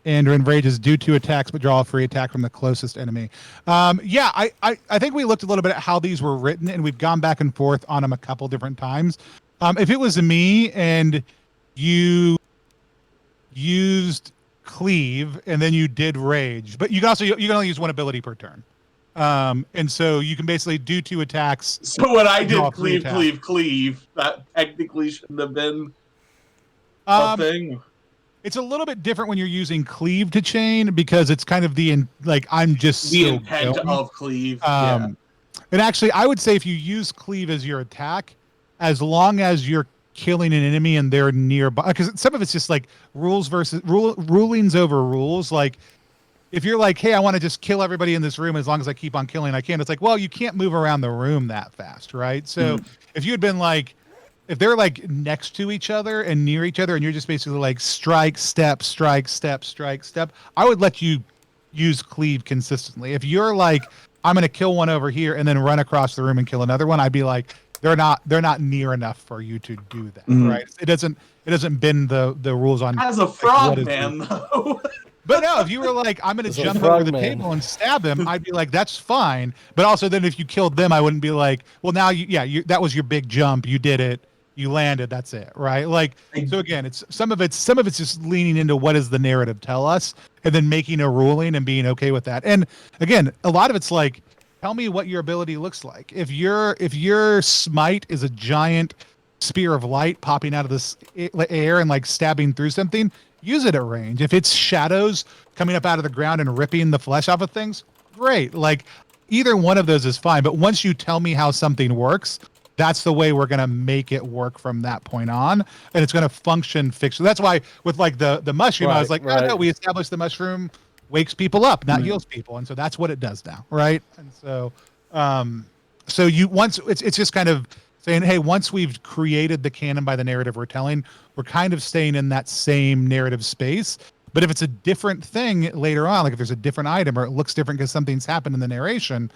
and enrage is do 2 attacks but draw a free attack from the closest enemy. I think we looked a little bit at how these were written, and we've gone back and forth on them a couple different times. If it was me and you used cleave and then you did rage, but you can only use 1 ability per turn. And so you can basically do 2 attacks. So when I draw did a free cleave, that technically shouldn't have been a attack. thing. It's a little bit different when you're using cleave to chain, because it's kind of I'm just The so intent going. of cleave. And actually, I would say if you use cleave as your attack, as long as you're killing an enemy and they're nearby, because some of it's just like rulings over rules. Like if you're like, hey, I want to just kill everybody in this room, as long as I keep on killing, I can. It's like, well, you can't move around the room that fast, right? So if you had been like, if they're like next to each other and near each other, and you're just basically like strike, step, strike, step, strike, step, I would let you use cleave consistently. If you're like, I'm going to kill one over here and then run across the room and kill another one, I'd be like, they're not near enough for you to do that, right? It doesn't bend the rules on. As a frog man, though. But no, if you were like, I'm going to jump over the table and stab him, I'd be like, that's fine. But also then if you killed them, I wouldn't be like, well, now that was your big jump. You did it. You landed. That's it. Right. Like, so again, it's some of it's just leaning into what does the narrative tell us, and then making a ruling and being okay with that. And again, a lot of it's like, tell me what your ability looks like. If your smite is a giant spear of light popping out of this air and like stabbing through something, use it at range. If it's shadows coming up out of the ground and ripping the flesh off of things, great. Like either one of those is fine. But once you tell me how something works, that's the way we're going to make it work from that point on. And it's going to function fixed. That's why with like the mushroom, I was like, no, we established the mushroom wakes people up, not heals people. And so that's what it does now. Right. And so, it's just kind of saying, hey, once we've created the canon by the narrative we're telling, we're kind of staying in that same narrative space. But if it's a different thing later on, like if there's a different item or it looks different because something's happened in the narration,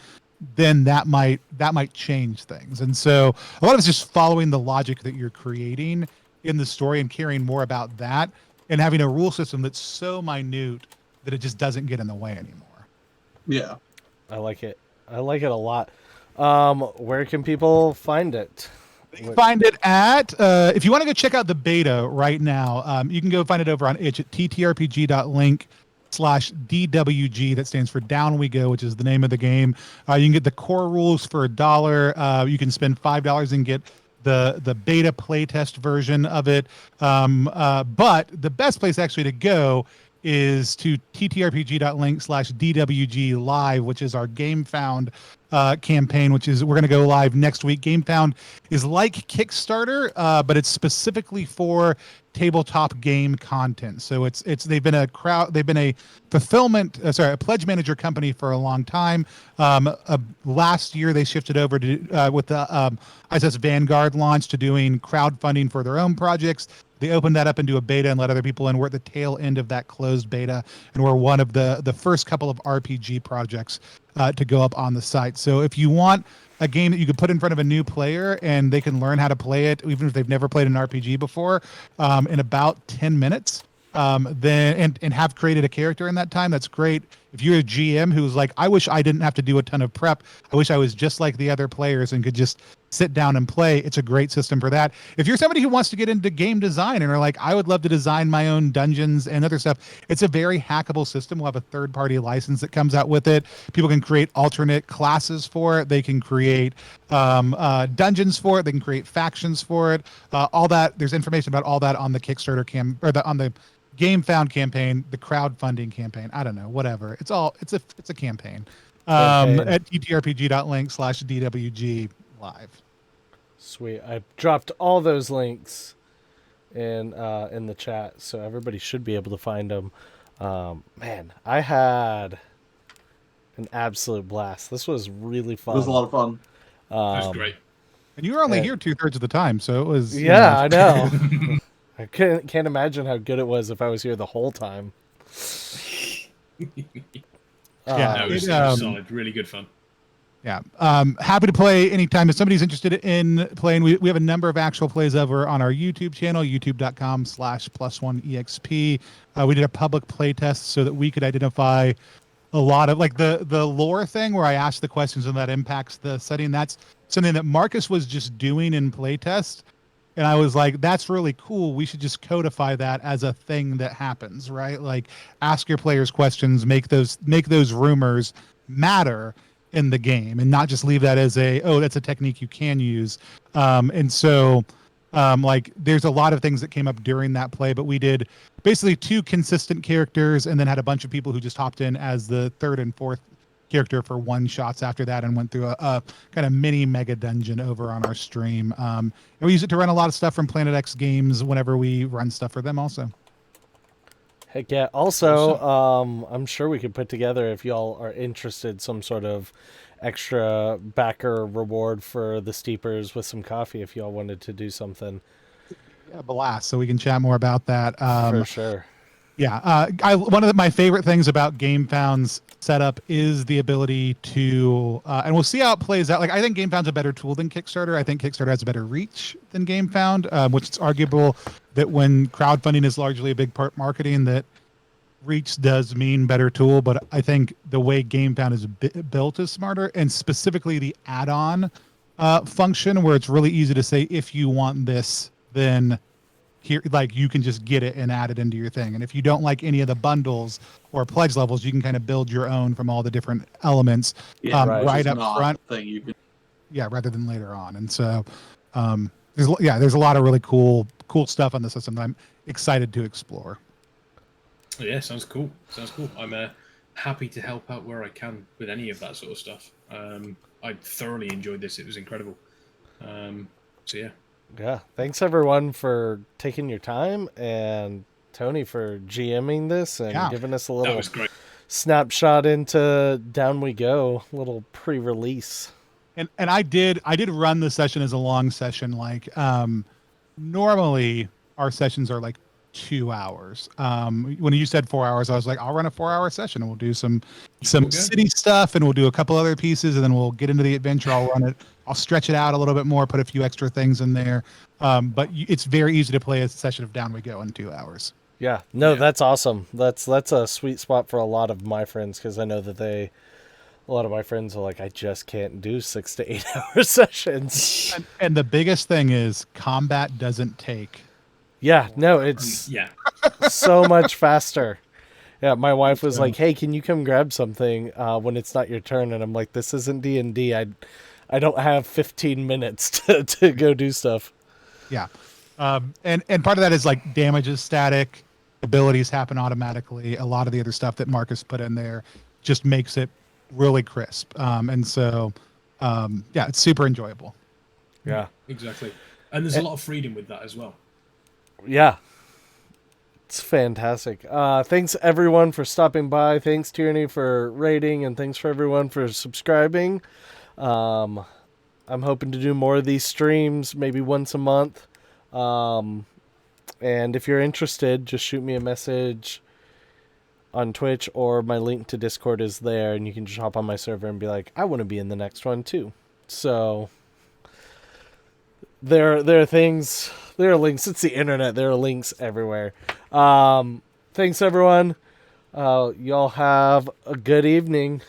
then that might change things. And so a lot of it's just following the logic that you're creating in the story and caring more about that, and having a rule system that's so minute that it just doesn't get in the way anymore. Yeah. I like it. I like it a lot. Where can people find it? You can find it at, if you want to go check out the beta right now, you can go find it over on itch at ttrpg.link/DWG. That stands for Down We Go, which is the name of the game. You can get the core rules for $1. You can spend $5 and get the beta playtest version of it. But the best place actually to go is to ttrpg.link/DWG live, which is our Game Found campaign, which is we're going to go live next week. Game Found is like Kickstarter, but it's specifically for tabletop game content. So they've been a pledge manager company for a long time. Last year they shifted over to with the ISS Vanguard launch to doing crowdfunding for their own projects. They opened that up into a beta and let other people in. We're at the tail end of that closed beta, and we're one of the first couple of RPG projects to go up on the site. So if you want a game that you could put in front of a new player and they can learn how to play it, even if they've never played an RPG before, in about 10 minutes, then have created a character in that time, that's great. If you're a GM who's like, I wish I didn't have to do a ton of prep, I wish I was just like the other players and could just sit down and play, it's a great system for that. If you're somebody who wants to get into game design and are like, I would love to design my own dungeons and other stuff, it's a very hackable system. We'll have a third-party license that comes out with it. People can create alternate classes for it. They can create dungeons for it. They can create factions for it. All that, there's information about all that on the Kickstarter on the Game Found campaign, the crowdfunding campaign. I don't know, whatever. It's a campaign. At ttrpg.link/DWG live. Sweet. I dropped all those links in the chat, so everybody should be able to find them. Man, I had an absolute blast. This was really fun. It was a lot of fun. It was great. And you were only here 2/3 of the time, so it was. Yeah, I know. I can't imagine how good it was if I was here the whole time. Yeah, it was solid. Really good fun. Yeah. Happy to play anytime. If somebody's interested in playing, we have a number of actual plays over on our YouTube channel, youtube.com/+1exp. We did a public play test so that we could identify a lot of like the lore thing where I asked the questions and that impacts the setting. That's something that Marcus was just doing in playtest. And I was like, that's really cool. We should just codify that as a thing that happens, right? Like ask your players questions, make those rumors matter in the game and not just leave that as that's a technique you can use. Like there's a lot of things that came up during that play, but we did basically 2 consistent characters and then had a bunch of people who just hopped in as the third and fourth character for one shots after that and went through a kind of mini mega dungeon over on our stream. And we use it to run a lot of stuff from Planet X Games whenever we run stuff for them also. Heck yeah. Also, I'm sure we could put together, if y'all are interested, some sort of extra backer reward for the Steepers with some coffee if y'all wanted to do something. Yeah, blast. So we can chat more about that. For sure. Yeah. One of my favorite things about GameFound's setup is the ability to, and we'll see how it plays out. Like, I think GameFound's a better tool than Kickstarter. I think Kickstarter has a better reach than GameFound, which it's arguable that when crowdfunding is largely a big part marketing, that reach does mean better tool. But I think the way GameFound is built is smarter, and specifically the add-on function where it's really easy to say, if you want this, then here, like you can just get it and add it into your thing. And if you don't like any of the bundles or pledge levels, you can kind of build your own from all the different elements right up front. Thing you can... Yeah, rather than later on. And so there's a lot of really cool stuff on the system that I'm excited to explore. Yeah, sounds cool. I'm happy to help out where I can with any of that sort of stuff. I thoroughly enjoyed this. It was incredible. So yeah. Yeah, thanks everyone for taking your time, and Tony for GMing this and giving us a little snapshot into Down We Go, little pre-release. And I did run the session as a long session. Like normally our sessions are like 2 hours. When you said 4 hours, I was like, I'll run a 4-hour session and we'll do some city stuff and we'll do a couple other pieces and then we'll get into the adventure. I'll stretch it out a little bit more, put a few extra things in there. But it's very easy to play a session of Down We Go in 2 hours. Yeah, no, that's awesome. That's a sweet spot for a lot of my friends, because I know that a lot of my friends are like, I just can't do 6 to 8 hour sessions. And the biggest thing is combat doesn't take. Yeah, no, it's so much faster. Yeah, my wife was like, hey, can you come grab something when it's not your turn? And I'm like, this isn't D&D. I don't have 15 minutes to go do stuff. Yeah. And part of that is like damage is static, abilities happen automatically. A lot of the other stuff that Marcus put in there just makes it really crisp. It's super enjoyable. Yeah, exactly. And there's a lot of freedom with that as well. Yeah. It's fantastic. Thanks everyone for stopping by. Thanks Tierney for rating, and thanks for everyone for subscribing. I'm hoping to do more of these streams, maybe once a month. And if you're interested, just shoot me a message on Twitch, or my link to Discord is there, and you can just hop on my server and be like, I want to be in the next one too. So there are things, there are links. It's the internet. There are links everywhere. Thanks everyone. Y'all have a good evening.